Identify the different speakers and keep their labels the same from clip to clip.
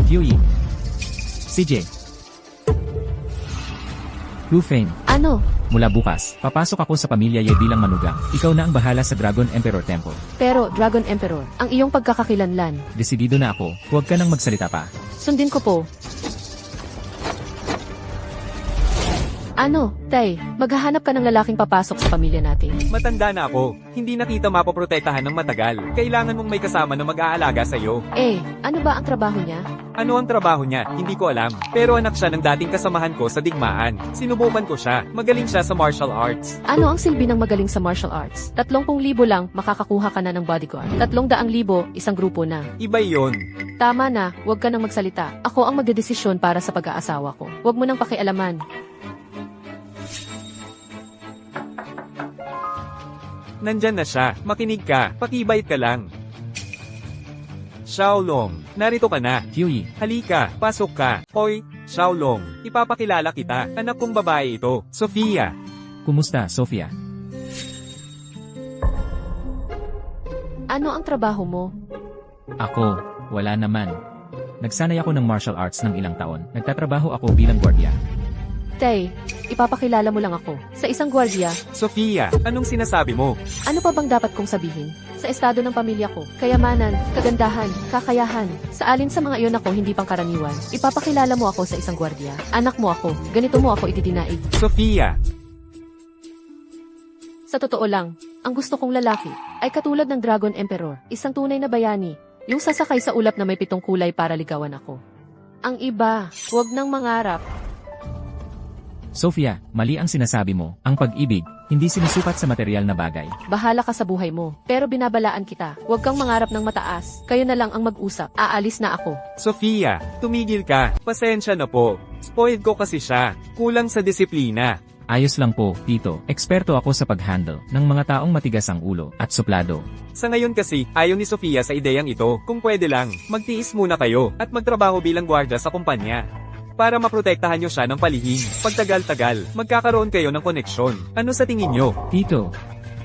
Speaker 1: Huey. CJ. Rufane.
Speaker 2: Ano?
Speaker 1: Mula bukas, papasok ako sa pamilya Ye bilang manugang. Ikaw na ang bahala sa Dragon Emperor Temple.
Speaker 2: Pero, Dragon Emperor, ang iyong pagkakakilanlan.
Speaker 1: Desidido na ako, huwag ka nang magsalita pa.
Speaker 2: Sundin ko po. Ano, Tay, maghahanap ka ng lalaking papasok sa pamilya natin.
Speaker 3: Matanda na ako. Hindi na kita mapoprotektahan ng matagal. Kailangan mong may kasama na mag-aalaga sa'yo.
Speaker 2: Ano ba ang trabaho niya?
Speaker 3: Ano ang trabaho niya? Hindi ko alam. Pero anak siya ng dating kasamahan ko sa digmaan. Sinubukan ko siya. Magaling siya sa martial arts.
Speaker 2: Ano ang silbi ng magaling sa martial arts? 30,000 lang, makakakuha ka na ng bodyguard. 300,000, isang grupo na.
Speaker 3: Iba yon.
Speaker 2: Tama na, huwag ka nang magsalita. Ako ang magdedesisyon para sa pag-aasawa ko. Huwag mo nang pakialaman.
Speaker 3: Nandyan na siya. Makinig ka. Pakibait ka lang. Xiaolong, narito ka na.
Speaker 1: Huey.
Speaker 3: Halika, pasok ka. Hoy, Xiaolong, ipapakilala kita. Anak kong babae ito, Sofia.
Speaker 1: Kumusta, Sofia?
Speaker 2: Ano ang trabaho mo?
Speaker 1: Ako, wala naman. Nagsanay ako ng martial arts ng ilang taon. Nagtatrabaho ako bilang gwardiya.
Speaker 2: Tay, ipapakilala mo lang ako. Sa isang gwardiya,
Speaker 3: Sofia, anong sinasabi mo?
Speaker 2: ano pa bang dapat kong sabihin? Sa estado ng pamilya ko, kayamanan, kagandahan, kakayahan. Sa alin sa mga iyon ako hindi pangkaraniwan. Ipapakilala mo ako sa isang gwardiya. Anak mo ako, ganito mo ako ididinaig.
Speaker 3: Sofia,
Speaker 2: Sa totoo lang, ang gusto kong lalaki ay katulad ng Dragon Emperor, isang tunay na bayani, yung sasakay sa ulap na may 7 kulay para ligawan ako. Ang iba, huwag nang mangarap.
Speaker 1: Sofia, mali ang sinasabi mo. Ang pag-ibig, hindi sinusukat sa material na bagay.
Speaker 2: Bahala ka sa buhay mo, pero binabalaan kita. Huwag kang mangarap ng mataas. Kayo na lang ang mag-usap. Aalis na ako.
Speaker 3: Sofia, tumigil ka. Pasensya na po. Spoiled ko kasi siya. Kulang sa disiplina.
Speaker 1: Ayos lang po, Tito. Eksperto ako sa pag-handle ng mga taong matigas ang ulo at suplado.
Speaker 3: Sa ngayon kasi, ayaw ni Sofia sa ideyang ito. Kung pwede lang, magtiis muna kayo at magtrabaho bilang gwardya sa kumpanya. Para maprotektahan nyo siya ng palihim. Pagtagal-tagal, magkakaroon kayo ng koneksyon. Ano sa tingin nyo?
Speaker 1: Tito,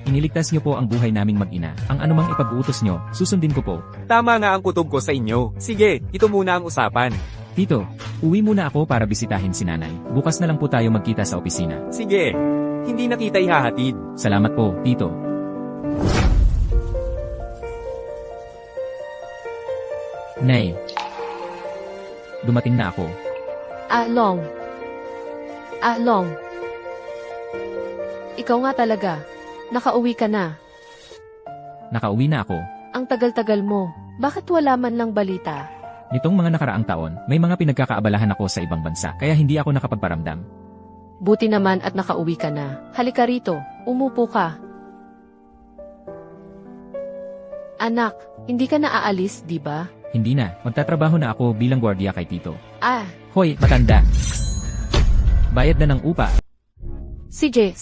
Speaker 1: iniligtas niyo po ang buhay naming mag-ina. Ang anumang ipag-uutos niyo, susundin ko po.
Speaker 3: Tama nga ang kutob ko sa inyo. Sige, ito muna ang usapan.
Speaker 1: Tito, uwi muna ako para bisitahin si nanay. Bukas na lang po tayo magkita sa opisina.
Speaker 3: Sige, hindi na kita ihahatid.
Speaker 1: Salamat po, Tito. Nay, dumating na ako.
Speaker 2: Long. Ikaw nga talaga. Nakauwi ka na.
Speaker 1: Nakauwi na ako.
Speaker 2: Ang tagal-tagal mo. Bakit wala man lang balita?
Speaker 1: Nitong mga nakaraang taon, may mga pinagkakaabalahan ako sa ibang bansa, kaya hindi ako nakapagparamdam.
Speaker 2: Buti naman at nakauwi ka na. Halika rito. Umupo ka. Anak, hindi ka na aalis, di ba?
Speaker 1: Hindi na, magtatrabaho na ako bilang gwardiya kay Tito. Hoy, matanda. Bayad na ng upa.
Speaker 2: CJ,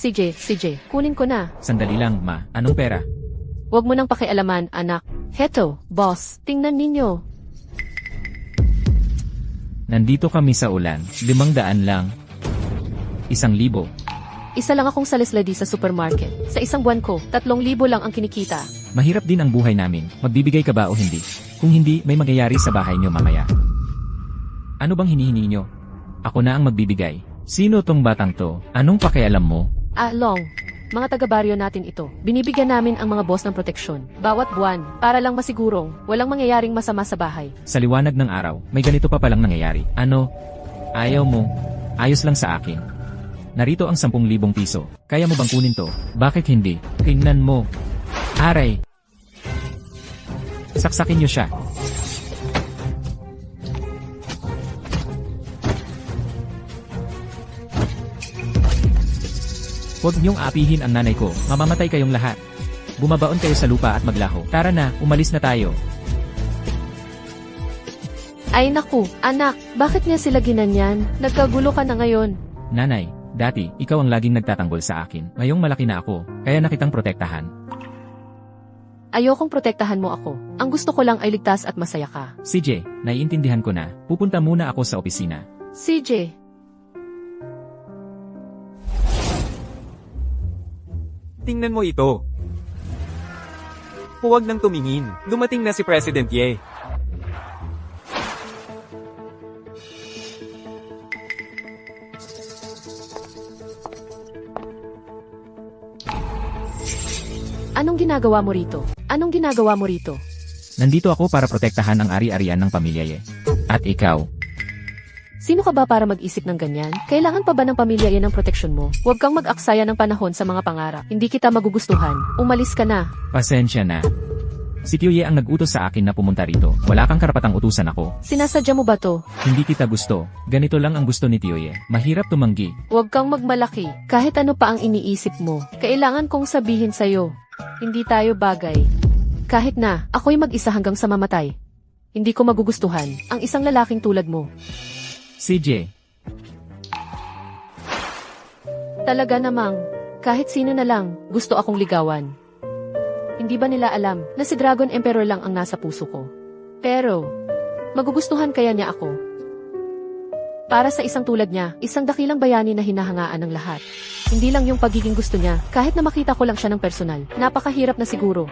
Speaker 2: kunin ko na.
Speaker 1: Sandali lang, ma. Anong pera?
Speaker 2: Huwag mo nang pakialaman, anak. Heto, boss, tingnan ninyo.
Speaker 1: Nandito kami sa ulan. 500 lang. 1,000.
Speaker 2: Isa lang akong salisladi sa supermarket. Sa isang buwan ko, 3,000 lang ang kinikita.
Speaker 1: Mahirap din ang buhay namin. Magbibigay ka ba o hindi? Kung hindi, may mangyayari sa bahay niyo mamaya. Ano bang hinihingi niyo? Ako na ang magbibigay. Sino tong batang to? Anong pakialam mo?
Speaker 2: Long. Mga taga-baryo natin ito. Binibigyan namin ang mga boss ng proteksyon. Bawat buwan, para lang masigurong, walang mangyayaring masama sa bahay.
Speaker 1: Sa liwanag ng araw, may ganito pa palang nangyayari. Ano? Ayaw mo? Ayos lang sa akin. Narito ang 10,000 piso. Kaya mo bang kunin to? Bakit hindi? Tingnan mo. Aray! Saksakin niyo siya. Huwag niyong apihin ang nanay ko, mamamatay kayong lahat. Bumabaon kayo sa lupa at maglaho. Tara na, umalis na tayo.
Speaker 2: Ay naku, anak, bakit niya sila ginanyan? Nagkagulo ka na ngayon.
Speaker 1: Nanay, dati, ikaw ang laging nagtatanggol sa akin. Ngayong malaki na ako, kaya nakitang protektahan.
Speaker 2: Ayokong protektahan mo ako. Ang gusto ko lang ay ligtas at masaya ka.
Speaker 1: CJ, naiintindihan ko na. Pupunta muna ako sa opisina.
Speaker 2: CJ,
Speaker 3: Tingnan mo ito. Huwag nang tumingin. Dumating na si President Ye.
Speaker 2: Anong ginagawa mo rito? Anong ginagawa mo rito?
Speaker 1: Nandito ako para protektahan ang ari-arian ng pamilya Ye. At ikaw?
Speaker 2: Sino ka ba para mag-isip ng ganyan? Kailangan pa ba ng pamilya yan ng proteksyon mo? Huwag kang mag-aksaya ng panahon sa mga pangarap. Hindi kita magugustuhan. Umalis ka na.
Speaker 1: Pasensya na. Si Tio Ye ang nag-utos sa akin na pumunta rito. Wala kang karapatang utusan ako.
Speaker 2: Sinasadya mo ba to?
Speaker 1: Hindi kita gusto. Ganito lang ang gusto ni Tio Ye. Mahirap tumanggi.
Speaker 2: Huwag kang magmalaki. Kahit ano pa ang iniisip mo. Kailangan kong sabihin sa'yo. Hindi tayo bagay. Kahit na, ako'y mag-isa hanggang sa mamatay. Hindi ko magugustuhan ang isang lalaking tulad mo.
Speaker 1: CJ.
Speaker 2: Talaga namang, kahit sino na lang, gusto akong ligawan. Hindi ba nila alam na si Dragon Emperor lang ang nasa puso ko? Pero, magugustuhan kaya niya ako? Para sa isang tulad niya, isang dakilang bayani na hinahangaan ng lahat. Hindi lang yung pagiging gusto niya, kahit na makita ko lang siya ng personal. Napakahirap na siguro.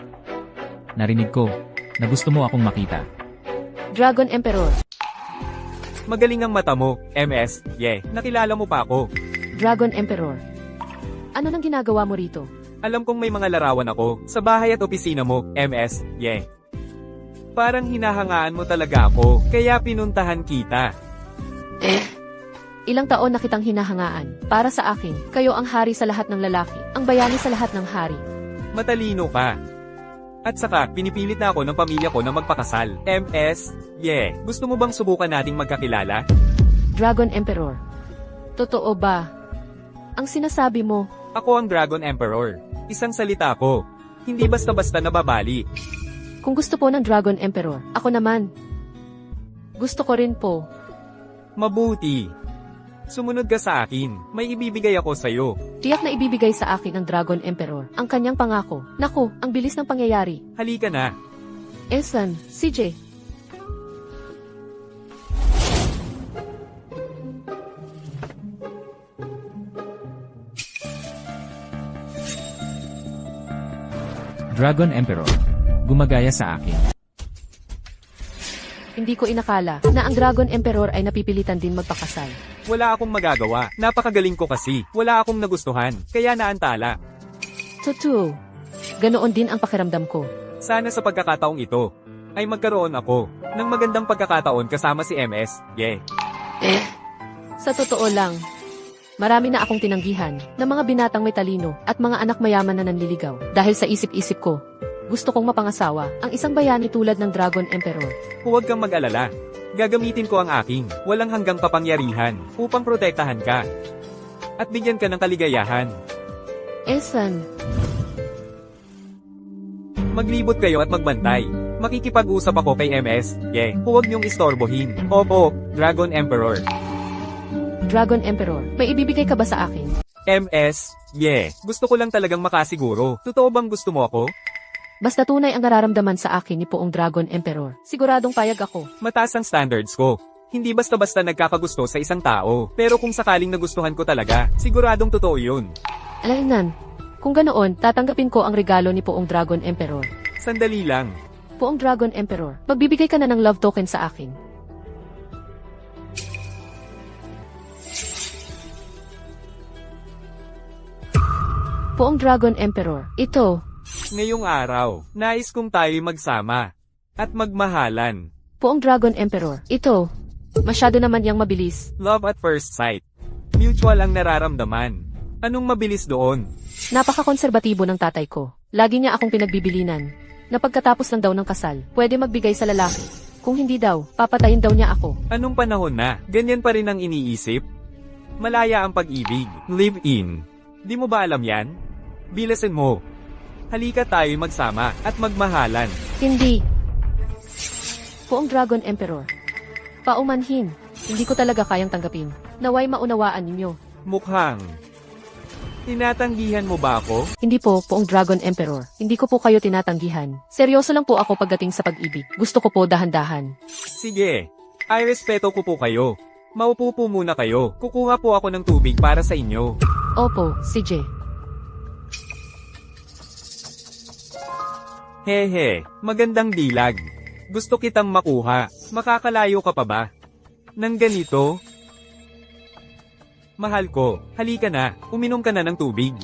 Speaker 1: Narinig ko na gusto mo akong makita.
Speaker 2: Dragon Emperor.
Speaker 3: Magaling ang mata mo, MS, Ye. Nakilala mo pa ako.
Speaker 2: Dragon Emperor. Ano nang ginagawa mo rito?
Speaker 3: Alam kong may mga larawan ako sa bahay at opisina mo, MS, Ye. Parang hinahangaan mo talaga ako, kaya pinuntahan kita.
Speaker 2: Ilang taon na kitang hinahangaan. Para sa akin, kayo ang hari sa lahat ng lalaki, ang bayani sa lahat ng hari.
Speaker 3: Matalino ka. At saka, pinipilit na ako ng pamilya ko na magpakasal. MS, Ye. Gusto mo bang subukan nating magkakilala?
Speaker 2: Dragon Emperor. Totoo ba? Ang sinasabi mo,
Speaker 3: Ako ang Dragon Emperor. Isang salita ko. Hindi basta-basta nababali.
Speaker 2: kung gusto po ng Dragon Emperor, ako naman. Gusto ko rin po.
Speaker 3: Mabuti. Sumunod ka sa akin. May ibibigay ako sa'yo.
Speaker 2: Tiyak na ibibigay sa akin ng Dragon Emperor ang kanyang pangako. Naku, ang bilis ng pangyayari.
Speaker 3: Halika na.
Speaker 2: Esan, CJ.
Speaker 1: Dragon Emperor. Gumagaya sa akin.
Speaker 2: Hindi ko inakala na ang Dragon Emperor ay napipilitan din magpakasal.
Speaker 3: Wala akong magagawa. Napakagaling ko kasi. Wala akong nagustuhan. Kaya naantala.
Speaker 2: Totoo. Ganoon din ang pakiramdam ko.
Speaker 3: Sana sa pagkakataong ito, ay magkaroon ako ng magandang pagkakataon kasama si MS, Ye.
Speaker 2: Sa totoo lang, marami na akong tinanggihan ng mga binatang may talino at mga anak mayaman na nanliligaw. Dahil sa isip-isip ko, gusto kong mapangasawa ang isang bayani tulad ng Dragon Emperor.
Speaker 3: Huwag kang mag-alala. Gagamitin ko ang aking walang hanggang kapangyarihan upang protektahan ka. At bigyan ka ng kaligayahan.
Speaker 2: Esan,
Speaker 3: Maglibot kayo at magbantay. Makikipag-usap ako kay MS, Ye. Huwag niyong istorbohin. Opo, Dragon Emperor.
Speaker 2: Dragon Emperor, may ibibigay ka ba sa akin?
Speaker 3: MS, Ye. Gusto ko lang talagang makasiguro. Totoo bang gusto mo ako?
Speaker 2: Basta tunay ang nararamdaman sa akin ni Poong Dragon Emperor. Siguradong payag ako.
Speaker 3: Mataas ang standards ko. Hindi basta-basta nagkakagusto sa isang tao. Pero kung sakaling nagustuhan ko talaga, siguradong totoo yun.
Speaker 2: Alaynan, kung ganoon, tatanggapin ko ang regalo ni Poong Dragon Emperor.
Speaker 3: Sandali lang.
Speaker 2: Poong Dragon Emperor, magbibigay ka na ng love token sa akin. Poong Dragon Emperor, ito.
Speaker 3: Ngayong araw, nais kong tayo'y magsama. At magmahalan.
Speaker 2: Poong Dragon Emperor, ito. Masyado naman yang mabilis.
Speaker 3: Love at first sight. Mutual ang nararamdaman. Anong mabilis doon?
Speaker 2: Napaka-konserbatibo ng tatay ko. Lagi niya akong pinagbibilinan. Na pagkatapos lang daw ng kasal, pwede magbigay sa lalaki. Kung hindi daw, papatayin daw niya ako.
Speaker 3: Anong panahon na? Ganyan pa rin ang iniisip? Malaya ang pag-ibig. Live in. Di mo ba alam yan? Bilasin mo. Halika tayo'y magsama at magmahalan.
Speaker 2: Hindi. Poong Dragon Emperor. Paumanhin. Hindi ko talaga kayang tanggapin. Naway maunawaan ninyo.
Speaker 3: Mukhang. Tinatanggihan mo ba ako?
Speaker 2: Hindi po, Poong Dragon Emperor. Hindi ko po kayo tinatanggihan. Seryoso lang po ako pagdating sa pag-ibig. Gusto ko po dahan-dahan.
Speaker 3: Sige. Ay respeto ko po kayo. Maupo po muna kayo. Kukuha po ako ng tubig para sa inyo.
Speaker 2: Opo, CJ.
Speaker 3: Hehe, magandang dilag. Gusto kitang makuha. Makakalayo ka pa ba? Nang ganito? Mahal ko, halika na, uminom ka na ng tubig.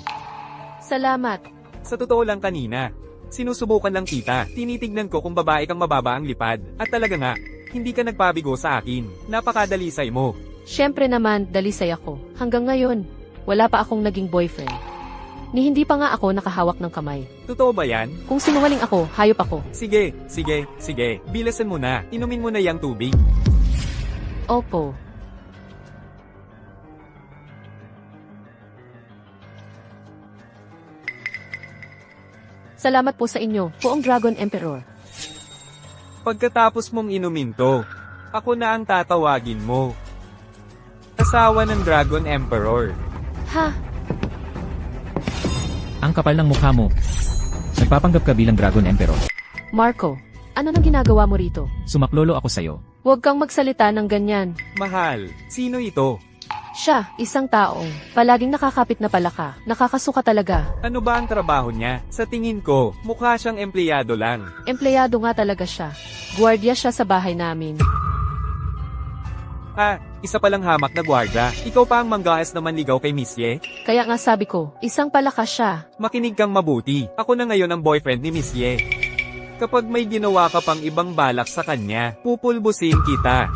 Speaker 2: Salamat.
Speaker 3: Sa totoo lang kanina. Sinusubukan lang kita. Tinitignan ko kung babae kang mababa ang lipad. At talaga nga, hindi ka nagpabigo sa akin. Napakadalisay mo.
Speaker 2: Siyempre naman, dalisay ako. Hanggang ngayon, wala pa akong naging boyfriend. Ni hindi pa nga ako nakahawak ng kamay.
Speaker 3: Totoo ba yan?
Speaker 2: Kung sinungaling ako, hayop ako.
Speaker 3: Sige. Bilasan mo na. Inumin mo na yang tubig.
Speaker 2: Opo. Salamat po sa inyo, poong Dragon Emperor.
Speaker 3: Pagkatapos mong inumin to, ako na ang tatawagin mo. Asawa ng Dragon Emperor.
Speaker 2: Ha?
Speaker 1: Ang kapal ng mukha mo. Nagpapanggap ka bilang Dragon Emperor.
Speaker 2: Marco, ano nang ginagawa mo rito?
Speaker 1: Sumaklolo ako sa'yo.
Speaker 2: Huwag kang magsalita ng ganyan.
Speaker 3: Mahal, sino ito?
Speaker 2: Siya, isang taong palaging nakakapit na palaka. Nakakasuka talaga.
Speaker 3: Ano ba ang trabaho niya? Sa tingin ko, mukha siyang empleyado lang.
Speaker 2: Empleyado nga talaga siya. Guardia siya sa bahay namin.
Speaker 3: Isa palang hamak na gwardiya. Ikaw pa ang manggahas na manligaw kay Miss Ye?
Speaker 2: Kaya nga sabi ko, isang palaka siya.
Speaker 3: Makinig kang mabuti. Ako na ngayon ang boyfriend ni Miss Ye. Kapag may ginawa ka pang ibang balak sa kanya, pupulbusin kita.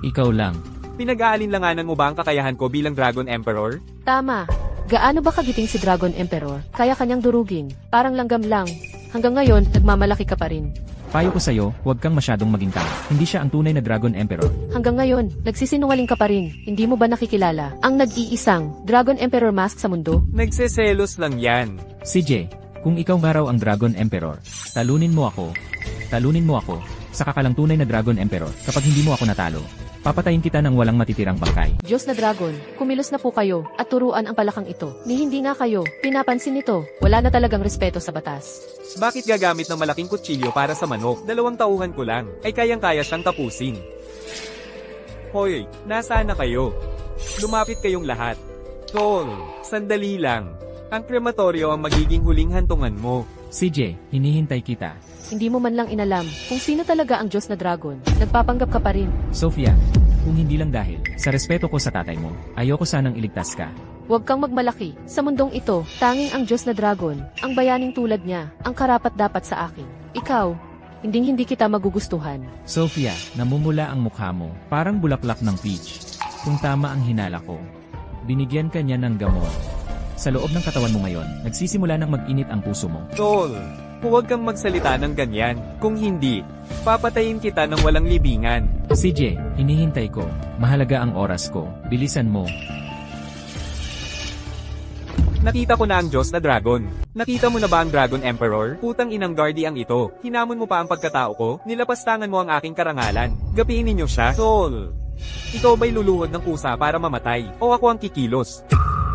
Speaker 1: Ikaw lang.
Speaker 3: Pinag-aalinlanganan mo ba ang kakayahan ko bilang Dragon Emperor?
Speaker 2: Tama. Gaano ba kagiting si Dragon Emperor? Kaya kanyang durugin. Parang langgam lang. Hanggang ngayon, nagmamalaki ka pa rin.
Speaker 1: Payo ko sa'yo, huwag kang masyadong maging tanga. Hindi siya ang tunay na Dragon Emperor.
Speaker 2: Hanggang ngayon, nagsisinungaling ka pa rin. Hindi mo ba nakikilala ang nag-iisang Dragon Emperor mask sa mundo?
Speaker 3: Nagseselos lang yan.
Speaker 1: CJ, kung ikaw nga raw ang Dragon Emperor, talunin mo ako, saka ka lang tunay na Dragon Emperor kapag hindi mo ako natalo. Papatayin kita ng walang matitirang bangkay.
Speaker 2: Diyos na Dragon, kumilos na po kayo at turuan ang palakang ito. Ni hindi nga kayo, pinapansin nito, wala na talagang respeto sa batas.
Speaker 3: Bakit gagamit ng malaking kutsilyo para sa manok? 2 tauhan ko lang, ay kayang-kaya siyang tapusin. Hoy, nasaan na kayo? Lumapit kayong lahat. Tol, sandali lang. Ang krematoryo ang magiging huling hantungan mo.
Speaker 1: CJ, hinihintay kita.
Speaker 2: Hindi mo man lang inalam kung sino talaga ang Diyos na Dragon. Nagpapanggap ka pa rin.
Speaker 1: Sofia, kung hindi lang dahil sa respeto ko sa tatay mo, ayoko sanang iligtas ka.
Speaker 2: Huwag kang magmalaki. Sa mundong ito, tanging ang Diyos na Dragon, ang bayaning tulad niya, ang karapat-dapat sa akin. Ikaw, hindi kita magugustuhan.
Speaker 1: Sofia, namumula ang mukha mo, parang bulaklak ng peach. Kung tama ang hinala ko, binigyan ka niya ng gamot. Sa loob ng katawan mo ngayon, nagsisimula ng mag-init ang puso mo.
Speaker 3: Tol, huwag kang magsalita ng ganyan. Kung hindi, papatayin kita ng walang libingan.
Speaker 1: CJ, hinihintay ko. Mahalaga ang oras ko. Bilisan mo.
Speaker 3: Nakita ko na ang Diyos na Dragon. Nakita mo na ba ang Dragon Emperor? Putang inang guardiang ito. Hinamon mo pa ang pagkatao ko? Nilapastangan mo ang aking karangalan. Gapiin ninyo siya? Tol, ikaw ba'y luluhod ng kusa para mamatay? O ako ang kikilos?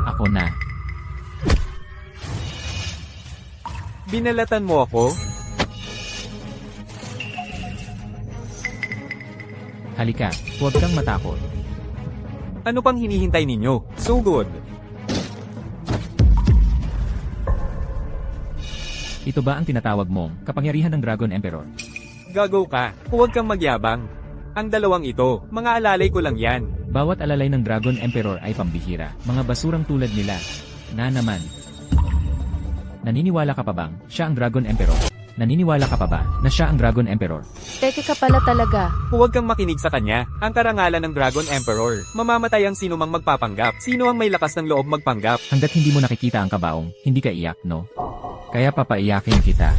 Speaker 1: Ako na.
Speaker 3: Binalatan mo ako?
Speaker 1: Halika, huwag kang matakot.
Speaker 3: Ano pang hinihintay ninyo? Sugod!
Speaker 1: Ito ba ang tinatawag mong kapangyarihan ng Dragon Emperor?
Speaker 3: Gago ka. Huwag kang magyabang. Ang dalawang ito, mga alalay ko lang yan.
Speaker 1: Bawat alalay ng Dragon Emperor ay pambihira. Mga basurang tulad nila. Na naman. Naniniwala ka pa bang siya ang Dragon Emperor? Naniniwala ka pa ba na siya ang Dragon Emperor?
Speaker 2: Teke ka pala talaga.
Speaker 3: Huwag kang makinig sa kanya. Ang karangalan ng Dragon Emperor. Mamamatay ang sino mang magpapanggap. Sino ang may lakas ng loob magpanggap?
Speaker 1: Hanggat hindi mo nakikita ang kabaong, hindi ka iyak, no? Kaya papaiyakin kita.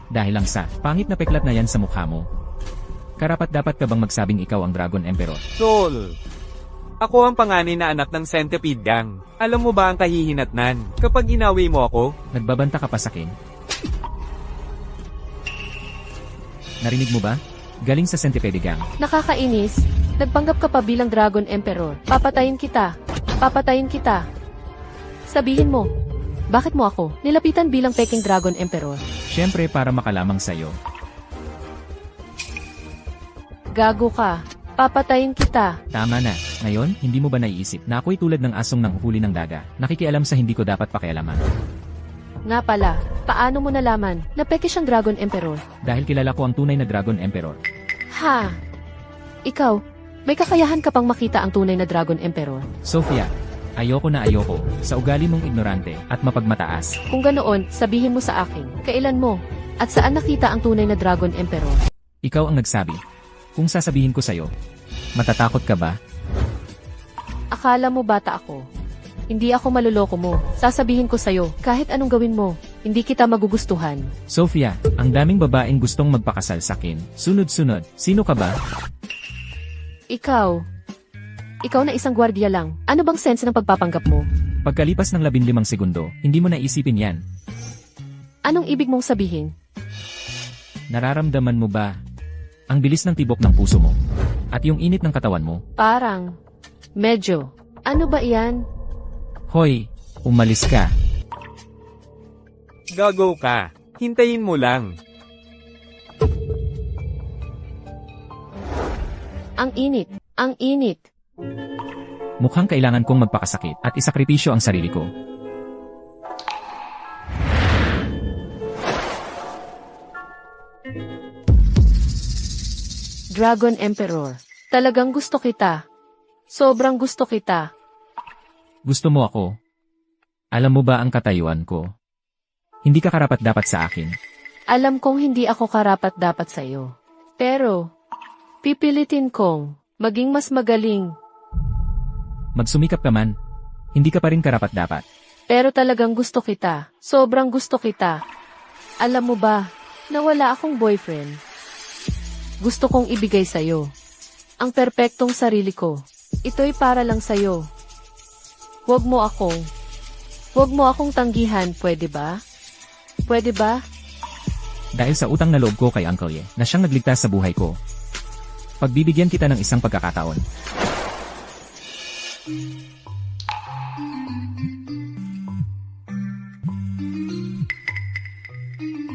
Speaker 1: Dahil lang sa pangit na peklat na yan sa mukha mo. Karapat-dapat ka bang magsabing ikaw ang Dragon Emperor?
Speaker 3: Tol, ako ang panganay na anak ng Centipede Gang. Alam mo ba ang kahihinatnan? Kapag inawi mo ako,
Speaker 1: Nagbabanta ka pa sa akin? Narinig mo ba? Galing sa Centipede Gang.
Speaker 2: Nakakainis. Nagpanggap ka pa bilang Dragon Emperor. Papatayin kita. Papatayin kita. Sabihin mo, bakit mo ako nilapitan bilang peking Dragon Emperor?
Speaker 1: Siyempre para makalamang sa'yo.
Speaker 2: Gago ka. Papatayin kita.
Speaker 1: Tama na. Ngayon, hindi mo ba naiisip na ako'y tulad ng asong nang huli ng daga? Nakikialam sa hindi ko dapat pakialaman.
Speaker 2: Nga pala, paano mo nalaman na peke siyang Dragon Emperor?
Speaker 1: Dahil kilala ko ang tunay na Dragon Emperor.
Speaker 2: Ha? Ikaw, may kakayahan ka pang makita ang tunay na Dragon Emperor.
Speaker 1: Sophia, ayoko na ayoko sa ugali mong ignorante at mapagmataas.
Speaker 2: Kung ganoon, sabihin mo sa akin, kailan mo, at saan nakita ang tunay na Dragon Emperor?
Speaker 1: Ikaw ang nagsabi. Kung sasabihin ko sa'yo, matatakot ka ba?
Speaker 2: Akala mo bata ako. Hindi ako maluloko mo. Sasabihin ko sa'yo, kahit anong gawin mo, hindi kita magugustuhan.
Speaker 1: Sophia, ang daming babaeng gustong magpakasal sakin. Sunod-sunod, sino ka ba?
Speaker 2: Ikaw na isang gwardiya lang. Ano bang sense ng pagpapanggap mo?
Speaker 1: Pagkalipas ng 15 segundo, hindi mo naisipin yan.
Speaker 2: Anong ibig mong sabihin?
Speaker 1: Nararamdaman mo ba ang bilis ng tibok ng puso mo? At yung init ng katawan mo?
Speaker 2: Parang, medyo. Ano ba iyan?
Speaker 1: Hoy, umalis ka.
Speaker 3: Gago ka. Hintayin mo lang.
Speaker 2: Ang init. Ang init.
Speaker 1: Mukhang kailangan kong magpakasakit at isakripisyo ang sarili ko.
Speaker 2: Dragon Emperor. Talagang gusto kita. Sobrang gusto kita.
Speaker 1: Gusto mo ako? Alam mo ba ang katayuan ko? Hindi ka karapat-dapat sa akin.
Speaker 2: Alam kong hindi ako karapat-dapat sa iyo. Pero, pipilitin kong maging mas magaling.
Speaker 1: Magsumikap ka man, hindi ka pa rin karapat-dapat.
Speaker 2: Pero talagang gusto kita. Sobrang gusto kita. Alam mo ba, na wala akong boyfriend. Gusto kong ibigay sa'yo. Ang perpektong sarili ko. Ito'y para lang sa'yo. Huwag mo akong tanggihan, pwede ba? Pwede ba?
Speaker 1: Dahil sa utang na loob ko kay Uncle Ye, na siyang nagligtas sa buhay ko. Pagbibigyan kita ng isang pagkakataon.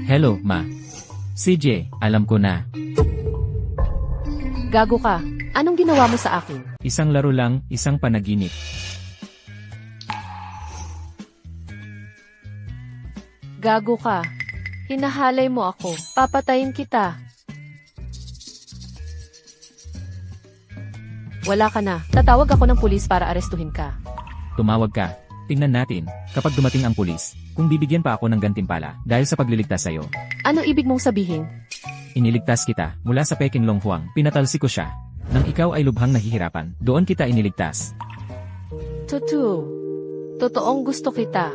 Speaker 1: Hello, Ma. CJ, alam ko na.
Speaker 2: Gago ka. Anong ginawa mo sa akin?
Speaker 1: Isang laro lang, isang panaginip.
Speaker 2: Gago ka. Hinahalay mo ako. Papatayin kita. Wala ka na. Tatawag ako ng pulis para arestuhin ka.
Speaker 1: Tumawag ka. Tingnan natin, kapag dumating ang pulis, kung bibigyan pa ako ng gantimpala dahil sa pagliligtas sa'yo.
Speaker 2: Ano ibig mong sabihin?
Speaker 1: Iniligtas kita mula sa Peking Longhuang. Pinatalsi ko siya. Nang ikaw ay lubhang nahihirapan, doon kita iniligtas.
Speaker 2: Totoong gusto kita.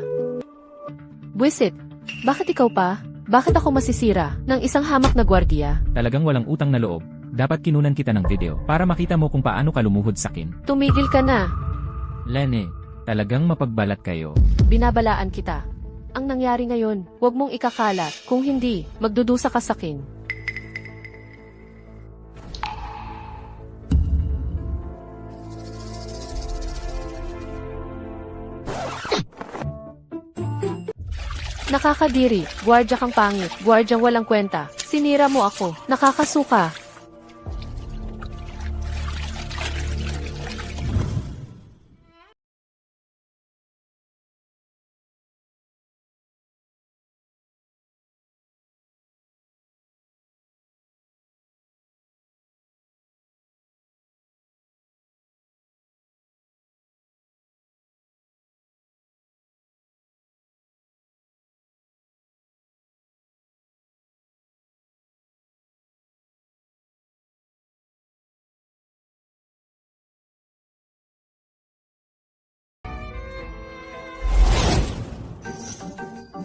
Speaker 2: Buisit, bakit ikaw pa? Bakit ako masisira ng isang hamak na gwardiya?
Speaker 1: Talagang walang utang na loob. Dapat kinunan kita ng video para makita mo kung paano ka lumuhod sakin.
Speaker 2: Tumigil ka na.
Speaker 1: Lene, talagang mapagbalat kayo.
Speaker 2: Binabalaan kita. Ang nangyari ngayon, huwag mong ikakalat. Kung hindi, magdudusa ka sakin. Nakakadiri, gwardya kang pangit, gwardyang walang kwenta. Sinira mo ako, nakakasuka.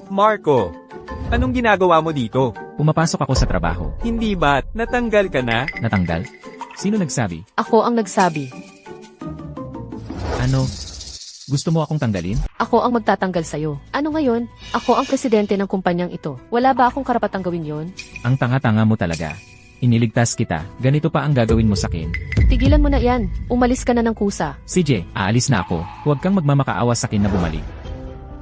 Speaker 3: Marco, anong ginagawa mo dito?
Speaker 1: Pumapasok ako sa trabaho.
Speaker 3: Hindi ba't natanggal ka na?
Speaker 1: Natanggal? Sino nagsabi?
Speaker 2: Ako ang nagsabi.
Speaker 1: Ano? Gusto mo akong tanggalin?
Speaker 2: Ako ang magtatanggal sa'yo. Ano ngayon? Ako ang presidente ng kumpanyang ito. Wala ba akong karapatang gawin yon?
Speaker 1: Ang tanga-tanga mo talaga. Iniligtas kita. Ganito pa ang gagawin mo sakin.
Speaker 2: Tigilan mo na yan. Umalis ka na ng kusa.
Speaker 1: CJ, aalis na ako. Huwag kang magmamakaawa sakin na bumalik.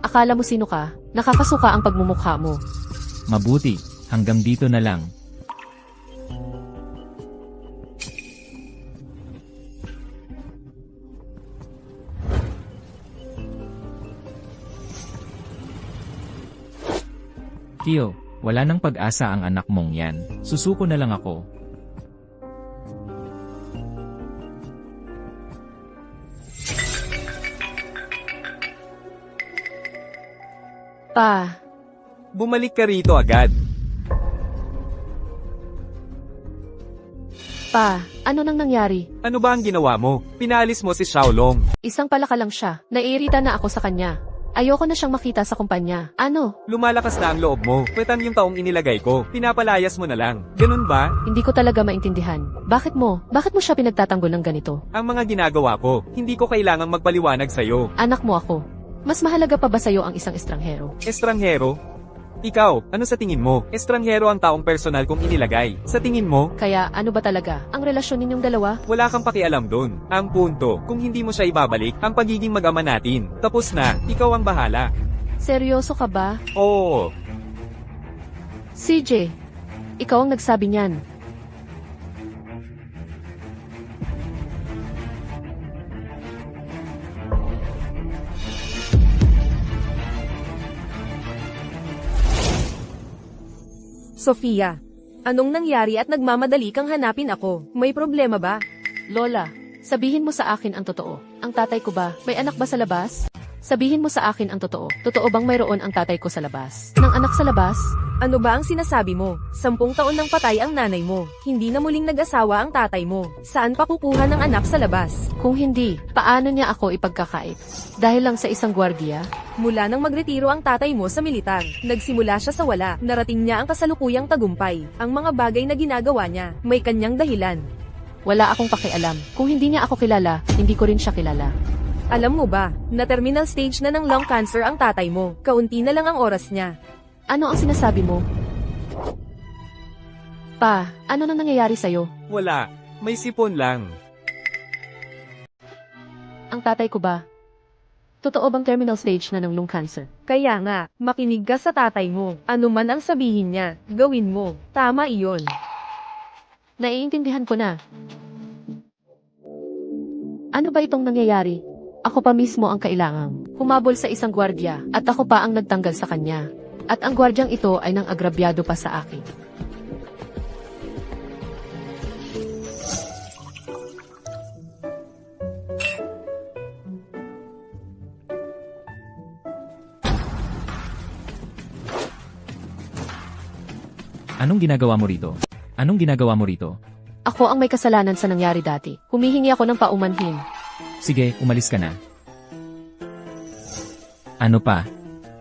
Speaker 2: Akala mo sino ka? Nakakasuka ang pagmumukha mo.
Speaker 1: Mabuti. Hanggang dito na lang. Tio, wala nang pag-asa ang anak mong yan. Susuko na lang ako.
Speaker 2: Pa,
Speaker 3: Bumalik ka rito agad.
Speaker 2: ano nang nangyari?
Speaker 3: Ano ba ang ginawa mo? Pinalis mo si Xiaolong.
Speaker 2: Isang palaka lang siya. Naiirita na ako sa kanya. Ayoko na siyang makita sa kumpanya. Ano?
Speaker 3: Lumalakas na ang loob mo. Pwetan yung taong inilagay ko. Pinapalayas mo na lang. Ganun ba?
Speaker 2: Hindi ko talaga maintindihan. Bakit mo siya pinagtatanggol ng ganito?
Speaker 3: Ang mga ginagawa ko, hindi ko kailangang magpaliwanag sa'yo.
Speaker 2: Anak mo ako. Mas mahalaga pa ba sa'yo ang isang estranghero?
Speaker 3: Estranghero? Ikaw, ano sa tingin mo? Estranghero ang taong personal kong inilagay. Sa tingin mo,
Speaker 2: Kaya ano ba talaga ang relasyon ninyong dalawa?
Speaker 3: wala kang pakialam dun. Ang punto, kung hindi mo siya ibabalik, ang pagiging mag-ama natin. Tapos na, ikaw ang bahala.
Speaker 2: Seryoso ka ba?
Speaker 3: Oo,
Speaker 2: CJ, ikaw ang nagsabi niyan.
Speaker 4: Sofia, anong nangyari at nagmamadali kang hanapin ako? May problema ba?
Speaker 2: Lola, sabihin mo sa akin ang totoo. Ang tatay ko ba, may anak ba sa labas? Sabihin mo sa akin ang totoo. Totoo bang mayroon ang tatay ko sa labas? Nang anak sa labas?
Speaker 4: Ano ba ang sinasabi mo? 10 taon nang patay ang nanay mo. Hindi na muling nag-asawa ang tatay mo. Saan pa kukuha ng anak sa labas?
Speaker 2: Kung hindi, paano niya ako ipagkakait? Dahil lang sa isang gwardiya?
Speaker 4: Mula nang magretiro ang tatay mo sa militar, nagsimula siya sa wala. Narating niya ang kasalukuyang tagumpay. Ang mga bagay na ginagawa niya, may kanyang dahilan.
Speaker 2: Wala akong pakialam. Kung hindi niya ako kilala, hindi ko rin siya kilala.
Speaker 4: Alam mo ba, na terminal stage na ng lung cancer ang tatay mo. Kaunti na lang ang oras niya.
Speaker 2: Ano ang sinasabi mo? Pa, ano nang nangyayari sa'yo?
Speaker 3: wala. May sipon lang.
Speaker 2: Ang tatay ko ba? Totoo bang terminal stage na ng lung cancer?
Speaker 4: Kaya nga, makinig ka sa tatay mo. Ano man ang sabihin niya, gawin mo. Tama iyon.
Speaker 2: Naiintindihan ko na. Ano ba itong nangyayari? Ako pa mismo ang kailangang humabol sa isang gwardya at ako pa ang nagtanggal sa kanya. At ang gwardyang ito ay nang agrabyado pa sa akin.
Speaker 1: Anong ginagawa mo rito? Anong ginagawa mo rito?
Speaker 2: Ako ang may kasalanan sa nangyari dati. Humihingi ako ng paumanhin.
Speaker 1: Sige, umalis ka na. Ano pa?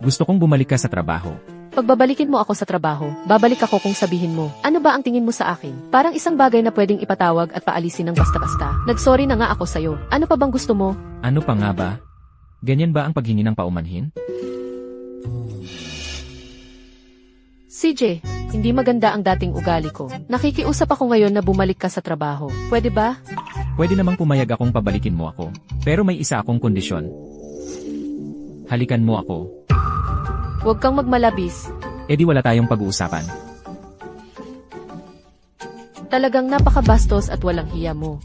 Speaker 1: Gusto kong bumalik ka sa trabaho.
Speaker 2: Pagbabalikin mo ako sa trabaho, babalik ako kung sabihin mo, ano ba ang tingin mo sa akin? Parang isang bagay na pwedeng ipatawag at paalisin ng basta-basta. Nagsorry na nga ako sa'yo. Ano pa bang gusto mo?
Speaker 1: Ano pa nga ba? Ganyan ba ang paghingi ng paumanhin?
Speaker 2: CJ, hindi maganda ang dating ugali ko. Nakikiusap ako ngayon na bumalik ka sa trabaho. Pwede ba?
Speaker 1: Pwede namang pumayag akong pabalikin mo ako. Pero may isa akong kondisyon. Halikan mo ako.
Speaker 2: Huwag kang magmalabis.
Speaker 1: E di wala tayong pag-uusapan.
Speaker 2: Talagang napakabastos at walang hiya mo.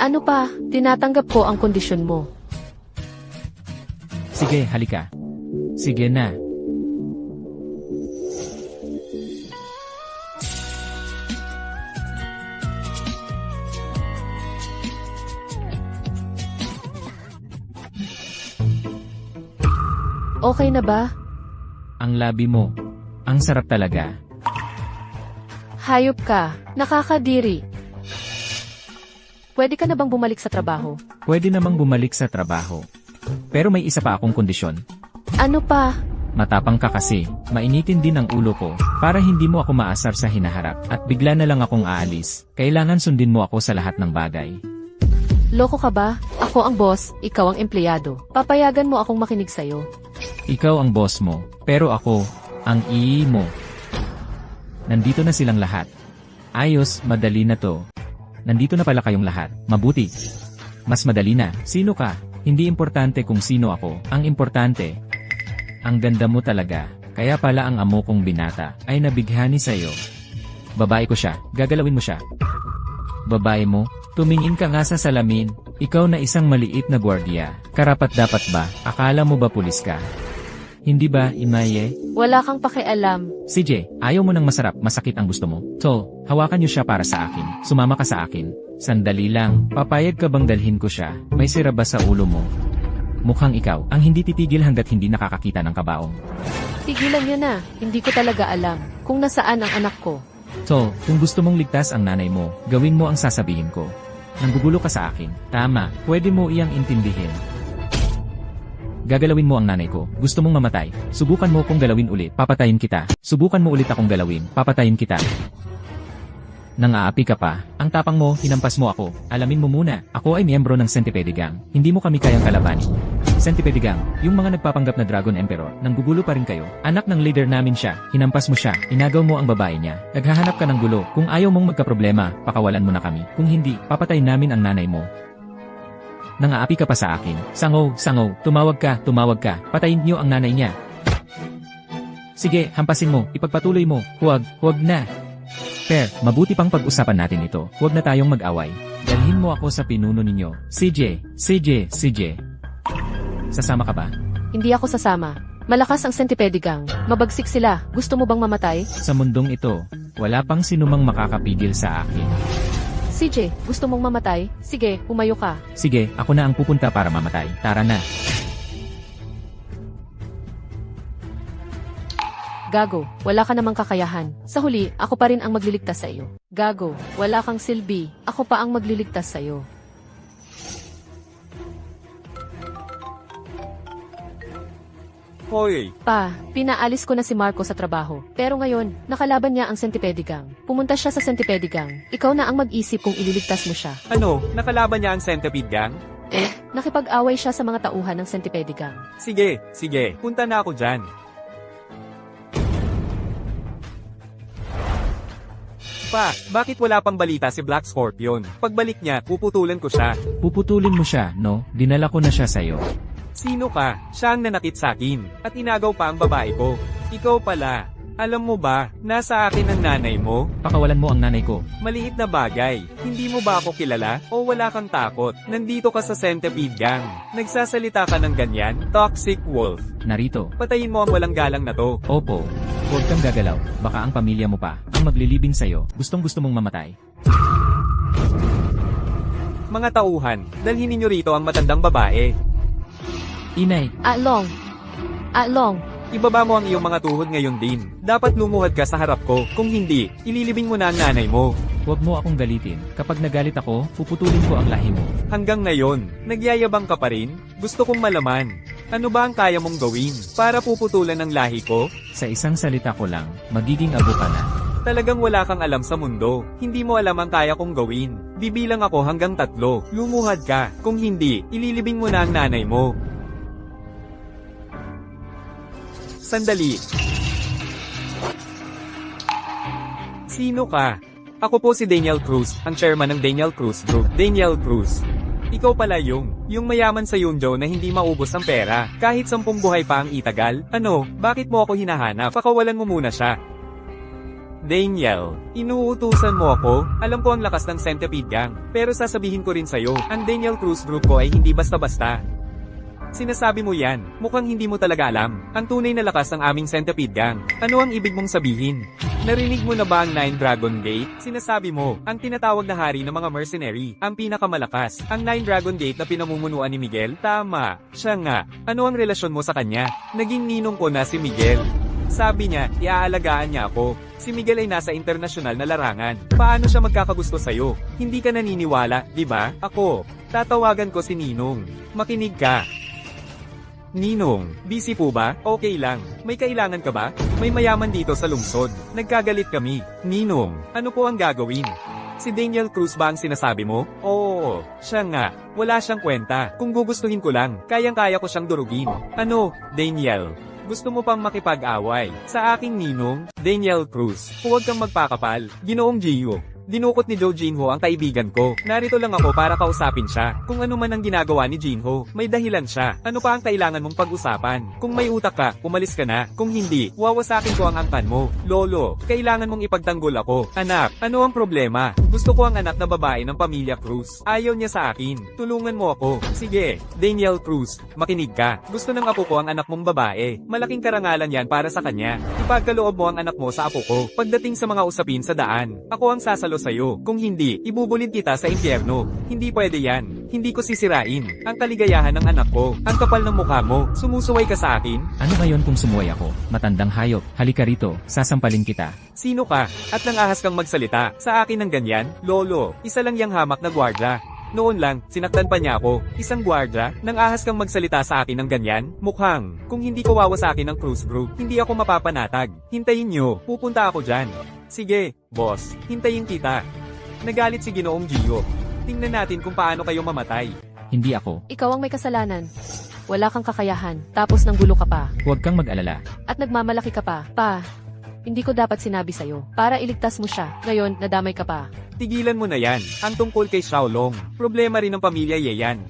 Speaker 2: Ano pa, tinatanggap ko ang kondisyon mo.
Speaker 1: Sige, halika. Sige na.
Speaker 2: Okay na ba?
Speaker 1: Ang labi mo. Ang sarap talaga.
Speaker 2: Hayop ka. Nakakadiri. Pwede ka na bang bumalik sa trabaho?
Speaker 1: Pwede namang bumalik sa trabaho. Pero may isa pa akong kondisyon.
Speaker 2: Ano pa?
Speaker 1: Matapang ka kasi. Mainitin din ang ulo ko. Para hindi mo ako maasar sa hinaharap. At bigla na lang akong aalis. Kailangan sundin mo ako sa lahat ng bagay.
Speaker 2: Loko ka ba? Ako ang boss, ikaw ang empleyado. Papayagan mo akong makinig sa'yo.
Speaker 1: Ikaw ang boss mo. Pero ako, ang ii mo. Nandito na silang lahat. Ayos, madali na to. Nandito na pala kayong lahat. Mabuti. Mas madali na. Sino ka? Hindi importante kung sino ako. Ang importante, ang ganda mo talaga. Kaya pala ang amo kong binata ay nabighani sa'yo. Babae ko siya. Gagalawin mo siya. Babae mo, tumingin ka nga sa salamin. Ikaw na isang maliit na gwardiya. Karapat-dapat ba? Akala mo ba pulis ka? Hindi ba, Imaye?
Speaker 2: Wala kang pakialam.
Speaker 1: CJ, ayaw mo ng masarap, masakit ang gusto mo? So, hawakan niyo siya para sa akin. Sumama ka sa akin. Sandali lang, papayag ka bang dalhin ko siya? May sira ba sa ulo mo? mukhang ikaw ang hindi titigil hanggat hindi nakakakita ng kabaong.
Speaker 2: Tigilan niyo na. Hindi ko talaga alam kung nasaan ang anak ko.
Speaker 1: So, kung gusto mong ligtas ang nanay mo, gawin mo ang sasabihin ko. Nanggugulo ka sa akin. Tama, pwede mo iyang intindihin. Gagalawin mo ang nanay ko. Gusto mong mamatay. Subukan mo kung galawin ulit. Papatayin kita. Subukan mo ulit akong galawin. Papatayin kita. Nang-aapi ka pa. Ang tapang mo, hinampas mo ako. Alamin mo muna, ako ay miyembro ng Centipede Gang. Hindi mo kami kayang kalabanin. Centipede Gang, yung mga nagpapanggap na Dragon Emperor, nanggugulo pa rin kayo. Anak ng leader namin siya, hinampas mo siya, inagaw mo ang babae niya. Naghahanap ka ng gulo. Kung ayaw mong magkaproblema, pakawalan mo na kami. Kung hindi, papatayin namin ang nanay mo. Nang-aapi ka pa sa akin. Sangaw, tumawag ka, patayin niyo ang nanay niya. Sige, hampasin mo, ipagpatuloy mo, huwag na. Per, mabuti pang pag-usapan natin ito, huwag na tayong mag-away. Dalhin mo ako sa pinuno ninyo. CJ. Sasama ka ba?
Speaker 2: Hindi ako sasama. Malakas ang Centipede Gang. Mabagsik sila. Gusto mo bang mamatay?
Speaker 1: Sa mundong ito, wala pang sinumang makakapigil sa akin.
Speaker 2: CJ, gusto mong mamatay? Sige, umayo ka.
Speaker 1: Sige, ako na ang pupunta para mamatay. Tara na.
Speaker 2: Gago, wala ka namang kakayahan. Sa huli, ako pa rin ang magliligtas sa iyo. Gago, wala kang silbi. Ako pa ang magliligtas sa iyo.
Speaker 3: Hoy,
Speaker 2: Pa, pinaalis ko na si Marco sa trabaho. Pero ngayon, nakalaban niya ang Centipede Gang. Pumunta siya sa Centipede Gang. Ikaw na ang mag-isip kung ililigtas mo siya.
Speaker 3: ano, nakalaban niya ang Centipede Gang?
Speaker 2: Nakipag-away siya sa mga tauhan ng Centipede Gang.
Speaker 3: Sige, punta na ako dyan. Pa, bakit wala pang balita si Black Scorpion? Pagbalik niya, puputulan ko siya.
Speaker 1: Puputulin mo siya, no? Dinala ko na siya sa'yo.
Speaker 3: Sino ka? Siya ang nanakit sa akin. At inagaw pa ang babae ko. Ikaw pala. Alam mo ba, nasa akin ang nanay mo?
Speaker 1: Pakawalan mo ang nanay ko.
Speaker 3: Maliit na bagay. Hindi mo ba ako kilala? O wala kang takot? Nandito ka sa Centipede Gang. Nagsasalita ka ng ganyan? Toxic Wolf.
Speaker 1: Narito.
Speaker 3: Patayin mo ang walang galang na to.
Speaker 1: Opo. Huwag kang gagalaw. Baka ang pamilya mo pa ang maglilibing sa'yo. Gustong-gusto mong mamatay.
Speaker 3: Mga tauhan, dalhin ninyo rito ang matandang babae.
Speaker 1: Inay,
Speaker 2: Atlong,
Speaker 3: Ibaba mo ang iyong mga tuhod ngayon din. Dapat lumuhad ka sa harap ko. Kung hindi, ililibing mo na ang nanay mo.
Speaker 1: huwag mo akong galitin. Kapag nagalit ako, puputulin ko ang lahi mo.
Speaker 3: Hanggang ngayon, nagyayabang ka pa rin? Gusto kong malaman. Ano ba ang kaya mong gawin para puputulan ang lahi ko?
Speaker 1: Sa isang salita ko lang, magiging abo ka na.
Speaker 3: Talagang wala kang alam sa mundo. Hindi mo alam ang kaya kong gawin. Bibilang ako hanggang 3. Lumuhad ka. Kung hindi, ililibing mo na ang nanay mo. Sandali. Sino ka? Ako po si Daniel Cruz, ang chairman ng Daniel Cruz Group. Daniel Cruz. Ikaw pala yung mayaman sa Yunjo na hindi maubos ang pera. Kahit 10 buhay pa ang itagal. Ano, bakit mo ako hinahanap? Pakawalan mo muna siya. Daniel, inuutusan mo ako? Alam ko ang lakas ng Centipede Gang. Pero sasabihin ko rin sa'yo, ang Daniel Cruz Group ko ay hindi basta-basta. Sinasabi mo yan, mukhang hindi mo talaga alam. Ang tunay na lakas ng aming Centipede Gang. Ano ang ibig mong sabihin? Narinig mo na ba ang 9 Dragon Gate? Sinasabi mo, ang tinatawag na hari ng mga mercenary, ang pinakamalakas. Ang 9 Dragon Gate na pinamumunuan ni Miguel? Tama, siya nga. Ano ang relasyon mo sa kanya? Naging ninong ko na si Miguel. Sabi niya, iaalagaan niya ako. Si Miguel ay nasa internasyonal na larangan. Paano siya magkakagusto sa'yo? Hindi ka naniniwala, di ba? Ako, tatawagan ko si Ninong. Makinig ka. Ninong, busy po ba? Okay lang. May kailangan ka ba? May mayaman dito sa lungsod. Nagkagalit kami. Ninong, ano po ang gagawin? Si Daniel Cruz ba ang sinasabi mo? Oo, siya nga. Wala siyang kwenta. Kung gugustuhin ko lang, kayang-kaya ko siyang durugin. Ano, Daniel? Gusto mo pang makipag-away? Sa aking ninong, Daniel Cruz. Huwag kang magpakapal. Ginoong Gio. Dinukot ni Joe Jinho ang kaibigan ko. Narito lang ako para kausapin siya. Kung ano man ang ginagawa ni Jinho, may dahilan siya. Ano pa ang kailangan mong pag-usapan? Kung may utak ka, umalis ka na. Kung hindi, wawasakin ko ang angkan mo. Lolo, kailangan mong ipagtanggol ako. Anak, ano ang problema? Gusto ko ang anak na babae ng pamilya Cruz. Ayaw niya sa akin. Tulungan mo ako. Sige, Daniel Cruz, makinig ka. Gusto ng apo ko ang anak mong babae. Malaking karangalan yan para sa kanya. Ipagkaloob mo ang anak mo sa apo ko. Pagdating sa mga usapin sa daan, ako ang sasalo regalo sa'yo. Kung hindi, ibubulid kita sa impyerno. Hindi pwede yan. Hindi ko sisirain ang kaligayahan ng anak ko. Ang kapal ng mukha mo. Sumusuway ka sa akin?
Speaker 1: Ano ngayon kung sumuway ako? Matandang hayop. Halika rito, sasampalin kita.
Speaker 3: Sino ka? At nangahas kang magsalita sa akin ng ganyan? Lolo, isa lang yang hamak na gwardya. Noon lang, sinaktan pa niya ako. Isang gwardya, nang ahas kang magsalita sa akin ng ganyan? Mukhang, kung hindi kawawa sa akin ng Cruz Group, hindi ako mapapanatag. Hintayin nyo, pupunta ako dyan. Sige, boss, hintayin kita. Nagalit si Ginoong Gio. Tingnan natin kung paano kayo mamatay.
Speaker 1: Hindi ako.
Speaker 2: Ikaw ang may kasalanan. Wala kang kakayahan, tapos nanggulo ka pa.
Speaker 1: Huwag kang mag-alala.
Speaker 2: At nagmamalaki ka pa. Hindi ko dapat sinabi sa'yo. Para iligtas mo siya. Ngayon, nadamay ka pa.
Speaker 3: Tigilan mo na yan, ang tungkol kay Xiaolong. Problema rin ng pamilya Ye yan.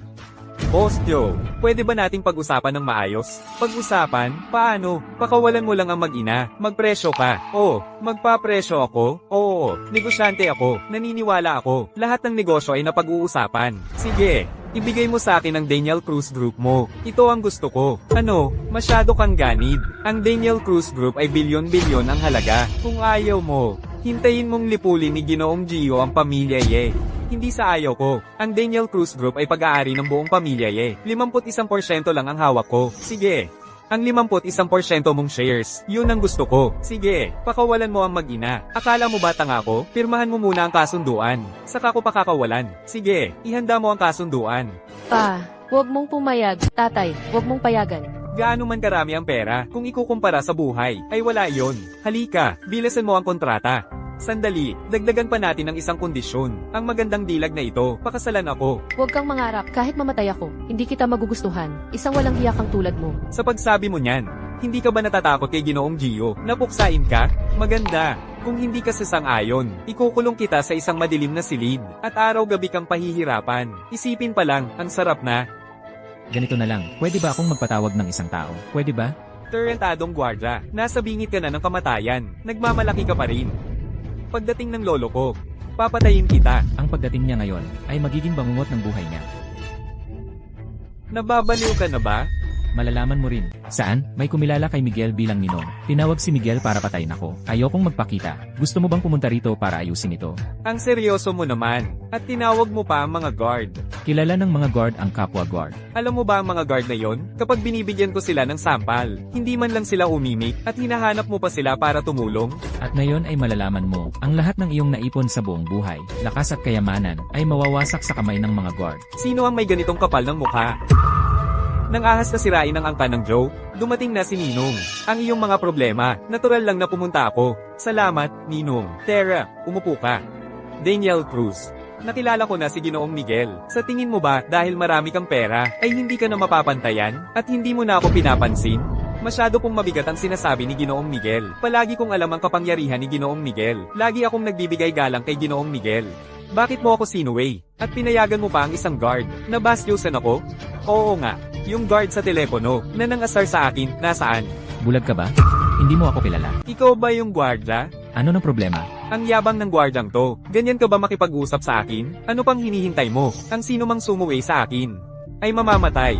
Speaker 3: Boss Joe, pwede ba nating pag-usapan ng maayos? Pag-usapan? Paano? Pakawalan mo lang ang mag-ina. Magpresyo ka. Oo, magpapresyo ako. Oo, negosyante ako. Naniniwala ako. Lahat ng negosyo ay napag-uusapan. Sige, ibigay mo sa akin ang Daniel Cruz Group mo. Ito ang gusto ko. Ano? Masyado kang ganid. Ang Daniel Cruz Group ay bilyon-bilyon ang halaga. Kung ayaw mo, hintayin mong lipulin ni Ginoong Gio ang pamilya Ye. Hindi sa ayaw ko. Ang Daniel Cruz Group ay pag-aari ng buong pamilya Ye. 51% lang ang hawak ko. Sige. Ang 51% mong shares, yun ang gusto ko. Sige, pakawalan mo ang mag-ina. Akala mo ba tanga ko? Pirmahan mo muna ang kasunduan. Saka ko pakakawalan. Sige, ihanda mo ang kasunduan.
Speaker 2: Huwag mong pumayag. Tatay, huwag mong payagan.
Speaker 3: Gaano man karami ang pera, kung ikukumpara sa buhay, ay wala yon. Halika, bilasan mo ang kontrata. Sandali, dagdagan pa natin ng isang kondisyon. Ang magandang dilag na ito, pakasalan ako.
Speaker 2: Huwag kang mangarap. Kahit mamatay ako, hindi kita magugustuhan. Isang walang hiya kang tulad mo.
Speaker 3: Sa pagsabi mo niyan, hindi ka ba natatakot kay Ginoong Gio? Napuksain ka? Maganda. Kung hindi ka sasang-ayon, ikukulong kita sa isang madilim na silid, at araw-gabi kang pahihirapan. Isipin pa lang, ang sarap na.
Speaker 1: Ganito na lang, pwede ba akong magpatawag ng isang tao? Pwede ba?
Speaker 3: Tarantadong gwardya, nasa bingit ka na ng kamatayan, nagmamalaki ka pa rin. Pagdating ng lolo ko, papatayin kita.
Speaker 1: Ang pagdating niya ngayon, ay magiging bangungot ng buhay niya.
Speaker 3: Nababaliw ka na ba?
Speaker 1: Malalaman mo rin. Saan? May kumilala kay Miguel bilang ninong. Tinawag si Miguel para patayin ako. Ayokong magpakita. Gusto mo bang pumunta rito para ayusin ito?
Speaker 3: Ang seryoso mo naman. At tinawag mo pa ang mga guard.
Speaker 1: Kilala ng mga guard ang kapwa guard.
Speaker 3: Alam mo ba ang mga guard na yon? Kapag binibigyan ko sila ng sampal, hindi man lang sila umimik at hinahanap mo pa sila para tumulong.
Speaker 1: At ngayon ay malalaman mo, ang lahat ng iyong naipon sa buong buhay, lakas at kayamanan, ay mawawasak sa kamay ng mga guard.
Speaker 3: Sino ang may ganitong kapal ng mukha? Nang ahas na sirain ang angka ng Joe, dumating na si Ninong. Ang iyong mga problema, natural lang na pumunta ako. Salamat, Ninong. Tara, umupo ka. Daniel Cruz. Nakilala ko na si Ginoong Miguel. Sa tingin mo ba, dahil marami kang pera, ay hindi ka na mapapantayan, at hindi mo na ako pinapansin? Masyado pong mabigat ang sinasabi ni Ginoong Miguel. Palagi kong alam ang kapangyarihan ni Ginoong Miguel. Lagi akong nagbibigay galang kay Ginoong Miguel. Bakit mo ako sinuway? At pinayagan mo pa ang isang guard? Nabasyosan ako? Oo nga. Yung guard sa telepono, na nangasar sa akin, nasaan?
Speaker 1: Bulag ka ba? Hindi mo ako kilala.
Speaker 3: Ikaw ba yung gwardya?
Speaker 1: Ano ng problema?
Speaker 3: Ang yabang ng gwardyang to. Ganyan ka ba makipag-usap sa akin? Ano pang hinihintay mo? Ang sino mang sumuway sa akin ay mamamatay.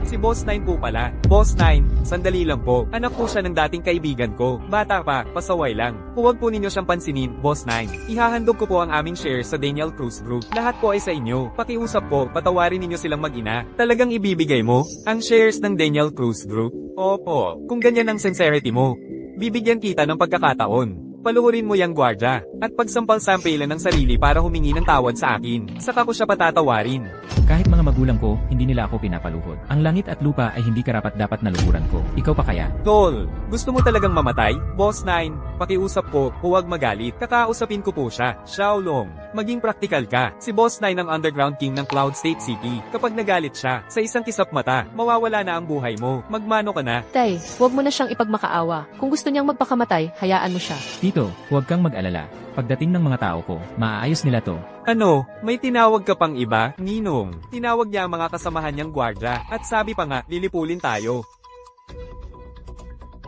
Speaker 3: Si Boss 9 po pala. Boss 9, sandali lang po. Anak po siya ng dating kaibigan ko. Bata pa, pasaway lang. Huwag po ninyo siyang pansinin, Boss 9. Ihahandog ko po ang aming share sa Daniel Cruz Group. Lahat po ay sa inyo. Pakiusap po, patawarin ninyo silang mag-ina. Talagang ibibigay mo ang shares ng Daniel Cruz Group? Opo, kung ganyan ang sincerity mo. Bibigyan kita ng pagkakataon. Paluhurin mo yang gwardya, at pagsampal-sampilan ng sarili para humingi ng tawad sa akin. Saka ko siya patatawarin.
Speaker 1: Kahit mga magulang ko, hindi nila ako pinapaluhod. Ang langit at lupa ay hindi karapat-dapat na luhuran ko. Ikaw pa kaya?
Speaker 3: Tol, gusto mo talagang mamatay? Boss 9, pakiusap ko, huwag magalit. Kakausapin ko po siya. Xiaolong, maging praktikal ka. Si Boss 9 ang underground king ng Cloud State City. Kapag nagalit siya, sa isang kisap mata, mawawala na ang buhay mo. Magmano ka na.
Speaker 2: Tay, huwag mo na siyang ipagmakaawa. Kung gusto niyang magpakamatay, hayaan mo siya.
Speaker 1: Tito, huwag kang mag-alala. Pagdating ng mga tao ko, maaayos nila to.
Speaker 3: Ano, may tinawag ka pang iba? Ninong, tinawag niya ang mga kasamahan niyang gwardya, at sabi pa nga, lilipulin tayo.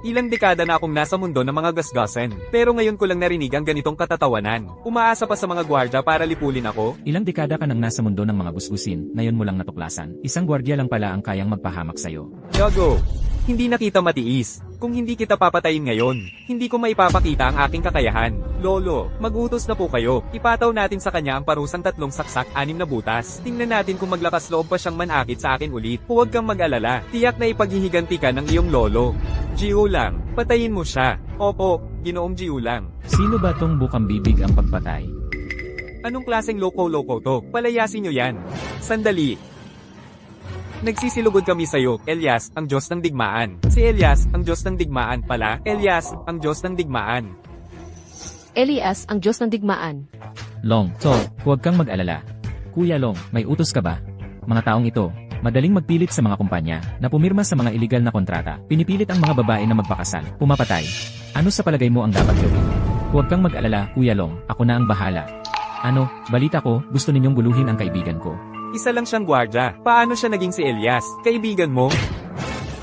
Speaker 3: Ilang dekada na akong nasa mundo ng mga gasgasan, pero ngayon ko lang narinig ang ganitong katatawanan. Umaasa pa sa mga gwardya para lipulin ako?
Speaker 1: Ilang dekada ka nang nasa mundo ng mga gusgusin, ngayon mo lang natuklasan. Isang gwardya lang pala ang kayang magpahamak sa'yo.
Speaker 3: Yago, hindi na kita matiis. Kung hindi kita papatayin ngayon, hindi ko maipapakita ang aking kakayahan. Lolo, mag-utos na po kayo. Ipataw natin sa kanya ang parusang 3 saksak, 6 na butas. Tingnan natin kung maglakas loob pa siyang manakit sa akin ulit. Huwag kang mag-alala. Tiyak na ipaghihiganti ka ng iyong lolo. Jiu lang, patayin mo siya. Opo, Ginoong Jiu lang.
Speaker 1: Sino ba tong bukang bibig ang pagpatay?
Speaker 3: Anong klaseng loko-loko to? Palayasin nyo yan. Sandali. Nagsisilugod kami sa'yo, Elias, ang Diyos ng digmaan. Si Elias, ang Diyos ng digmaan pala. Elias, ang Diyos ng digmaan.
Speaker 2: Elias, ang Diyos ng digmaan.
Speaker 1: Long, so, huwag kang mag-alala. Kuya Long, may utos ka ba? Mga taong ito, madaling magpilit sa mga kumpanya na pumirma sa mga iligal na kontrata. Pinipilit ang mga babae na magpakasal, pumapatay. Ano sa palagay mo ang dapat gawin? Huwag kang mag-alala, Kuya Long, ako na ang bahala. Ano, balita ko, gusto ninyong guluhin ang kaibigan ko.
Speaker 3: Isa lang siyang gwardya. Paano siya naging si Elias? Kaibigan mo?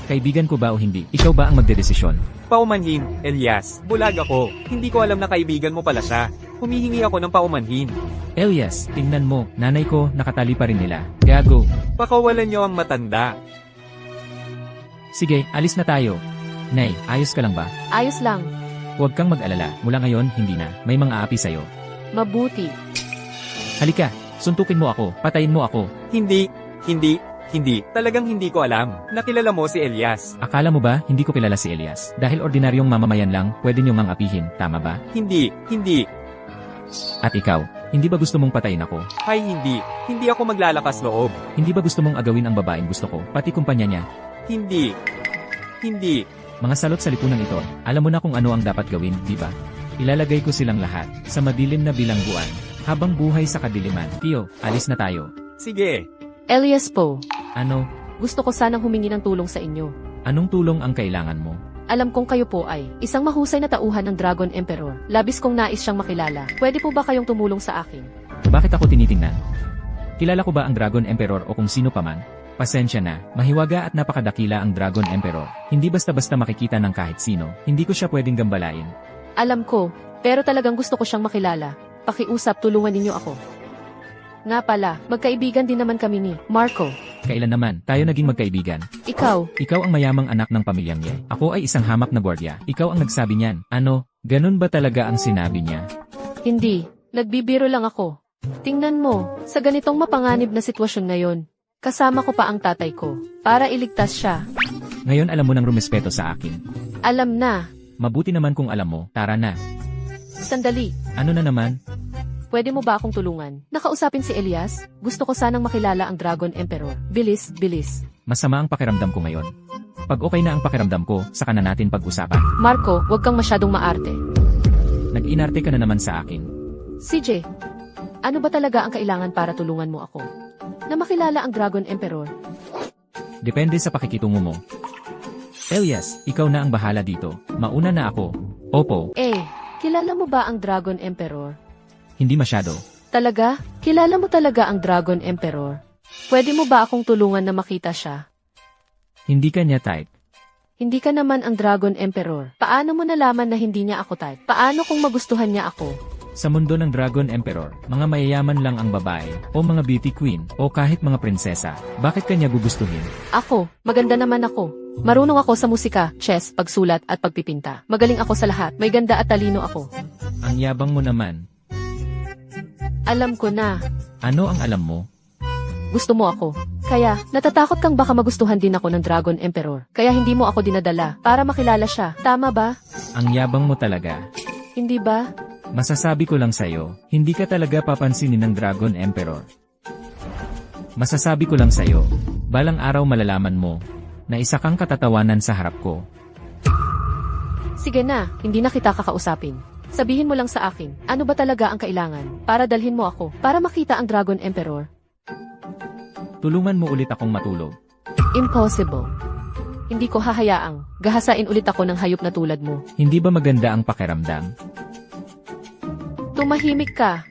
Speaker 1: Kaibigan ko ba o hindi? Ikaw ba ang magdedesisyon?
Speaker 3: Paumanhin, Elias. Bulag ako. Hindi ko alam na kaibigan mo pala siya. Humihingi ako ng paumanhin.
Speaker 1: Elias, tingnan mo, nanay ko, nakatali pa rin nila. Gago.
Speaker 3: Pakawalan niyo ang matanda.
Speaker 1: Sige, alis na tayo. Nay, ayos ka lang ba?
Speaker 2: Ayos lang.
Speaker 1: Huwag kang mag-alala, mula ngayon, hindi na. May mga api sa'yo.
Speaker 2: Mabuti.
Speaker 1: Halika, suntukin mo ako, patayin mo ako.
Speaker 3: Hindi. Talagang hindi ko alam. Nakilala mo si Elias.
Speaker 1: Akala mo ba, hindi ko kilala si Elias? Dahil ordinaryong mamamayan lang, pwede niyong ang apihin, tama ba?
Speaker 3: Hindi.
Speaker 1: At ikaw, hindi ba gusto mong patayin ako?
Speaker 3: Ay hindi. Hindi ako maglalakas loob.
Speaker 1: Hindi ba gusto mong agawin ang babaeng gusto ko, pati kumpanya niya?
Speaker 3: Hindi.
Speaker 1: Mga salot sa lipunan ito, alam mo na kung ano ang dapat gawin, di ba? Ilalagay ko silang lahat, sa madilim na bilangguan, habang buhay sa kadiliman. Tio, alis na tayo.
Speaker 3: Sige.
Speaker 2: Elias po,
Speaker 1: Ano?
Speaker 2: gusto ko sanang humingi ng tulong sa inyo.
Speaker 1: Anong tulong ang kailangan mo?
Speaker 2: Alam kong kayo po ay isang mahusay na tauhan ng Dragon Emperor. Labis kong nais siyang makilala. Pwede po ba kayong tumulong sa akin?
Speaker 1: Bakit ako tinitingnan? Kilala ko ba ang Dragon Emperor o kung sino paman? Pasensya na, mahiwaga at napakadakila ang Dragon Emperor. Hindi basta-basta makikita ng kahit sino. Hindi ko siya pwedeng gambalain.
Speaker 2: Alam ko, pero talagang gusto ko siyang makilala. Pakiusap, tulungan ninyo ako. Nga pala, magkaibigan din naman kami ni Marco.
Speaker 1: Kailan naman, tayo naging magkaibigan?
Speaker 2: Ikaw,
Speaker 1: Ikaw ang mayamang anak ng pamilyang Ye. Ako ay isang hamak na gwardiya. Ikaw ang nagsabi niyan. Ano, ganun ba talaga ang sinabi niya?
Speaker 2: hindi. Nagbibiro lang ako. Tingnan mo, sa ganitong mapanganib na sitwasyon ngayon, kasama ko pa ang tatay ko, para iligtas siya.
Speaker 1: Ngayon alam mo nang rumespeto sa akin.
Speaker 2: Alam na.
Speaker 1: Mabuti naman kung alam mo, tara na.
Speaker 2: Sandali,
Speaker 1: Ano na naman?
Speaker 2: pwede mo ba akong tulungan? Nakausapin si Elias? Gusto ko sanang makilala ang Dragon Emperor. Bilis.
Speaker 1: Masama ang pakiramdam ko ngayon. Pag okay na ang pakiramdam ko, saka na natin pag-usapan.
Speaker 2: Marco, huwag kang masyadong maarte.
Speaker 1: Nag-inarte ka na naman sa akin.
Speaker 2: CJ, ano ba talaga ang kailangan para tulungan mo ako? Na makilala ang Dragon Emperor.
Speaker 1: Depende sa pakikitungo mo. Elias, ikaw na ang bahala dito. Mauna na ako. Opo,
Speaker 2: Kilala mo ba ang Dragon Emperor?
Speaker 1: hindi masyado.
Speaker 2: Talaga? Kilala mo talaga ang Dragon Emperor? Pwede mo ba akong tulungan na makita siya?
Speaker 1: Hindi ka niya type.
Speaker 2: Hindi ka naman ang Dragon Emperor. Paano mo nalaman na hindi niya ako type? Paano kung magustuhan niya ako?
Speaker 1: Sa mundo ng Dragon Emperor, mga mayayaman lang ang babae, o mga beauty queen, o kahit mga prinsesa. Bakit kanya gugustuhin?
Speaker 2: Ako, maganda naman ako. Marunong ako sa musika, chess, pagsulat at pagpipinta. Magaling ako sa lahat. May ganda at talino ako.
Speaker 1: Ang yabang mo naman.
Speaker 2: Alam ko na.
Speaker 1: Ano ang alam mo?
Speaker 2: Gusto mo ako. Kaya, natatakot kang baka magustuhan din ako ng Dragon Emperor. Kaya hindi mo ako dinadala para makilala siya. Tama ba?
Speaker 1: Ang yabang mo talaga.
Speaker 2: Hindi ba?
Speaker 1: Masasabi ko lang sa'yo, hindi ka talaga papansinin ng Dragon Emperor. Masasabi ko lang sa'yo, balang araw malalaman mo, na isa kang katatawanan sa harap ko.
Speaker 2: Sige na, hindi na kita kakausapin. Sabihin mo lang sa akin, ano ba talaga ang kailangan para dalhin mo ako, para makita ang Dragon Emperor?
Speaker 1: Tulungan mo ulit akong matulog.
Speaker 2: Impossible. Hindi ko hahayaang gahasain ulit ako ng hayop na tulad mo.
Speaker 1: Hindi ba maganda ang pakiramdam?
Speaker 2: Tumahimik ka.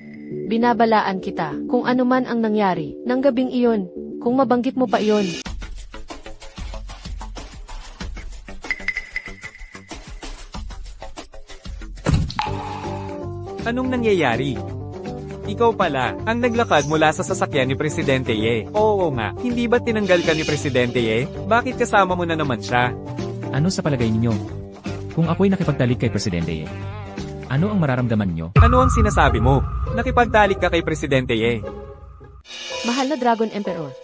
Speaker 2: Binabalaan kita kung ano man ang nangyari ng gabing iyon. Kung mabanggit mo pa iyon.
Speaker 3: Anong nangyayari? Ikaw pala, ang naglakad mula sa sasakyan ni Presidente Ye. Oo nga, hindi ba tinanggal ka ni Presidente Ye? Bakit kasama mo na naman siya?
Speaker 1: Ano sa palagay ninyo? Kung ako'y nakipagtalik kay Presidente ano ang mararamdaman nyo?
Speaker 3: Ano ang sinasabi mo? Nakipagtalik ka kay Presidente
Speaker 2: Mahal na Dragon Emperor.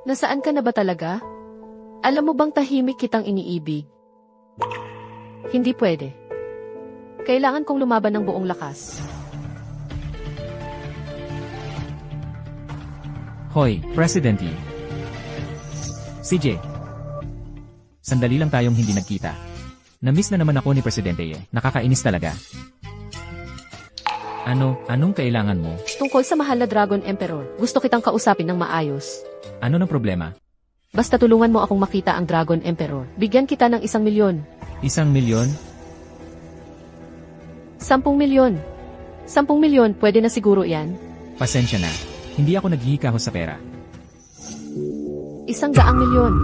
Speaker 2: Nasaan ka na ba talaga? Alam mo bang tahimik kitang iniibig? Hindi pwede. Kailangan kong lumaban ng buong lakas.
Speaker 1: Hoy, Presidente. CJ. Sandali lang tayong hindi nagkita. Namiss na naman ako ni Presidente Nakakainis talaga. Anong kailangan mo?
Speaker 2: Tungkol sa mahal na Dragon Emperor, gusto kitang kausapin ng maayos.
Speaker 1: Ano ng problema?
Speaker 2: Basta tulungan mo akong makita ang Dragon Emperor. Bigyan kita ng 1 milyon.
Speaker 1: 1 milyon?
Speaker 2: 10 milyon. 10 milyon, pwede na siguro yan.
Speaker 1: Pasensya na. Hindi ako naghihikahos sa pera.
Speaker 2: 100 milyon.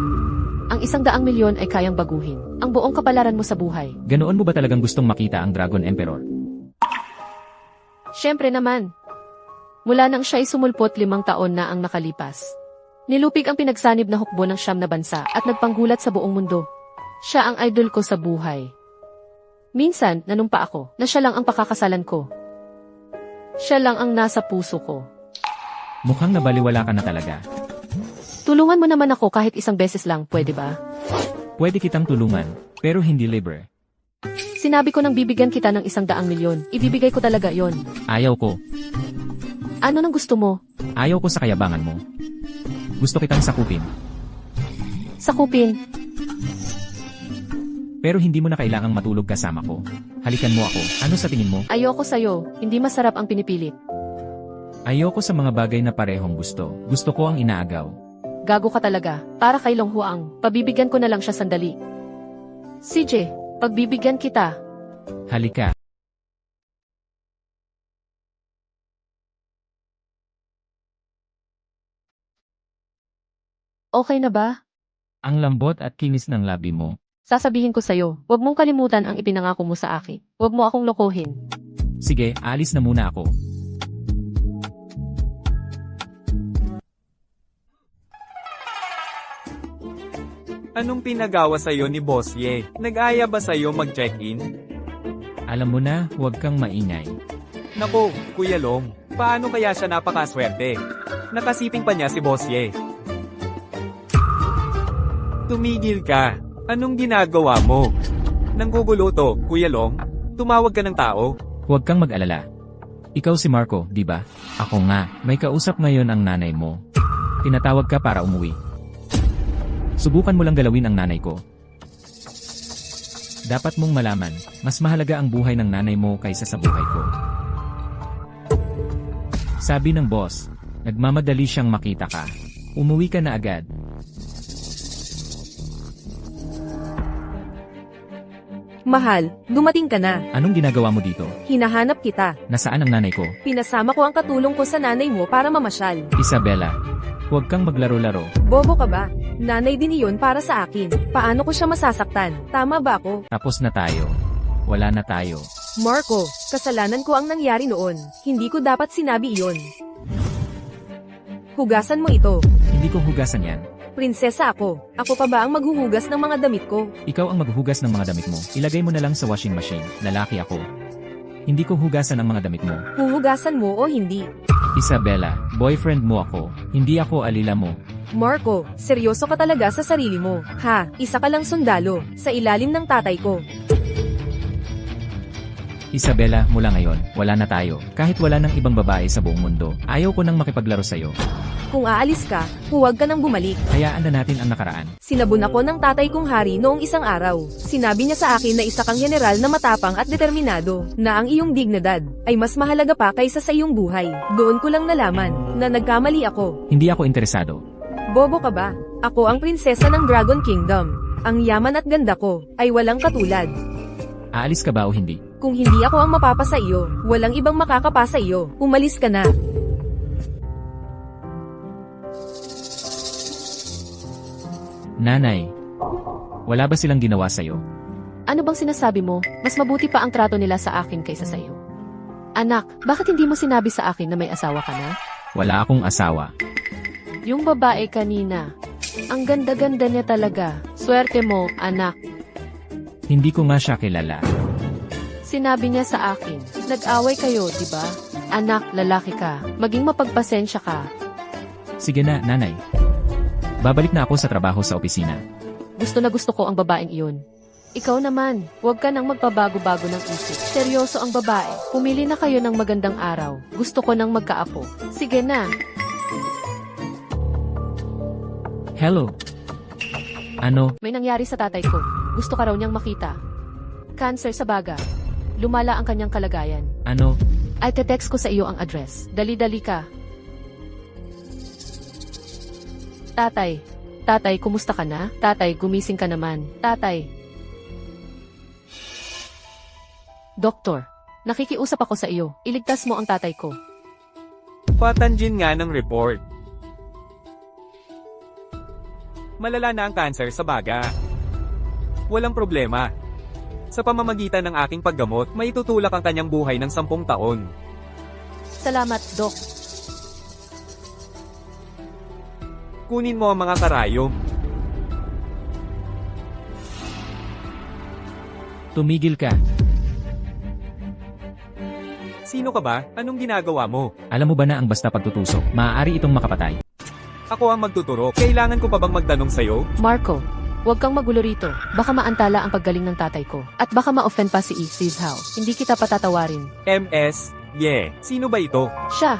Speaker 2: Ang 100 milyon ay kayang baguhin ang buong kapalaran mo sa buhay.
Speaker 1: Ganoon mo ba talagang gustong makita ang Dragon Emperor?
Speaker 2: Siyempre naman. Mula nang siya'y sumulpot 5 taon na ang nakalipas. Nilupig ang pinagsanib na hukbo ng 9 na bansa at nagpanggulat sa buong mundo. Siya ang idol ko sa buhay. Minsan, nanumpa ako na siya lang ang pakakasalan ko. Siya lang ang nasa puso ko.
Speaker 1: Mukhang nabaliwala ka na talaga.
Speaker 2: Tulungan mo naman ako kahit 1 beses lang, pwede ba?
Speaker 1: Pwede kitang tulungan, pero hindi libre.
Speaker 2: Sinabi ko nang bibigyan kita ng 100 milyon. Ibibigay ko talaga yon.
Speaker 1: Ayaw ko.
Speaker 2: Ano nang gusto mo?
Speaker 1: Ayaw ko sa kayabangan mo. Gusto kitang sakupin.
Speaker 2: Sakupin.
Speaker 1: Pero hindi mo na kailangang matulog kasama ko. Halikan mo ako. Ano sa tingin mo?
Speaker 2: Ayoko sa'yo. Hindi masarap ang pinipilit.
Speaker 1: Ayoko sa mga bagay na parehong gusto. Gusto ko ang inaagaw.
Speaker 2: Gago ka talaga. Para kay Long Huang. Pabibigyan ko na lang siya sandali. CJ, pagbibigyan kita.
Speaker 1: Halika.
Speaker 2: Okay na ba?
Speaker 1: Ang lambot at kinis ng labi mo.
Speaker 2: Sasabihin ko sa'yo, huwag mong kalimutan ang ipinangako mo sa akin. Huwag mo akong lokohin.
Speaker 1: Sige, aalis na muna ako.
Speaker 3: Anong pinagawa sa'yo ni Boss Ye? Nag-aya ba sa'yo mag-check-in?
Speaker 1: Alam mo na, huwag kang maingay.
Speaker 3: Nako, Kuya Long, paano kaya siya napakaswerte? Nakasiping pa niya si Boss Ye. Tumigil ka. Anong ginagawa mo? Nanggugulo to, Kuya Long. Tumawag ka ng tao.
Speaker 1: Huwag kang mag-alala. Ikaw si Marco, di ba? Ako nga, may kausap ngayon ang nanay mo. Tinatawag ka para umuwi. Subukan mo lang galawin ang nanay ko. Dapat mong malaman, mas mahalaga ang buhay ng nanay mo kaysa sa buhay ko. Sabi ng boss, nagmamadali siyang makita ka. Umuwi ka na agad.
Speaker 4: Mahal, dumating ka na.
Speaker 1: Anong ginagawa mo dito?
Speaker 4: Hinahanap kita.
Speaker 1: Nasaan ang nanay ko?
Speaker 4: Pinasama ko ang katulong ko sa nanay mo para mamasyal.
Speaker 1: Isabella, huwag kang maglaro-laro.
Speaker 4: Bobo ka ba? Nanay din iyon para sa akin. Paano ko siya masasaktan? Tama ba ako?
Speaker 1: Tapos na tayo. Wala na tayo.
Speaker 4: Marco, kasalanan ko ang nangyari noon. Hindi ko dapat sinabi iyon. Hugasan mo ito.
Speaker 1: Hindi ko hugasan yan.
Speaker 4: Prinsesa ako. Ako pa ba ang maghuhugas ng mga damit ko?
Speaker 1: Ikaw ang maghuhugas ng mga damit mo. Ilagay mo na lang sa washing machine. Lalaki ako. Hindi ko hugasan ang mga damit mo.
Speaker 4: Huhugasan mo o hindi?
Speaker 1: Isabella, boyfriend mo ako. Hindi ako alila mo.
Speaker 4: Marco, seryoso ka talaga sa sarili mo. Ha, isa ka lang sundalo, sa ilalim ng tatay ko.
Speaker 1: Isabella, mula ngayon, wala na tayo. Kahit wala ng ibang babae sa buong mundo, ayaw ko nang makipaglaro sa'yo.
Speaker 4: Kung aalis ka, huwag ka nang bumalik.
Speaker 1: Hayaan na natin ang nakaraan.
Speaker 4: Sinabon ako ng tatay kong hari noong isang araw. Sinabi niya sa akin na isa kang general na matapang at determinado, na ang iyong dignidad ay mas mahalaga pa kaysa sa iyong buhay. Doon ko lang nalaman na nagkamali ako.
Speaker 1: Hindi ako interesado.
Speaker 4: Bobo ka ba? Ako ang prinsesa ng Dragon Kingdom. Ang yaman at ganda ko ay walang katulad.
Speaker 1: Aalis ka ba o hindi?
Speaker 4: Kung hindi ako ang mapapasa iyo, walang ibang makakapasa iyo. Umalis ka na.
Speaker 1: Nanay, wala ba silang ginawa sa'yo?
Speaker 2: Ano bang sinasabi mo? Mas mabuti pa ang trato nila sa akin kaysa sa'yo. Anak, bakit hindi mo sinabi sa akin na may asawa ka na?
Speaker 1: Wala akong asawa.
Speaker 2: Yung babae kanina. Ang ganda-ganda niya talaga. Swerte mo, anak.
Speaker 1: Hindi ko nga siya kilala.
Speaker 2: Sinabi niya sa akin, nag-away kayo, di ba? Anak, lalaki ka. Maging mapagpasensya ka.
Speaker 1: Sige na, nanay. Babalik na ako sa trabaho sa opisina.
Speaker 2: Gusto na gusto ko ang babaeng iyon. Ikaw naman, huwag ka nang magpabago-bago ng isip. Seryoso ang babae. Pumili na kayo ng magandang araw. Gusto ko nang magkaapo. Sige na.
Speaker 1: Hello? Ano?
Speaker 2: May nangyari sa tatay ko. Gusto ka raw niyang makita. Cancer sa baga. Lumala ang kanyang kalagayan.
Speaker 1: Ano?
Speaker 2: Ay te-text ko sa iyo ang address. Dali-dali ka. Tatay. Tatay, kumusta ka na? Tatay, gumising ka naman. Tatay. Doktor, nakikiusap ako sa iyo. Iligtas mo ang tatay ko.
Speaker 3: Patanjin nga ng report. Malala na ang cancer sa baga. Walang problema. Sa pamamagitan ng aking paggamot, maitutulak ang kanyang buhay ng 10 taon.
Speaker 2: Salamat, Dok.
Speaker 3: Kunin mo ang mga karayom.
Speaker 1: Tumigil ka.
Speaker 3: Sino ka ba? Anong ginagawa mo?
Speaker 1: Alam mo ba na ang basta pagtutusok, maaari itong makapatay?
Speaker 3: Ako ang magtuturo. Kailangan ko pa bang magtanong sa'yo?
Speaker 2: Marco, huwag kang magulo rito. Baka maantala ang paggaling ng tatay ko. At baka ma-offend pa si Zhao. Hindi kita patatawarin.
Speaker 3: MS, yeah. Sino ba ito?
Speaker 2: Siya.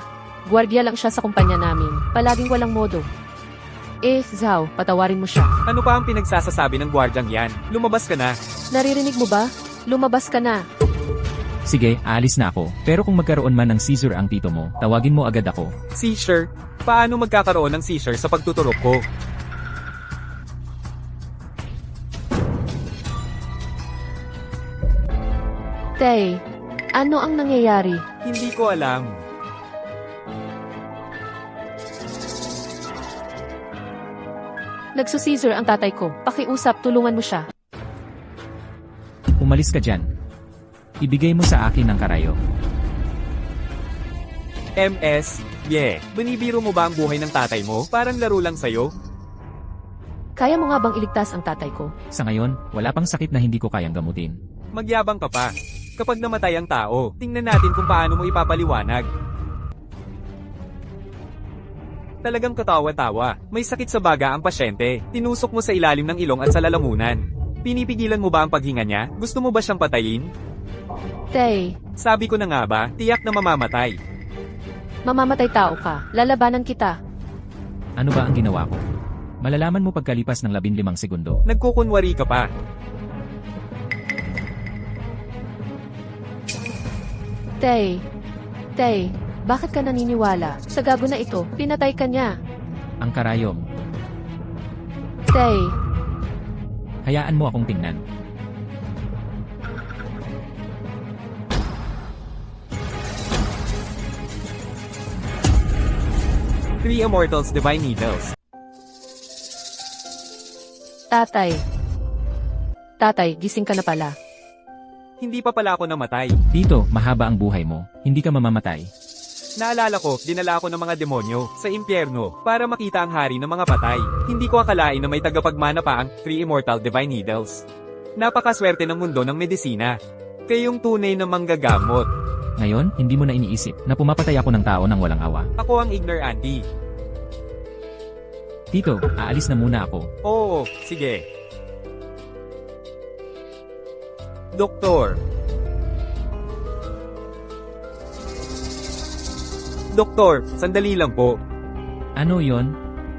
Speaker 2: Gwardiya lang siya sa kumpanya namin. Palaging walang modo. Zhao, patawarin mo siya.
Speaker 3: Ano pa ang pinagsasasabi ng gwardyang yan? Lumabas ka na.
Speaker 2: Naririnig mo ba? Lumabas ka na.
Speaker 1: Sige, aalis na ako. Pero kung magkaroon man ng seizure ang tito mo, tawagin mo agad ako.
Speaker 3: Seizure? Paano magkakaroon ng seizure sa pagtuturok ko?
Speaker 2: Tay, ano ang nangyayari?
Speaker 3: Hindi ko alam.
Speaker 2: Nagsuseizure ang tatay ko. Pakiusap, tulungan mo siya.
Speaker 1: Umalis ka dyan. Ibigay mo sa akin ang karayo.
Speaker 3: MS, yeah. Binibiro mo ba ang buhay ng tatay mo? Parang laro lang sa'yo?
Speaker 2: Kaya mo nga bang iligtas ang tatay ko?
Speaker 1: Sa ngayon, wala pang sakit na hindi ko kayang gamutin.
Speaker 3: Magyabang ka pa. Kapag namatay ang tao, tingnan natin kung paano mo ipapaliwanag. Talagang katawa-tawa. May sakit sa baga ang pasyente. Tinusok mo sa ilalim ng ilong at sa lalamunan. Pinipigilan mo ba ang paghinga niya? Gusto mo ba siyang patayin?
Speaker 2: Tay,
Speaker 3: Sabi ko na nga ba, tiyak na mamamatay.
Speaker 2: mamamatay tao ka. Lalabanan kita.
Speaker 1: Ano ba ang ginawa ko? Malalaman mo pagkalipas ng 15 segundo.
Speaker 3: Nagkukunwari ka pa.
Speaker 2: Tay, bakit ka naniniwala? Sa gago na ito, pinatay ka niya.
Speaker 1: Ang karayom.
Speaker 2: Tay,
Speaker 1: Hayaan mo akong tingnan.
Speaker 3: Three Immortals Divine Needles.
Speaker 2: tatay. Tatay, gising ka na pala.
Speaker 3: Hindi pa pala ako namatay.
Speaker 1: Tito, mahaba ang buhay mo. Hindi ka mamamatay.
Speaker 3: Naalala ko, dinala ako ng mga demonyo sa impyerno para makita ang hari ng mga patay. Hindi ko akalain na may tagapagmana pa ang Three Immortal Divine Needles. Napakaswerte ng mundo ng medisina. Kayong tunay na manggagamot.
Speaker 1: Ngayon, hindi mo na iniisip na pumapatay ako ng tao ng walang awa.
Speaker 3: Ako ang Igner Auntie.
Speaker 1: Tito, aalis na muna ako.
Speaker 3: Oo, sige. Doktor. Doktor, sandali lang po.
Speaker 1: Ano yon?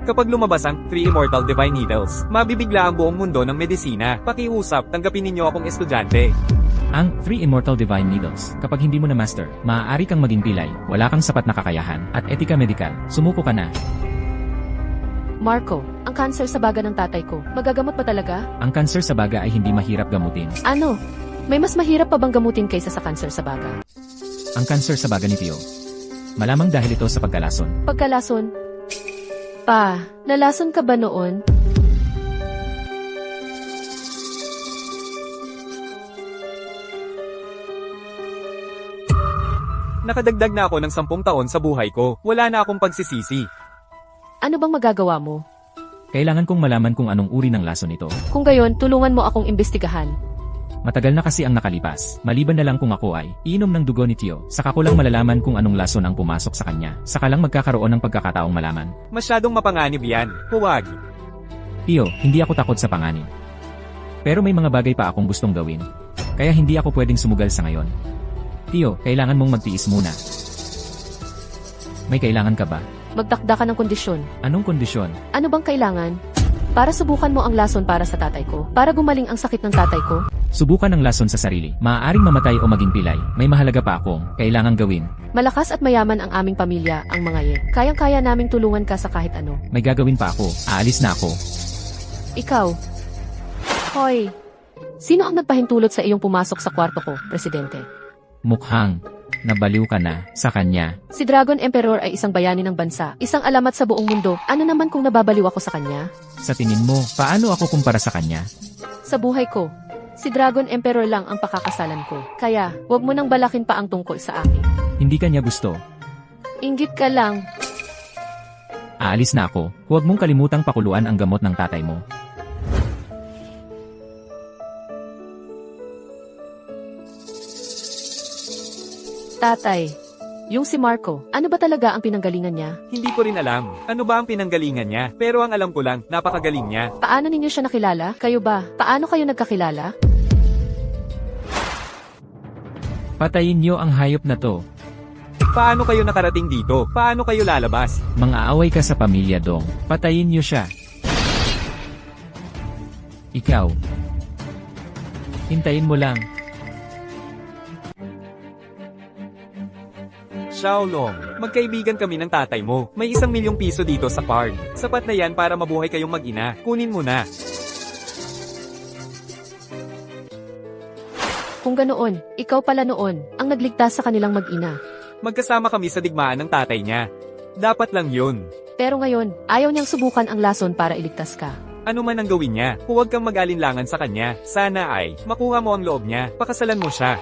Speaker 3: Kapag lumabas ang Three Immortal Divine Needles, mabibigla ang buong mundo ng medisina. Pakiusap, tanggapin ninyo akong estudyante.
Speaker 1: Ang Three Immortal Divine Needles. Kapag hindi mo na master, maaari kang maging pilay, wala kang sapat na kakayahan, at etika medikal. Sumuko ka na.
Speaker 2: Marco, ang cancer sa baga ng tatay ko, magagamot pa talaga?
Speaker 1: Ang kanser sa baga ay hindi mahirap gamutin.
Speaker 2: Ano? May mas mahirap pa bang gamutin kaysa sa cancer sa baga?
Speaker 1: Ang kanser sa baga ni Tio. Malamang dahil ito sa pagkalason.
Speaker 2: Pagkalason? Pa, nalason ka ba noon?
Speaker 3: Nakadagdag na ako ng 10 taon sa buhay ko. Wala na akong pagsisisi.
Speaker 2: Ano bang magagawa mo?
Speaker 1: Kailangan kong malaman kung anong uri ng lason ito.
Speaker 2: Kung gayon, tulungan mo akong imbestigahan.
Speaker 1: Matagal na kasi ang nakalipas. Maliban na lang kung ako ay iinom ng dugo ni Tio. Saka ko lang malalaman kung anong lason ang pumasok sa kanya. Saka lang magkakaroon ng pagkakataong malaman.
Speaker 3: Masyadong mapanganib yan. Huwag.
Speaker 1: Tio, hindi ako takot sa panganib. Pero may mga bagay pa akong gustong gawin. Kaya hindi ako pwedeng sumugal sa ngayon. Tio, kailangan mong magtiis muna. May kailangan ka ba?
Speaker 2: Magtakda ka ng kondisyon.
Speaker 1: Anong kondisyon?
Speaker 2: Ano bang kailangan? Para subukan mo ang lason para sa tatay ko. Para gumaling ang sakit ng tatay ko.
Speaker 1: Subukan ang lason sa sarili. Maaaring mamatay o maging pilay. May mahalaga pa akong kailangang gawin.
Speaker 2: Malakas at mayaman ang aming pamilya, ang mga ye. Kayang-kaya naming tulungan ka sa kahit ano.
Speaker 1: May gagawin pa ako. Aalis na ako.
Speaker 2: Ikaw. Hoy. Sino ang nagpahintulot sa iyong pumasok sa kwarto ko, Presidente?
Speaker 1: Mukhang nabaliw ka na sa kanya.
Speaker 2: Si Dragon Emperor ay isang bayani ng bansa, isang alamat sa buong mundo. Ano naman kung nababaliw ako sa kanya?
Speaker 1: Sa tingin mo, paano ako kumpara sa kanya?
Speaker 2: Sa buhay ko, si Dragon Emperor lang ang pakakasalan ko. Kaya, wag mo nang balakin pa ang tungkol sa akin.
Speaker 1: Hindi ka niya gusto.
Speaker 2: Inggit ka lang.
Speaker 1: Aalis na ako. Huwag mong kalimutang pakuluan ang gamot ng tatay mo.
Speaker 2: Tatay. Yung si Marco, ano ba talaga ang pinanggalingan niya?
Speaker 3: Hindi ko rin alam. Ano ba ang pinanggalingan niya? Pero ang alam ko lang, napakagaling niya.
Speaker 2: Paano ninyo siya nakilala? Kayo ba? Paano kayo nagkakilala?
Speaker 1: Patayin niyo ang hayop na to.
Speaker 3: Paano kayo nakarating dito? Paano kayo lalabas?
Speaker 1: Mang-aaway ka sa pamilya, Dong. Patayin niyo siya. Ikaw. Hintayin mo lang.
Speaker 3: Xiaolong, magkaibigan kami ng tatay mo. May 1,000,000 piso dito sa card. Sapat na yan para mabuhay kayong mag-ina. Kunin mo na.
Speaker 2: Kung ganoon, ikaw pala noon, ang nagligtas sa kanilang mag-ina.
Speaker 3: Magkasama kami sa digmaan ng tatay niya. Dapat lang yun.
Speaker 2: Pero ngayon, ayaw niyang subukan ang lason para iligtas ka.
Speaker 3: Ano man ang gawin niya, huwag kang mag-alinlangan sa kanya. Sana ay, makuha mo ang loob niya, pakasalan mo siya.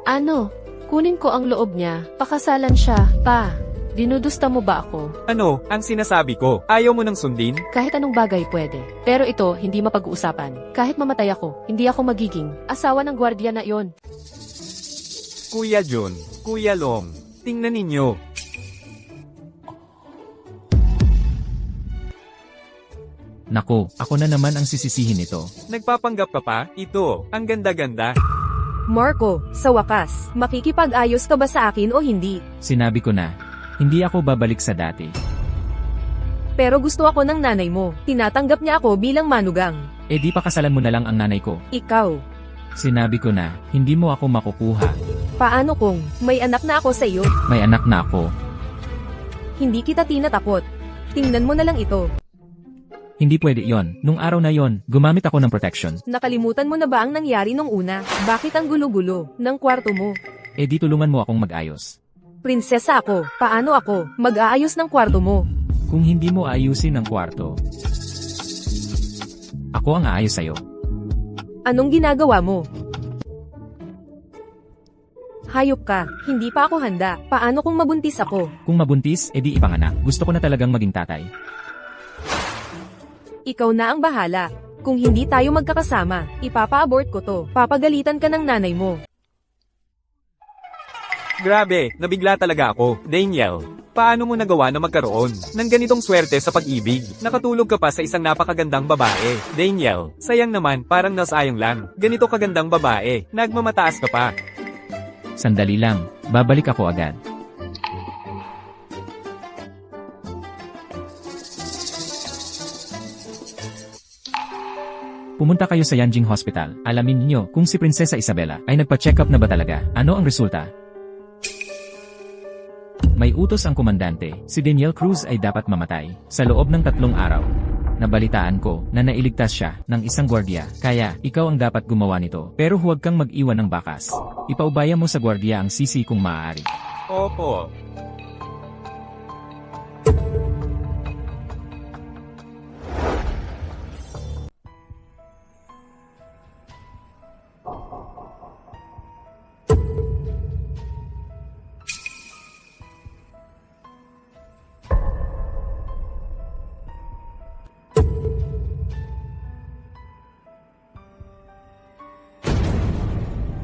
Speaker 2: Ano? Kunin ko ang loob niya, pakasalan siya, pa. Dinudusta mo ba ako?
Speaker 3: Ano, ang sinasabi ko, ayaw mo nang sundin?
Speaker 2: Kahit anong bagay pwede. Pero ito, hindi mapag-uusapan. Kahit mamatay ako, hindi ako magiging asawa ng gwardiya na iyon.
Speaker 3: Kuya Jun, Kuya Long, tingnan ninyo.
Speaker 1: Nako, ako na naman ang sisisihin nito.
Speaker 3: Nagpapanggap ka pa? Ito, ang ganda-ganda.
Speaker 4: Marco, sa wakas, makikipag-ayos ka ba sa akin o hindi?
Speaker 1: Sinabi ko na, hindi ako babalik sa dati.
Speaker 4: Pero gusto ako ng nanay mo. Tinatanggap niya ako bilang manugang.
Speaker 1: Eh di pakasalan mo na lang ang nanay ko.
Speaker 4: Ikaw.
Speaker 1: Sinabi ko na, hindi mo ako makukuha.
Speaker 4: Paano kung may anak na ako sa iyo?
Speaker 1: May anak na ako.
Speaker 4: Hindi kita tinatakot. Tingnan mo na lang ito.
Speaker 1: Hindi pwede yon. Nung araw na yon, gumamit ako ng protection.
Speaker 4: Nakalimutan mo na ba ang nangyari nung una? Bakit ang gulo-gulo ng kwarto mo?
Speaker 1: Eh di tulungan mo akong mag-ayos.
Speaker 4: Prinsesa ako. Paano ako mag-aayos ng kwarto mo?
Speaker 1: Kung hindi mo ayusin ang kwarto, ako ang aayos sa'yo.
Speaker 4: Anong ginagawa mo? Hayop ka. Hindi pa ako handa. Paano kung mabuntis ako?
Speaker 1: Kung mabuntis, edi ipanganak. Gusto ko na talagang maging tatay.
Speaker 4: Ikaw na ang bahala. Kung hindi tayo magkakasama, ipapa-abort ko to. Papagalitan ka ng nanay mo.
Speaker 3: Grabe, nabigla talaga ako. Daniel, paano mo nagawa na magkaroon ng ganitong swerte sa pag-ibig? Nakatulog ka pa sa isang napakagandang babae. Daniel, sayang naman, parang nasayang lang. Ganito kagandang babae, nagmamataas ka pa.
Speaker 1: Sandali lang, babalik ako agad. Pumunta kayo sa Yanjing Hospital. Alamin niyo kung si Prinsesa Isabela ay nagpa-check up na ba talaga. Ano ang resulta? May utos ang komandante, si Daniel Cruz ay dapat mamatay sa loob ng 3 araw. Nabalitaan ko na nailigtas siya ng isang gwardiya, kaya ikaw ang dapat gumawa nito. Pero huwag kang mag-iwan ng bakas. Ipaubaya mo sa gwardiya ang sisi kung maaari.
Speaker 3: Opo.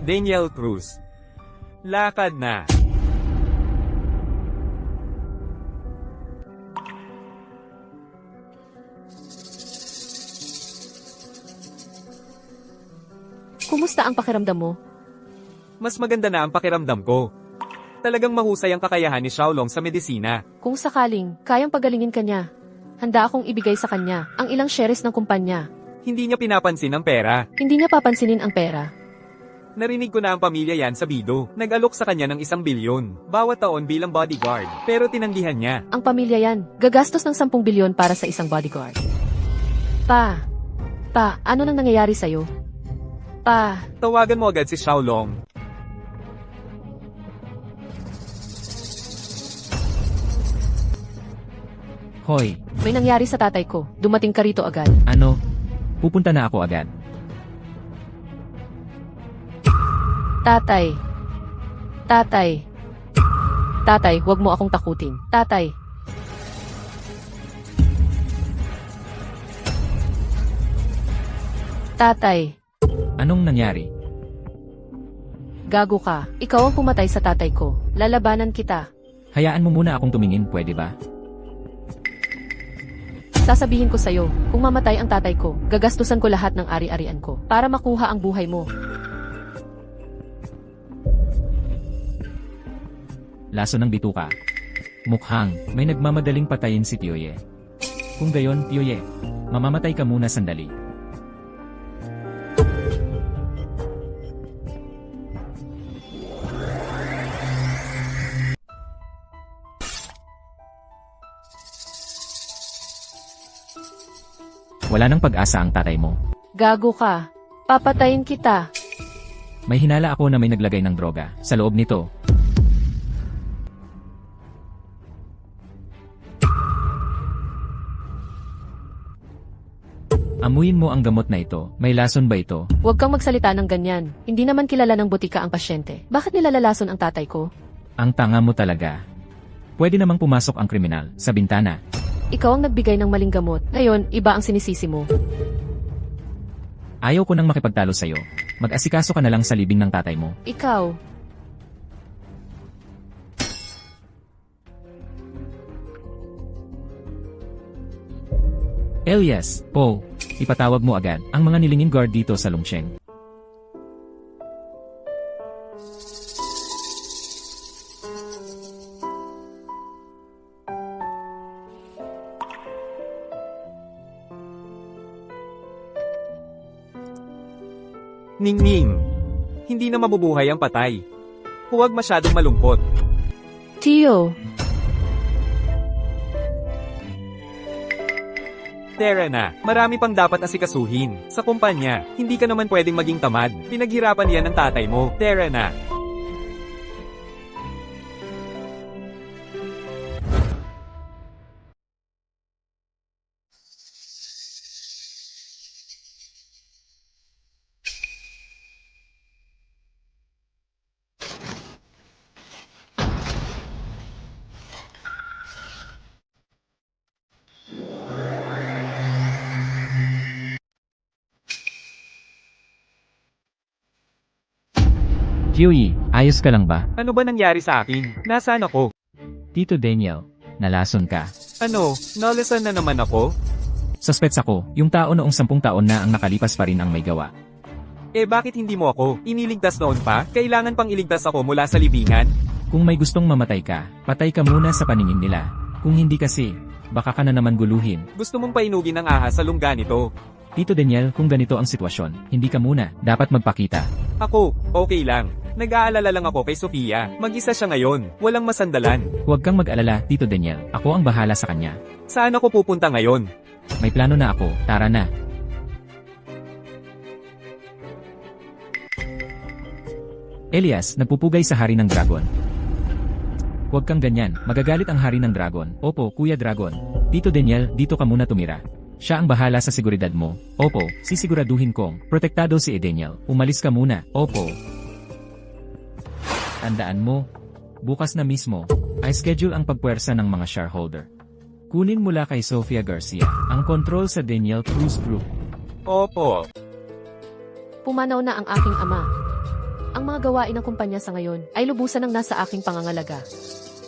Speaker 3: Daniel Cruz. Lakad na.
Speaker 2: Kumusta ang pakiramdam mo?
Speaker 3: Mas maganda na ang pakiramdam ko. Talagang mahusay ang kakayahan ni Xiaolong sa medisina.
Speaker 2: Kung sakaling kayang pagalingin ka niya, handa akong ibigay sa kanya ang ilang shares ng kumpanya.
Speaker 3: Hindi niya pinapansin ang pera.
Speaker 2: Hindi niya papansinin ang pera.
Speaker 3: Narinig ko na ang pamilya yan sa Bido. Nag-alok sa kanya ng 1 bilyon bawat taon bilang bodyguard. Pero tinanggihan niya.
Speaker 2: Ang pamilya yan, gagastos ng 10 bilyon para sa isang bodyguard. Pa, ano nang nangyayari sa'yo? Pa,
Speaker 3: Tawagan mo agad si Xiaolong.
Speaker 1: Hoy,
Speaker 2: may nangyari sa tatay ko. Dumating ka rito agad.
Speaker 1: ano? Pupunta na ako agad.
Speaker 2: Tatay. Tatay, huwag mo akong takutin. Tatay. Tatay,
Speaker 1: Anong nangyari?
Speaker 2: gago ka. Ikaw ang pumatay sa tatay ko. Lalabanan kita.
Speaker 1: Hayaan mo muna akong tumingin, pwede ba?
Speaker 2: Sasabihin ko sa'yo, kung mamatay ang tatay ko, gagastusan ko lahat ng ari-arian ko para makuha ang buhay mo.
Speaker 1: Laso ng bituka. Mukhang may nagmamadaling patayin si Tioye. Kung gayon, Tioye, mamamatay ka muna sandali. Wala nang pag-asa ang tatay mo.
Speaker 2: Gago ka. Papatayin kita.
Speaker 1: May hinala ako na may naglagay ng droga sa loob nito. Amuyin mo ang gamot na ito. May lason ba ito?
Speaker 2: Huwag kang magsalita ng ganyan. Hindi naman kilala ng butika ang pasyente. Bakit nilalalason ang tatay ko?
Speaker 1: Ang tanga mo talaga. Pwede namang pumasok ang kriminal sa bintana.
Speaker 2: Ikaw ang nagbigay ng maling gamot. Ngayon, iba ang sinisisi mo.
Speaker 1: Ayaw ko nang makipagtalo sa'yo. Mag-asikaso ka na lang sa libing ng tatay mo.
Speaker 2: Ikaw.
Speaker 1: Elias, Paul, ipatawag mo agad ang mga nilingin guard dito sa Longsheng.
Speaker 3: Ningning. Hindi na mabubuhay ang patay. Huwag masyadong malungkot.
Speaker 2: Tio.
Speaker 3: Tara na, marami pang dapat asikasuhin. Sa kumpanya, hindi ka naman pwedeng maging tamad. Pinaghirapan yan ng tatay mo. Tara na.
Speaker 1: Huey, ayos ka lang ba?
Speaker 3: Ano ba nangyari sa akin? Nasaan ako?
Speaker 1: Tito Daniel, nalason ka.
Speaker 3: Ano, nalasan na naman ako?
Speaker 1: Suspects ako, yung tao noong 10 taon na ang nakalipas pa rin ang may gawa.
Speaker 3: Eh bakit hindi mo ako? Iniligtas noon pa? Kailangan pang iligtas ako mula sa libingan?
Speaker 1: Kung may gustong mamatay ka, patay ka muna sa paningin nila. Kung hindi kasi, baka ka na naman guluhin.
Speaker 3: Gusto mong painugin ang ahas sa lungga nito?
Speaker 1: Tito Daniel, kung ganito ang sitwasyon, hindi ka muna dapat magpakita.
Speaker 3: Ako, okay lang. Nag-aalala lang ako kay Sofia. Mag-isa siya ngayon. Walang masandalan.
Speaker 1: Huwag kang mag-alala, Tito Daniel. Ako ang bahala sa kanya.
Speaker 3: Saan ako pupunta ngayon?
Speaker 1: May plano na ako, tara na. Elias, nagpupugay sa hari ng dragon. Huwag kang ganyan, magagalit ang hari ng dragon. Opo, Kuya Dragon. Tito Daniel, dito ka muna tumira. Siya ang bahala sa seguridad mo. Opo, sisiguraduhin kong protektado si Daniel. Umalis ka muna. Opo. Tandaan mo, bukas na mismo, ay schedule ang pagpuwersa ng mga shareholder. Kunin mula kay Sofia Garcia ang kontrol sa Daniel Cruz Group.
Speaker 3: Opo.
Speaker 2: Pumanaw na ang aking ama. Ang mga gawain ng kumpanya sa ngayon ay lubusan ng nasa aking pangangalaga.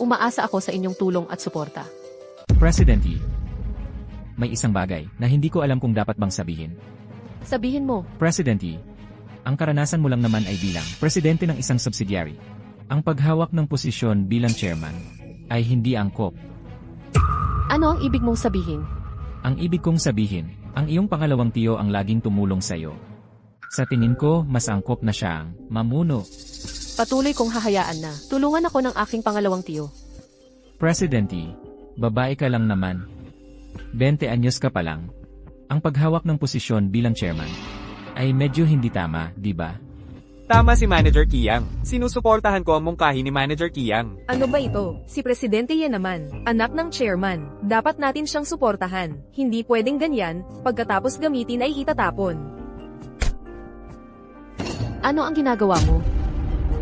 Speaker 2: Umaasa ako sa inyong tulong at suporta.
Speaker 1: President Yi, may isang bagay na hindi ko alam kung dapat bang sabihin.
Speaker 2: Sabihin mo,
Speaker 1: President Yi, ang karanasan mo lang naman ay bilang presidente ng isang subsidiary. Ang paghawak ng posisyon bilang chairman ay hindi angkop.
Speaker 2: ano ang ibig mong sabihin?
Speaker 1: Ang ibig kong sabihin, ang iyong pangalawang tiyo ang laging tumulong sa iyo. Sa tingin ko, mas angkop na siyang mamuno.
Speaker 2: Patuloy kong hahayaan na. Tulungan ako ng aking pangalawang tiyo.
Speaker 1: President Yi, babae ka lang naman. 20 anyos ka pa lang. Ang paghawak ng posisyon bilang chairman ay medyo hindi tama, di ba?
Speaker 3: Tama si Manager Kiang. Sinusuportahan ko ang mungkahi ni Manager Kiang.
Speaker 4: Ano ba ito? Si Presidente yan naman, anak ng chairman. Dapat natin siyang suportahan. Hindi pwedeng ganyan, pagkatapos gamitin ay itatapon.
Speaker 2: Ano ang ginagawa mo?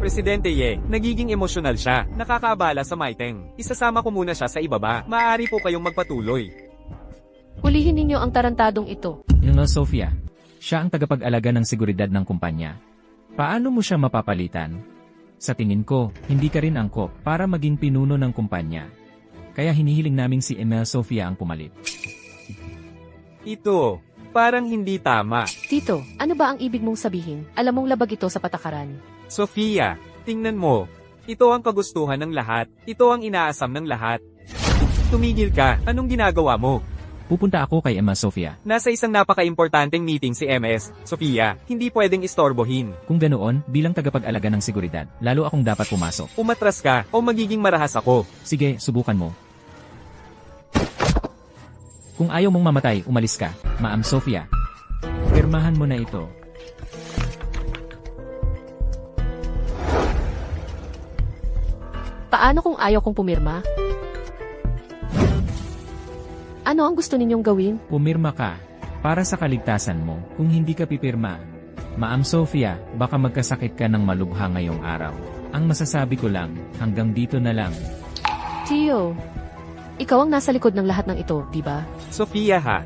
Speaker 3: Presidente Ye, nagiging emosyonal siya. Nakakaabala sa Maiteng. Isasama ko muna siya sa ibaba. Maaari po kayong magpatuloy.
Speaker 2: Hulihin ninyo ang tarantadong ito.
Speaker 1: Yung Sofia, siya ang tagapag-alaga ng seguridad ng kumpanya. Paano mo siya mapapalitan? Sa tingin ko, hindi ka rin angkop para maging pinuno ng kumpanya. Kaya hinihiling naming si Emel Sofia ang pumalit.
Speaker 3: Ito, parang hindi tama.
Speaker 2: Tito, ano ba ang ibig mong sabihin? Alam mong labag ito sa patakaran.
Speaker 3: Sofia, tingnan mo. Ito ang kagustuhan ng lahat. Ito ang inaasam ng lahat. Tumigil ka. Anong ginagawa mo?
Speaker 1: Pupunta ako kay Emma Sofia.
Speaker 3: Nasa isang napaka-importanteng meeting si MS, Sofia. Hindi pwedeng istorbohin.
Speaker 1: Kung ganoon, bilang tagapag-alaga ng seguridad, lalo akong dapat pumasok.
Speaker 3: Umatras ka, o magiging marahas ako.
Speaker 1: Sige, subukan mo. Kung ayaw mong mamatay, umalis ka, Ma'am Sofia. Pirmahan mo na ito.
Speaker 2: Paano kung ayaw kong pumirma? Ano ang gusto ninyong gawin?
Speaker 1: Pumirma ka. Para sa kaligtasan mo, kung hindi ka pipirma. Ma'am Sofia, baka magkasakit ka ng malubha ngayong araw. Ang masasabi ko lang, hanggang dito na lang.
Speaker 2: Tio, ikaw ang nasa likod ng lahat ng ito, di ba?
Speaker 3: Sofia ha.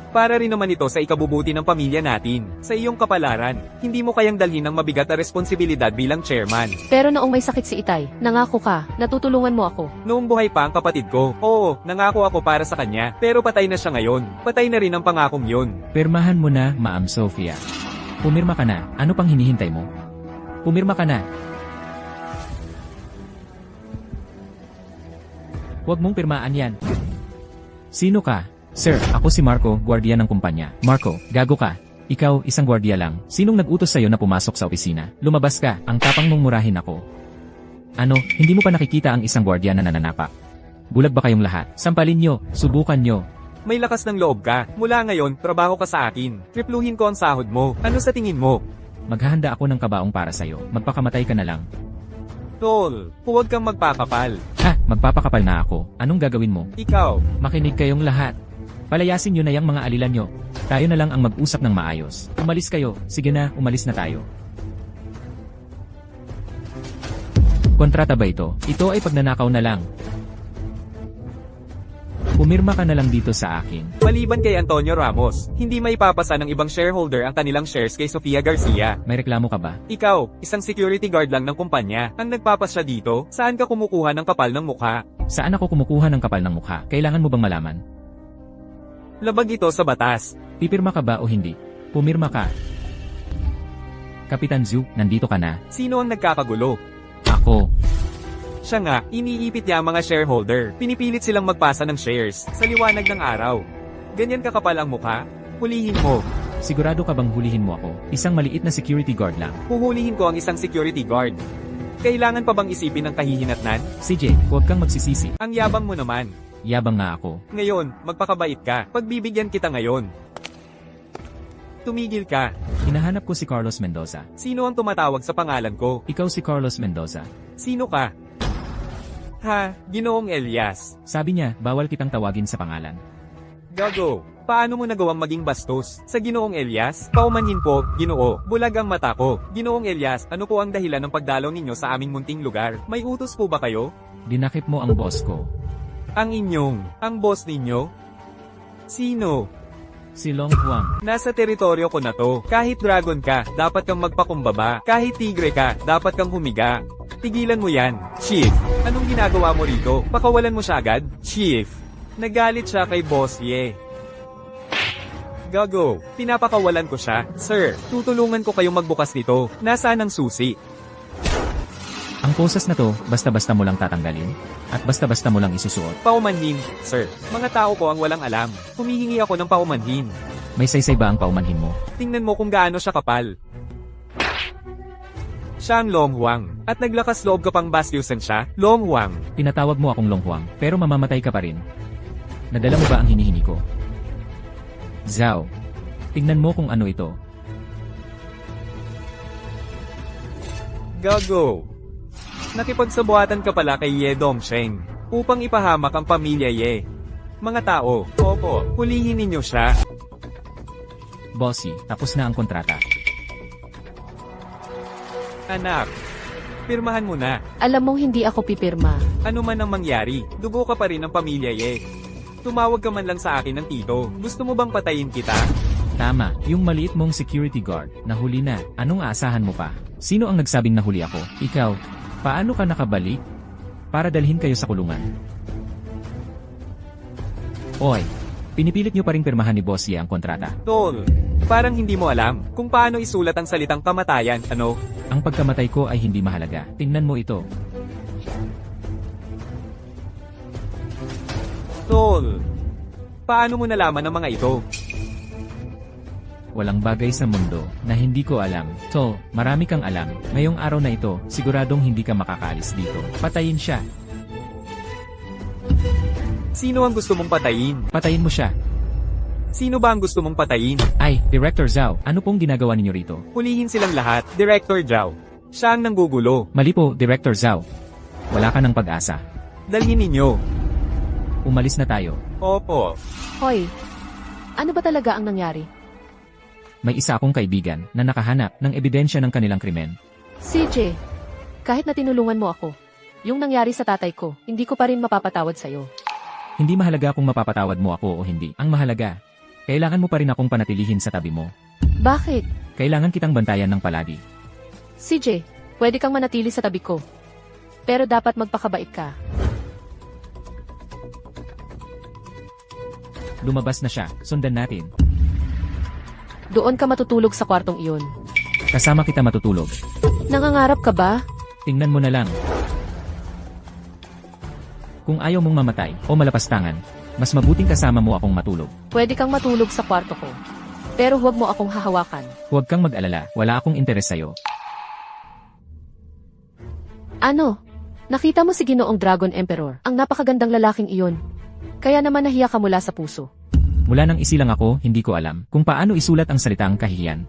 Speaker 3: Para rin naman ito sa ikabubuti ng pamilya natin. Sa iyong kapalaran, hindi mo kayang dalhin ng mabigat na responsibilidad bilang chairman.
Speaker 2: Pero noong may sakit si Itay, nangako ka, natutulungan mo ako.
Speaker 3: Noong buhay pa ang kapatid ko, oo, nangako ako para sa kanya. Pero patay na siya ngayon. Patay na rin ang pangakong yun.
Speaker 1: Pirmahan mo na, Ma'am Sofia. Pumirma ka na. Ano pang hinihintay mo? Pumirma ka na. Huwag mong pirmaan yan. Sino ka? Sir, ako si Marco, gwardiya ng kumpanya. Marco, gago ka. Ikaw, isang gwardiya lang. Sinong nag-utos sa'yo na pumasok sa opisina? Lumabas ka, ang tapang mong murahin ako. Ano, hindi mo pa nakikita ang isang gwardiya na nananapak? Bulag ba kayong lahat? Sampalin nyo, subukan nyo.
Speaker 3: May lakas ng loob ka. Mula ngayon, trabaho ka sa akin. Tripluhin ko ang sahod mo. Ano sa tingin mo?
Speaker 1: Maghahanda ako ng kabaong para sa'yo. Magpakamatay ka na lang.
Speaker 3: Tol, huwag kang magpakapal.
Speaker 1: Ha, magpapakapal na ako. Anong gagawin mo?
Speaker 3: Ikaw,
Speaker 1: Makinig kayong lahat. Palayasin nyo na yung mga alilan nyo. Tayo na lang ang mag-usap ng maayos. Umalis kayo. Sige na, umalis na tayo. Kontrata ba ito? Ito ay pagnanakaw na lang. Pumirma ka na lang dito sa akin.
Speaker 3: maliban kay Antonio Ramos, hindi maipapasa ng ibang shareholder ang kanilang shares kay Sofia Garcia.
Speaker 1: May reklamo ka ba?
Speaker 3: Ikaw, isang security guard lang ng kumpanya, ang nagpapasya dito, saan ka kumukuha ng kapal ng mukha?
Speaker 1: Saan ako kumukuha ng kapal ng mukha? Kailangan mo bang malaman?
Speaker 3: Labag ito sa batas.
Speaker 1: Pipirma ka ba o hindi? Pumirma ka. Kapitan Zhu, nandito ka na.
Speaker 3: Sino ang nagkakagulo?
Speaker 1: Ako.
Speaker 3: Siya nga, iniipit niya ang mga shareholder. Pinipilit silang magpasa ng shares, sa liwanag ng araw. Ganyan kakapal ang mukha? Hulihin mo.
Speaker 1: Sigurado ka bang hulihin mo ako? Isang maliit na security guard lang.
Speaker 3: Huhulihin ko ang isang security guard. Kailangan pa bang isipin ng kahihinatnan?
Speaker 1: CJ, huwag kang magsisisi.
Speaker 3: Ang yabang mo naman.
Speaker 1: Yabang nga ako.
Speaker 3: Ngayon, magpakabait ka. Pagbibigyan kita ngayon. Tumigil ka.
Speaker 1: Hinahanap ko si Carlos Mendoza.
Speaker 3: Sino ang tumatawag sa pangalan ko?
Speaker 1: Ikaw si Carlos Mendoza.
Speaker 3: Sino ka? Ha, Ginoong Elias.
Speaker 1: Sabi niya, bawal kitang tawagin sa pangalan.
Speaker 3: Gago. Paano mo nagawang maging bastos? Sa Ginoong Elias? Paumanhin po, Ginoo. Bulag ang mata ko. Ginoong Elias, ano po ang dahilan ng pagdalaw ninyo sa aming munting lugar? May utos po ba kayo?
Speaker 1: Dinakip mo ang boss ko.
Speaker 3: Ang boss ninyo? Sino?
Speaker 1: Si Long Huang.
Speaker 3: Nasa teritoryo ko na to. Kahit dragon ka, dapat kang magpakumbaba. Kahit tigre ka, dapat kang humiga. Tigilan mo yan. Chief, anong ginagawa mo rito? Pakawalan mo siya agad? Chief, nagalit siya kay Boss Ye. Gago, pinapakawalan ko siya. Sir, tutulungan ko kayong magbukas nito. Nasaan ang susi?
Speaker 1: Ang posas na to, basta-basta mo lang tatanggalin. At basta-basta mo lang isusuot.
Speaker 3: Paumanhin, sir. Mga tao ko ang walang alam. Humihingi ako ng paumanhin.
Speaker 1: May saysay ba ang paumanhin mo?
Speaker 3: Tingnan mo kung gaano siya kapal. Siya ang Long Huang. At naglakas loob ka pang bastyusan siya, Long Huang.
Speaker 1: Tinatawag mo akong Long Huang, pero mamamatay ka pa rin. Nadala mo ba ang hinihingi ko? Zhao, tingnan mo kung ano ito.
Speaker 3: Gago. Nakipagsabuatan ka pala kay Ye Dongsheng upang ipahamak ang pamilya Ye. Mga tao, opo, hulihin ninyo siya.
Speaker 1: Bossy, tapos na ang kontrata.
Speaker 3: Anak, pirmahan mo na.
Speaker 2: Alam mong hindi ako pipirma.
Speaker 3: Ano man ang mangyari, dugo ka pa rin ng pamilya Ye. Tumawag ka man lang sa akin ng tito. Gusto mo bang patayin kita?
Speaker 1: Tama, yung maliit mong security guard, nahuli na. Anong aasahan mo pa? Sino ang nagsabing nahuli ako? Ikaw. Paano ka nakabalik? Para dalhin kayo sa kulungan. Oy, pinipilit nyo pa ring pirmahan ni Boss Ye ang kontrata.
Speaker 3: Tol, parang hindi mo alam kung paano isulat ang salitang kamatayan, ano?
Speaker 1: Ang pagkamatay ko ay hindi mahalaga. Tingnan mo ito.
Speaker 3: Tol, paano mo nalaman ang mga ito?
Speaker 1: Walang bagay sa mundo na hindi ko alam. So, marami kang alam. Ngayong araw na ito, siguradong hindi ka makakaalis dito. Patayin siya.
Speaker 3: Sino ang gusto mong patayin?
Speaker 1: Patayin mo siya.
Speaker 3: Sino ba ang gusto mong patayin?
Speaker 1: Ay, Director Zhao, ano pong ginagawa ninyo rito?
Speaker 3: Hulihin silang lahat, Director Zhao. Siya ang nanggugulo.
Speaker 1: Mali po, Director Zhao. Wala ka ng pag-asa.
Speaker 3: Dalhin ninyo.
Speaker 1: Umalis na tayo.
Speaker 3: Opo.
Speaker 2: Hoy, ano ba talaga ang nangyari?
Speaker 1: May isa akong kaibigan na nakahanap ng ebidensya ng kanilang krimen.
Speaker 2: CJ, kahit na tinulungan mo ako, yung nangyari sa tatay ko, hindi ko pa rin mapapatawad sa'yo.
Speaker 1: Hindi mahalaga kung mapapatawad mo ako o hindi. Ang mahalaga, kailangan mo pa rin akong panatilihin sa tabi mo.
Speaker 2: Bakit?
Speaker 1: Kailangan kitang bantayan ng palagi.
Speaker 2: CJ, pwede kang manatili sa tabi ko. Pero dapat magpakabait ka.
Speaker 1: Lumabas na siya, sundan natin.
Speaker 2: Doon ka matutulog sa kwartong iyon.
Speaker 1: Kasama kita matutulog.
Speaker 2: Nangangarap ka ba?
Speaker 1: Tingnan mo na lang. Kung ayaw mong mamatay o malapastangan, mas mabuting kasama mo akong matulog.
Speaker 2: Pwede kang matulog sa kwarto ko. Pero huwag mo akong hahawakan.
Speaker 1: Huwag kang mag-alala, wala akong interes sa'yo.
Speaker 2: Ano? Nakita mo si Ginoong Dragon Emperor, ang napakagandang lalaking iyon. Kaya naman nahiya ka mula sa puso.
Speaker 1: Mula nang isilang ako, hindi ko alam kung paano isulat ang salitang kahihiyan.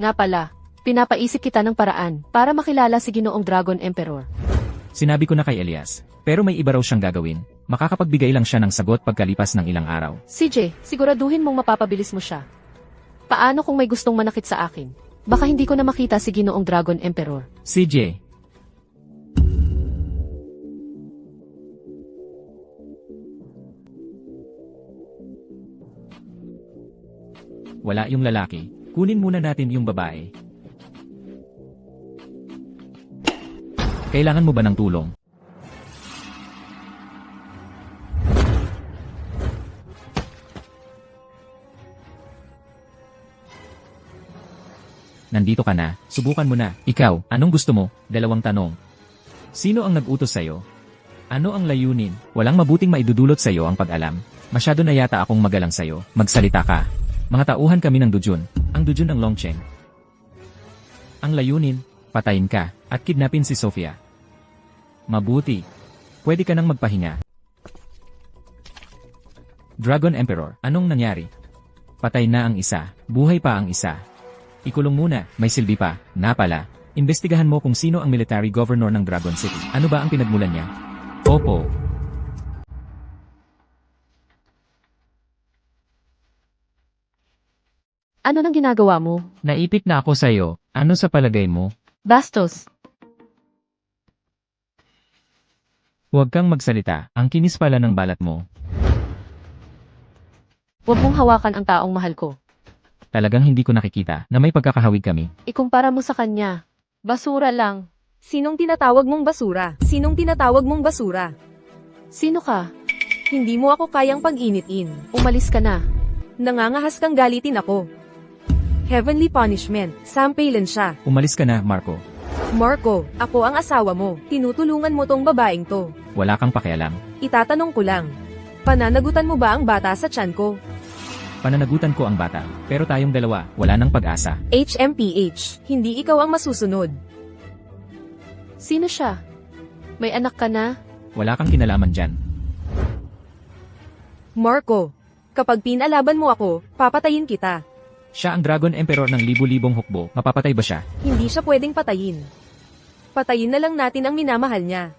Speaker 2: Nga pala, pinapaisip kita ng paraan para makilala si Ginoong Dragon Emperor.
Speaker 1: Sinabi ko na kay Elias, pero may iba raw siyang gagawin. Makakapagbigay lang siya ng sagot pagkalipas ng ilang araw.
Speaker 2: CJ, siguraduhin mong mapapabilis mo siya. Paano kung may gustong manakit sa akin? Baka hindi ko na makita si Ginoong Dragon Emperor.
Speaker 1: CJ. Wala yung lalaki. Kunin muna natin yung babae. Kailangan mo ba ng tulong? Nandito ka na, subukan mo na. Ikaw, anong gusto mo? Dalawang tanong. Sino ang nag-utos sa'yo? Ano ang layunin? Walang mabuting maidudulot sa'yo ang pag-alam. Masyado na yata akong magalang sa'yo. Magsalita ka. Mga tauhan kami ng Dujun. Ang Dujun ng Longcheng. Ang layunin, patayin ka, at kidnapin si Sophia. Mabuti. Pwede ka nang magpahinga. Dragon Emperor, anong nangyari? Patay na ang isa, buhay pa ang isa. Ikulong muna, may silbi pa, na pala. Imbestigahan mo kung sino ang military governor ng Dragon City. Ano ba ang pinagmulan niya? Opo.
Speaker 2: Ano nang ginagawa mo?
Speaker 1: Naipit na ako sa'yo. Ano sa palagay mo?
Speaker 2: Bastos.
Speaker 1: Huwag kang magsalita. Ang kinis pala ng balat mo.
Speaker 2: Huwag mong hawakan ang taong mahal ko.
Speaker 1: Talagang hindi ko nakikita na may pagkakahawig kami.
Speaker 2: Ikumpara mo sa kanya. Basura lang.
Speaker 4: Sinong tinatawag mong basura? Sinong tinatawag mong basura?
Speaker 2: Sino ka?
Speaker 4: Hindi mo ako kayang pag-initin.
Speaker 2: Umalis ka na.
Speaker 4: Nangangahas kang galitin ako. Heavenly punishment. Sampalan siya.
Speaker 1: Umalis ka na, Marco.
Speaker 4: Marco, ako ang asawa mo. Tinutulungan mo tong babaeng to.
Speaker 1: Wala kang pakialam.
Speaker 4: Itatanong ko lang. Pananagutan mo ba ang bata sa tiyan ko?
Speaker 1: Pananagutan ko ang bata. Pero tayong dalawa, wala nang pag-asa.
Speaker 4: HMPH, hindi ikaw ang masusunod.
Speaker 2: Sino siya? May anak ka na?
Speaker 1: Wala kang kinalaman dyan.
Speaker 4: Marco, kapag pinalaban mo ako, papatayin kita.
Speaker 1: Siya ang Dragon Emperor ng libu-libong hukbo. Mapapatay ba siya?
Speaker 4: Hindi siya pwedeng patayin. Patayin na lang natin ang minamahal niya.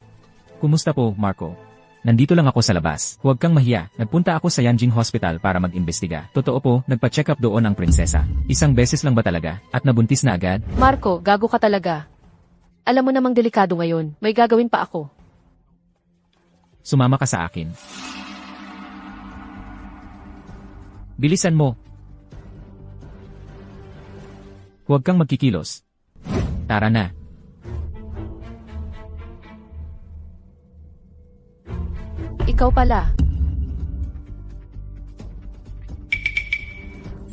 Speaker 1: Kumusta po, Marco? Nandito lang ako sa labas. Huwag kang mahiya. Nagpunta ako sa Yanjing Hospital para mag-imbestiga. Totoo po, nagpa-check up doon ang prinsesa. Isang beses lang ba talaga? At nabuntis na agad?
Speaker 2: Marco, gago ka talaga. Alam mo namang delikado ngayon. May gagawin pa ako.
Speaker 1: Sumama ka sa akin. Bilisan mo. Huwag kang magkikilos. Tara na.
Speaker 2: Ikaw pala.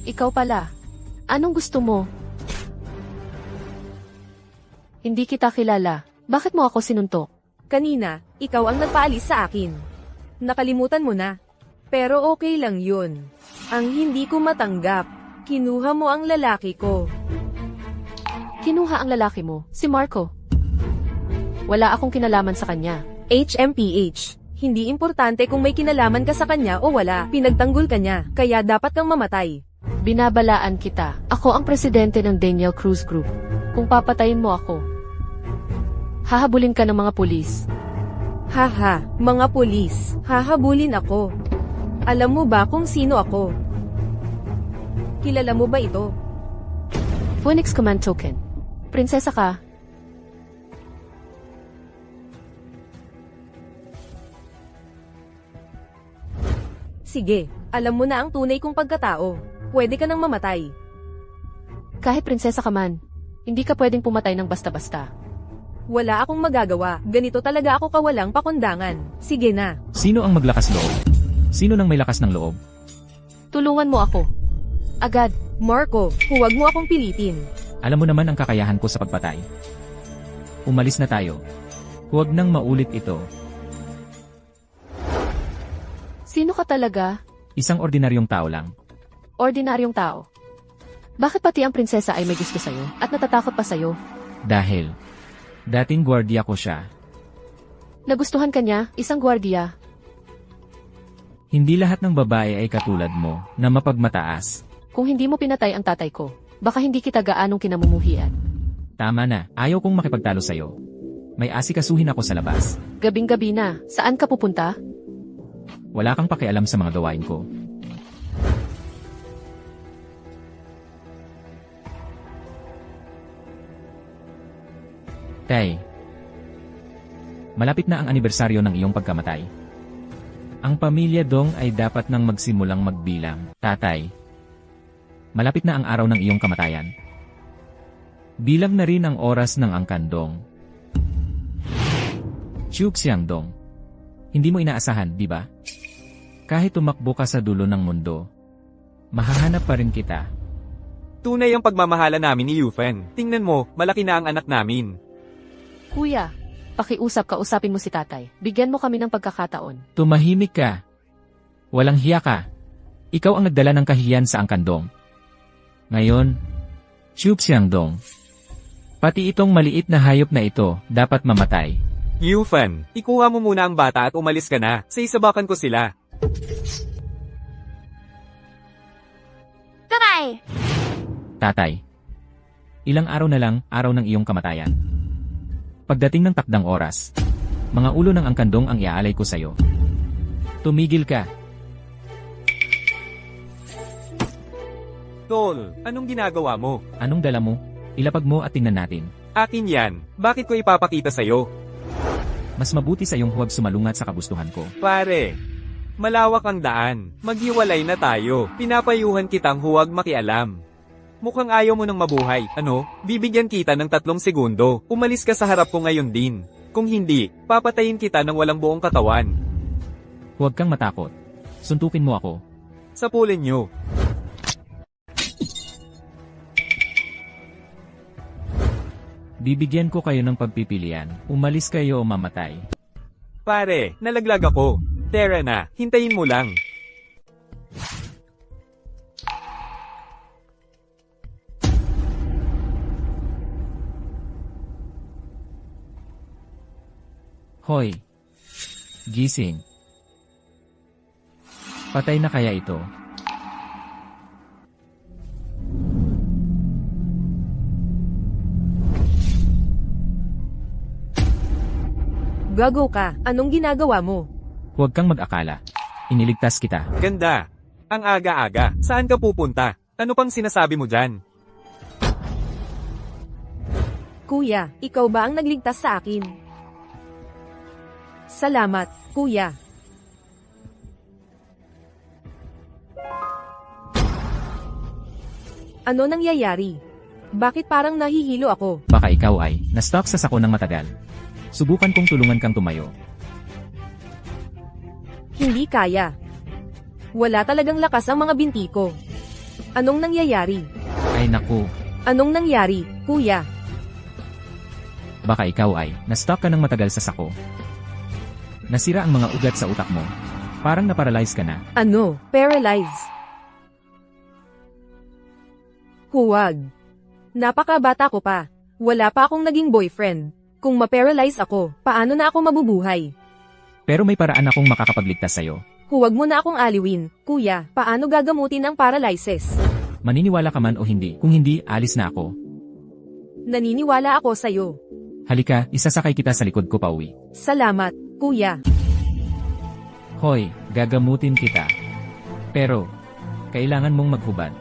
Speaker 2: Ikaw pala. Anong gusto mo? Hindi kita kilala. Bakit mo ako sinuntok?
Speaker 4: Kanina, ikaw ang nagpaalis sa akin. Nakalimutan mo na. Pero okay lang yun. Ang hindi ko matanggap, kinuha mo ang lalaki ko.
Speaker 2: Kinuha ang lalaki mo, si Marco. Wala akong kinalaman sa kanya.
Speaker 4: HMPH. Hindi importante kung may kinalaman ka sa kanya o wala. Pinagtanggol ka niya, kaya dapat kang mamatay.
Speaker 2: Binabalaan kita. Ako ang presidente ng Daniel Cruz Group. Kung papatayin mo ako, hahabulin ka ng mga pulis.
Speaker 4: Haha, mga pulis. Hahabulin ako. Alam mo ba kung sino ako? Kilala mo ba ito?
Speaker 2: Phoenix Command Token. Prinsesa ka.
Speaker 4: Sige, alam mo na ang tunay kong pagkatao. Pwede ka nang mamatay.
Speaker 2: Kahit prinsesa ka man, hindi ka pwedeng pumatay ng basta-basta.
Speaker 4: Wala akong magagawa. Ganito talaga ako kawalang pakundangan. Sige na.
Speaker 1: Sino ang maglakas loob? Sino nang may lakas ng loob?
Speaker 2: Tulungan mo ako. Agad.
Speaker 4: Marco, huwag mo akong pilitin.
Speaker 1: Alam mo naman ang kakayahan ko sa pagpatay. Umalis na tayo. Huwag nang maulit ito.
Speaker 2: Sino ka talaga?
Speaker 1: Isang ordinaryong tao lang.
Speaker 2: Ordinaryong tao. Bakit pati ang prinsesa ay may gusto sa'yo at natatakot pa sa'yo?
Speaker 1: Dahil dating gwardiya ko siya.
Speaker 2: Nagustuhan ka niya, isang gwardiya.
Speaker 1: Hindi lahat ng babae ay katulad mo na mapagmataas.
Speaker 2: Kung hindi mo pinatay ang tatay ko, baka hindi kita gaanong kinamumuhian.
Speaker 1: Tama na, ayaw kong makipagtalo sa'yo. May asikasuhin ako sa labas.
Speaker 2: Gabing-gabi na, saan ka pupunta?
Speaker 1: Wala kang pakialam sa mga gawain ko. Tay, malapit na ang anibersaryo ng iyong pagkamatay. Ang pamilya Dong ay dapat nang magsimulang magbilang. Tatay, malapit na ang araw ng iyong kamatayan. Bilang na rin ang oras ng angkandong. Chuxiangdong. Hindi mo inaasahan, di ba? Kahit tumakbo ka sa dulo ng mundo, mahahanap pa rin kita.
Speaker 3: Tunay ang pagmamahala namin ni Yufen. Tingnan mo, malaki na ang anak namin.
Speaker 2: Kuya, kausapin mo si tatay. Bigyan mo kami ng pagkakataon.
Speaker 1: Tumahimik ka. Walang hiya ka. Ikaw ang nagdala ng kahihiyan sa angkandong. Ngayon, Chuxiangdong. Pati itong maliit na hayop na ito, dapat mamatay.
Speaker 3: Yufen, ikuha mo muna ang bata at umalis ka na. Sa isabakan ko sila.
Speaker 1: Tatay. Ilang araw na lang, araw ng iyong kamatayan. Pagdating ng takdang oras, mga ulo ng angkandong ang iaalay ko sa'yo. Tumigil ka.
Speaker 3: Tol, anong ginagawa mo?
Speaker 1: Anong dala mo? Ilapag mo at tingnan natin.
Speaker 3: Akin yan. Bakit ko ipapakita sa'yo?
Speaker 1: Mas mabuti sa iyong huwag sumalungat sa kagustuhan ko.
Speaker 3: Pare, Malawak ang daan. Maghiwalay na tayo. Pinapayuhan kitang huwag makialam. Mukhang ayaw mo nang mabuhay. Ano? Bibigyan kita ng 3 segundo. Umalis ka sa harap ko ngayon din. Kung hindi, papatayin kita ng walang buong katawan.
Speaker 1: Huwag kang matakot. Suntukin mo ako.
Speaker 3: Sapulin nyo.
Speaker 1: Bibigyan ko kayo ng pagpipilian. Umalis kayo o mamatay.
Speaker 3: Pare, nalaglag ako. Tara na, hintayin mo lang.
Speaker 1: Hoy! Gising. Patay na kaya ito?
Speaker 4: Gago ka, anong ginagawa mo?
Speaker 1: Huwag kang mag-akala. Iniligtas kita.
Speaker 3: Ganda. Ang aga-aga. Saan ka pupunta? Ano pang sinasabi mo dyan?
Speaker 4: Kuya, ikaw ba ang nagligtas sa akin? Salamat, kuya. Ano nangyayari? Bakit parang nahihilo ako?
Speaker 1: Baka ikaw ay na-stuck sa sako ng matagal. Subukan kong tulungan kang tumayo.
Speaker 4: Hindi kaya. Wala talagang lakas ang mga binti ko. Anong nangyayari?
Speaker 1: Ay naku,
Speaker 4: Anong nangyari, kuya?
Speaker 1: baka ikaw ay na-stuck ka ng matagal sa sako. Nasira ang mga ugat sa utak mo. Parang na-paralyze ka na.
Speaker 4: Ano? Paralyze? Huwag. Napakabata ko pa. Wala pa akong naging boyfriend. Kung ma-paralyze ako, paano na ako mabubuhay?
Speaker 1: Pero may paraan akong makakapagligtas sa'yo.
Speaker 4: Huwag mo na akong aliwin. Kuya, paano gagamutin ang paralysis?
Speaker 1: Maniniwala ka man o hindi, kung hindi, alis na ako.
Speaker 4: Naniniwala ako sa'yo.
Speaker 1: Halika, isasakay kita sa likod ko pauwi.
Speaker 4: Salamat, kuya.
Speaker 1: Hoy, gagamutin kita. Pero, kailangan mong maghubad.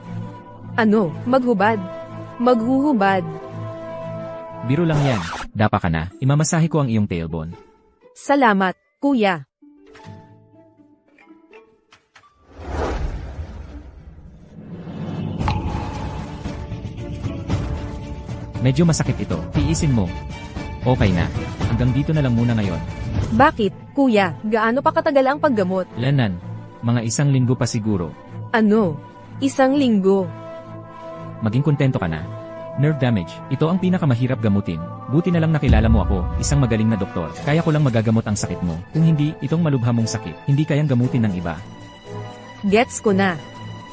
Speaker 4: Ano, maghubad? Maghuhubad.
Speaker 1: Biro lang yan. Dapa ka na, imamasahe ko ang iyong tailbone.
Speaker 4: Salamat, kuya.
Speaker 1: Medyo masakit ito, tiisin mo. Okay na. Hanggang dito na lang muna ngayon.
Speaker 4: Bakit, kuya? Gaano pa katagal ang paggamot?
Speaker 1: Lanan, mga 1 linggo pa siguro.
Speaker 4: Ano? 1 linggo.
Speaker 1: Maging kontento ka na. Nerve damage, ito ang pinakamahirap gamutin. Buti na lang nakilala mo ako, isang magaling na doktor. Kaya ko lang magagamot ang sakit mo. Kung hindi, itong malubha mong sakit, hindi kayang gamutin ng iba.
Speaker 4: Gets ko na.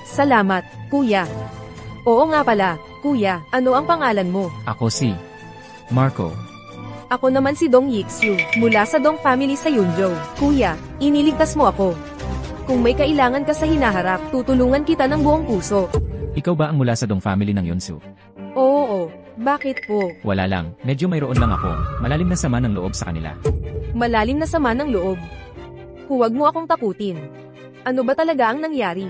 Speaker 4: Salamat, kuya. Oo nga pala, kuya, ano ang pangalan mo?
Speaker 1: Ako si Marco.
Speaker 4: Ako naman si Dong Yixu, mula sa Dong family sa Yunzhou. Kuya, iniligtas mo ako. Kung may kailangan ka sa hinaharap, tutulungan kita ng buong puso.
Speaker 1: Ikaw ba ang mula sa Dong family ng Yunsu?
Speaker 4: Oo, bakit po?
Speaker 1: Wala lang, medyo mayroon lang ako. Malalim na sama ng loob sa kanila.
Speaker 4: Malalim na sama ng loob. Huwag mo akong takutin. Ano ba talaga ang nangyari?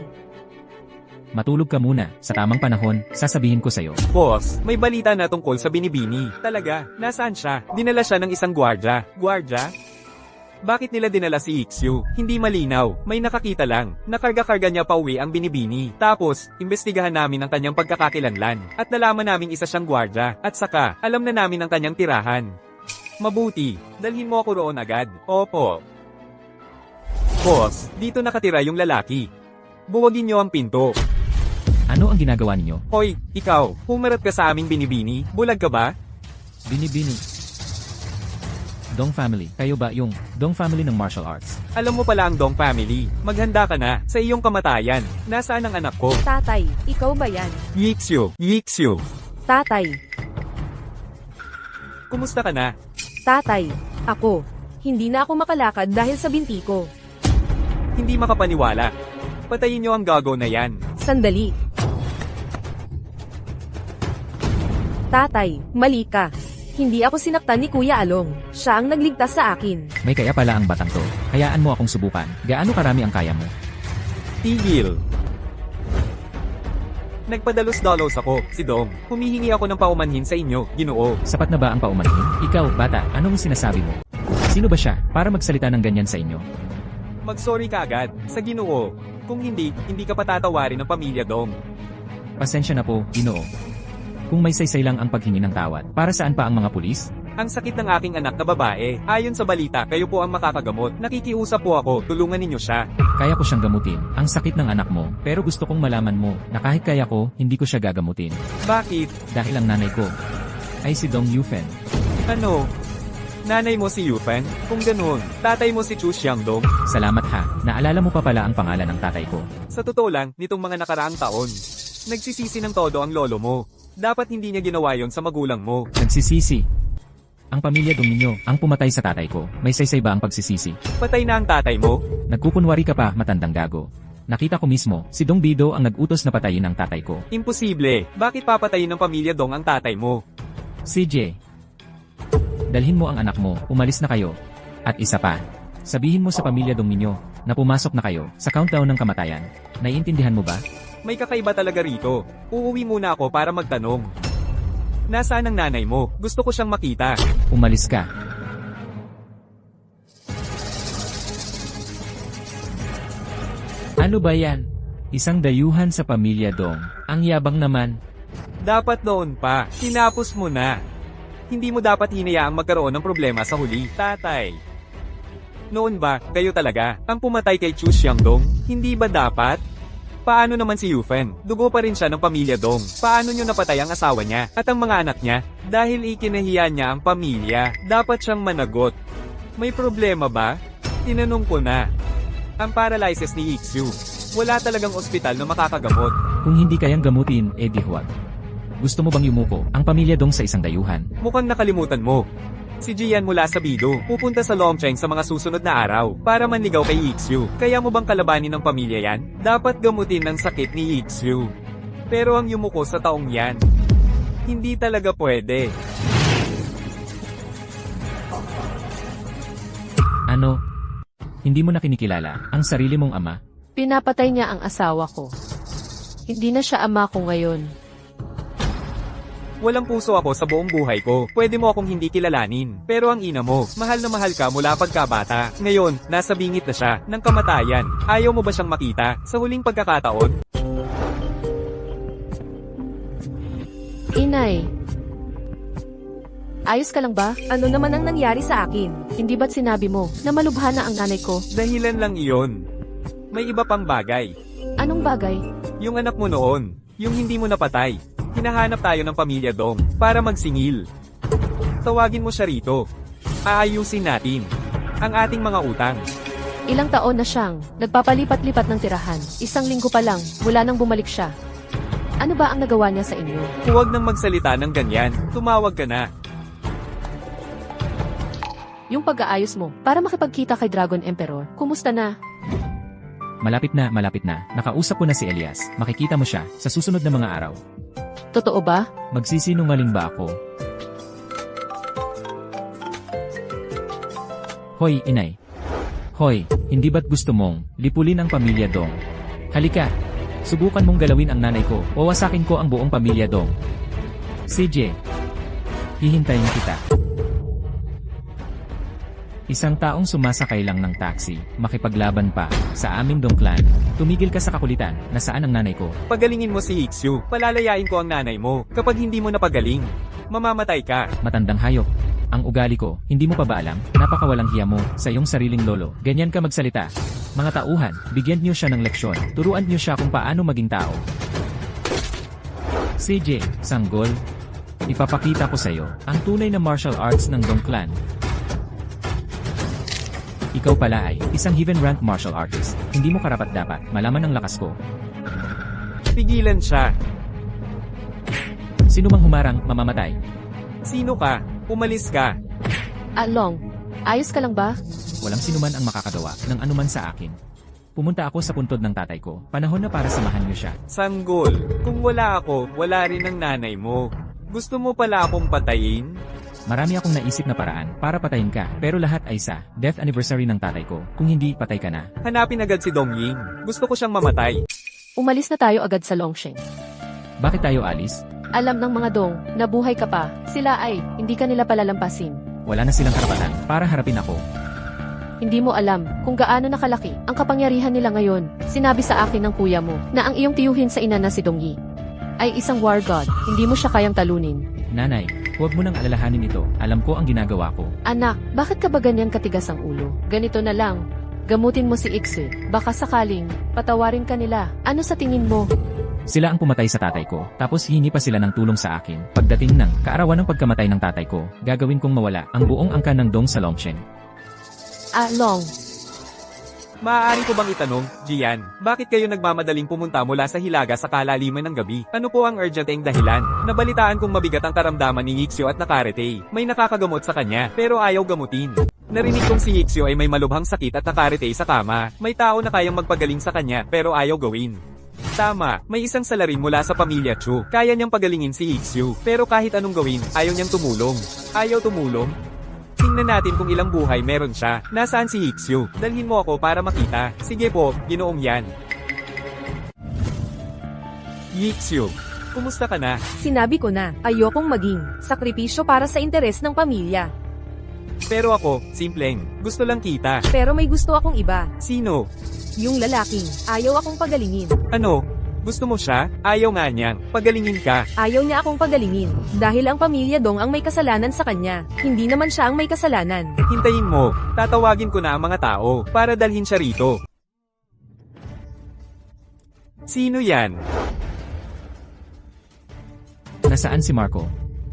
Speaker 1: Matulog ka muna, sa tamang panahon, sasabihin ko sa'yo.
Speaker 3: Boss, may balita na tungkol sa binibini. Talaga, nasaan siya? Dinala siya ng isang gwardya. Gwardya? Bakit nila dinala si Ixu? Hindi malinaw. May nakakita lang. Nakarga-karga niya pa uwi ang binibini. Tapos, imbestigahan namin ang kanyang pagkakakilanlan. At nalaman namin isa siyang gwardya. At saka, alam na namin ang kanyang tirahan. Mabuti, dalhin mo ako roon agad. Opo. Boss, dito nakatira yung lalaki. Buwagin niyo ang pinto.
Speaker 1: Ano ang ginagawa ninyo?
Speaker 3: Hoy, ikaw, humarap ka sa aming binibini. Bulag ka ba?
Speaker 1: Binibini. Dong family, kayo ba yung Dong family ng martial arts?
Speaker 3: Alam mo pala ang Dong family. Maghanda ka na sa iyong kamatayan. Nasaan ang anak ko?
Speaker 4: Tatay, ikaw ba yan?
Speaker 3: Yixu, Yixu.
Speaker 4: Tatay,
Speaker 3: Kumusta ka na?
Speaker 4: tatay, ako. Hindi na ako makalakad dahil sa binti ko.
Speaker 3: Hindi makapaniwala. Patayin niyo ang gago na yan.
Speaker 4: Sandali. Tatay, mali ka. Hindi ako sinaktan ni Kuya Along. Siya ang nagligtas sa akin.
Speaker 1: May kaya pala ang batang to. Hayaan mo akong subukan. Gaano karami ang kaya mo?
Speaker 3: Tigil. Nagpadalos-dalos ako, si Dong. Humihingi ako ng paumanhin sa inyo, Ginoo.
Speaker 1: Sapat na ba ang paumanhin? Ikaw, bata, anong sinasabi mo? Sino ba siya, para magsalita ng ganyan sa inyo?
Speaker 3: Mag-sorry ka agad, sa Ginoo. Kung hindi, hindi ka patatawarin ng pamilya Dong.
Speaker 1: Pasensya na po, Ginoo. Kung may saysay lang ang paghingi ng tawad, para saan pa ang mga pulis?
Speaker 3: Ang sakit ng aking anak na babae. Ayon sa balita, kayo po ang makakagamot. Nakikiusap po ako, tulungan ninyo siya.
Speaker 1: Kaya ko siyang gamutin, ang sakit ng anak mo, pero gusto kong malaman mo, na kahit kaya ko, hindi ko siya gagamutin.
Speaker 3: Bakit?
Speaker 1: Dahil ang nanay ko, ay si Dong Yufen.
Speaker 3: Ano? Nanay mo si Yufen? Kung ganun, tatay mo si Chu Xiangdong?
Speaker 1: Salamat ha, naalala mo pa pala ang pangalan ng tatay ko.
Speaker 3: Sa totoo lang, nitong mga nakaraang taon, nagsisisi ng todo ang lolo mo. Dapat hindi niya ginawa yon sa magulang mo.
Speaker 1: Nagsisisi. Ang pamilya Dong ninyo, ang pumatay sa tatay ko, may saysay ba ang pagsisisi?
Speaker 3: Patay na ang tatay mo?
Speaker 1: Nagkukunwari ka pa, matandang gago. Nakita ko mismo, si Dong Bido ang nag-utos na patayin ang tatay ko.
Speaker 3: Imposible. Bakit papatayin ng pamilya Dong ang tatay mo?
Speaker 1: CJ, dalhin mo ang anak mo, umalis na kayo. At isa pa, sabihin mo sa pamilya Dong ninyo, na pumasok na kayo, sa countdown ng kamatayan. Naiintindihan mo ba?
Speaker 3: May kakaiba talaga rito. Uuwi muna ako para magtanong. Nasaan ang nanay mo? Gusto ko siyang makita.
Speaker 1: Umalis ka. Ano ba yan? Isang dayuhan sa pamilya Dong. Ang yabang naman.
Speaker 3: Dapat noon pa. Tinapos mo na. Hindi mo dapat hinayaang magkaroon ng problema sa huli, tatay. Noon ba, kayo talaga, ang pumatay kay Chu Xiangdong? Hindi ba dapat? Paano naman si Yufen? Dugo pa rin siya ng pamilya Dong. Paano nyo napatay ang asawa niya at ang mga anak niya? Dahil ikinahiya niya ang pamilya, dapat siyang managot. May problema ba? Tinanong ko na. Ang paralysis ni Ixu, wala talagang ospital na makakagamot.
Speaker 1: Kung hindi kayang gamutin, di huwag. Gusto mo bang yumuko ang pamilya Dong sa isang dayuhan?
Speaker 3: Mukhang nakalimutan mo. Si Jian mula sa Bido, pupunta sa Longcheng sa mga susunod na araw, para manligaw kay Ixu. Kaya mo bang kalabanin ng pamilya yan? Dapat gamutin ng sakit ni Ixu. Pero ang yumuko sa taong yan, hindi talaga pwede.
Speaker 1: Ano? Hindi mo na kinikilala ang sarili mong ama?
Speaker 2: Pinapatay niya ang asawa ko. Hindi na siya ama ko ngayon.
Speaker 3: Walang puso ako sa buong buhay ko. Pwede mo akong hindi kilalanin. Pero ang ina mo, mahal na mahal ka mula pagkabata. Ngayon, nasa bingit na siya ng kamatayan. Ayaw mo ba siyang makita sa huling pagkakataon?
Speaker 2: Inay. Ayos ka lang ba?
Speaker 4: Ano naman ang nangyari sa akin?
Speaker 2: Hindi ba't sinabi mo na malubha na ang nanay ko?
Speaker 3: Dahilan lang iyon. May iba pang bagay.
Speaker 2: Anong bagay?
Speaker 3: Yung anak mo noon, yung hindi mo napatay. Hinahanap tayo ng pamilya Dong para magsingil. Tawagin mo siya rito. Aayusin natin ang ating mga utang.
Speaker 2: Ilang taon na siyang nagpapalipat-lipat ng tirahan. Isang linggo pa lang mula nang bumalik siya. Ano ba ang nagawa niya sa inyo?
Speaker 3: Huwag nang magsalita ng ganyan. Tumawag ka na.
Speaker 2: Yung pag-aayos mo para makipagkita kay Dragon Emperor, kumusta na?
Speaker 1: Malapit na, malapit na. Nakausap ko na si Elias. Makikita mo siya sa susunod na mga araw.
Speaker 2: Totoo ba?
Speaker 1: Magsisinungaling ba ako? Hoy, inay. Hoy, hindi ba't gusto mong lipulin ang pamilya Dong? Halika, subukan mong galawin ang nanay ko o wasakin ko ang buong pamilya Dong. CJ, hihintayin kita. Isang taong sumasakay lang ng taxi, makipaglaban pa, sa aming Dong clan. Tumigil ka sa kakulitan, nasaan ang nanay ko?
Speaker 3: Pagalingin mo si Ixu. Palalayain ko ang nanay mo. Kapag hindi mo napagaling, mamamatay ka.
Speaker 1: Matandang hayop. Ang ugali ko, hindi mo pa ba alam? Napakawalang hiya mo, sa iyong sariling lolo. Ganyan ka magsalita. Mga tauhan, bigyan niyo siya ng leksyon. Turuan niyo siya kung paano maging tao. CJ, sanggol. Ipapakita ko sa iyo, ang tunay na martial arts ng Dong clan. Ikaw pala ay isang heaven rank martial artist. Hindi mo karapat-dapat malaman ang lakas ko.
Speaker 3: Pigilan siya.
Speaker 1: Sino mang humarang, mamamatay.
Speaker 3: Sino ka? Umalis ka.
Speaker 2: Long, ayos ka lang ba?
Speaker 1: Walang sinuman ang makakagawa ng anuman sa akin. Pumunta ako sa puntod ng tatay ko. Panahon na para samahan niyo siya.
Speaker 3: Sanggol, kung wala ako, wala rin ang nanay mo. Gusto mo pala akong patayin?
Speaker 1: Marami akong naisip na paraan para patayin ka, pero lahat ay sa death anniversary ng tatay ko. Kung hindi, patay ka na.
Speaker 3: Hanapin agad si Dong Ying. Gusto ko siyang mamatay.
Speaker 2: Umalis na tayo agad sa Longsheng.
Speaker 1: Bakit tayo alis?
Speaker 2: Alam ng mga Dong na buhay ka pa. Sila ay hindi ka nila palalampasin.
Speaker 1: Wala na silang karapatan para harapin ako.
Speaker 2: Hindi mo alam kung gaano nakalaki ang kapangyarihan nila ngayon. Sinabi sa akin ng kuya mo na ang iyong tiyuhin sa ina na si Dongyi ay isang war god. Hindi mo siya kayang talunin.
Speaker 1: Nanay, huwag mo nang alalahanin ito. Alam ko ang ginagawa ko.
Speaker 2: Anak, bakit ka ba ganyan katigas ang ulo? Ganito na lang. Gamutin mo si Ikse. Baka sakaling patawarin ka nila. Ano sa tingin mo?
Speaker 1: Sila ang pumatay sa tatay ko, tapos hihingi pa sila ng tulong sa akin. Pagdating ng kaarawan ng pagkamatay ng tatay ko, gagawin kong mawala ang buong angkan ng Dong sa Longchen.
Speaker 2: Long.
Speaker 3: Maaari ko bang itanong, Jian, bakit kayo nagmamadaling pumunta mula sa Hilaga sa kalaliman ng gabi? Ano po ang urgenteng dahilan? Nabalitaan kong mabigat ang karamdaman ni Yixio at Nakarete. May nakakagamot sa kanya, pero ayaw gamutin. Narinig kong si Yixio ay may malubhang sakit at Nakarete sa kama. May tao na kayang magpagaling sa kanya, pero ayaw gawin. Tama, may isang salarin mula sa pamilya Chu. Kaya niyang pagalingin si Yixio, pero kahit anong gawin, ayaw niyang tumulong. Ayaw tumulong? Tingnan natin kung ilang buhay meron siya. Nasaan si Yixio? Dalhin mo ako para makita. Sige po, ginoong yan. Yixio, kumusta ka na?
Speaker 4: Sinabi ko na, ayokong maging sakripisyo para sa interes ng pamilya.
Speaker 3: Pero ako, simpleng, gusto lang kita.
Speaker 4: Pero may gusto akong iba.
Speaker 3: Sino?
Speaker 4: Yung lalaking, ayaw akong pagalingin.
Speaker 3: Ano? Gusto mo siya? Ayaw nga niyang. Pagalingin ka.
Speaker 4: Ayaw niya akong pagalingin. Dahil ang pamilya Dong ang may kasalanan sa kanya. Hindi naman siya ang may kasalanan.
Speaker 3: Hintayin mo. Tatawagin ko na ang mga tao para dalhin siya rito. Sino yan?
Speaker 1: Nasaan si Marco?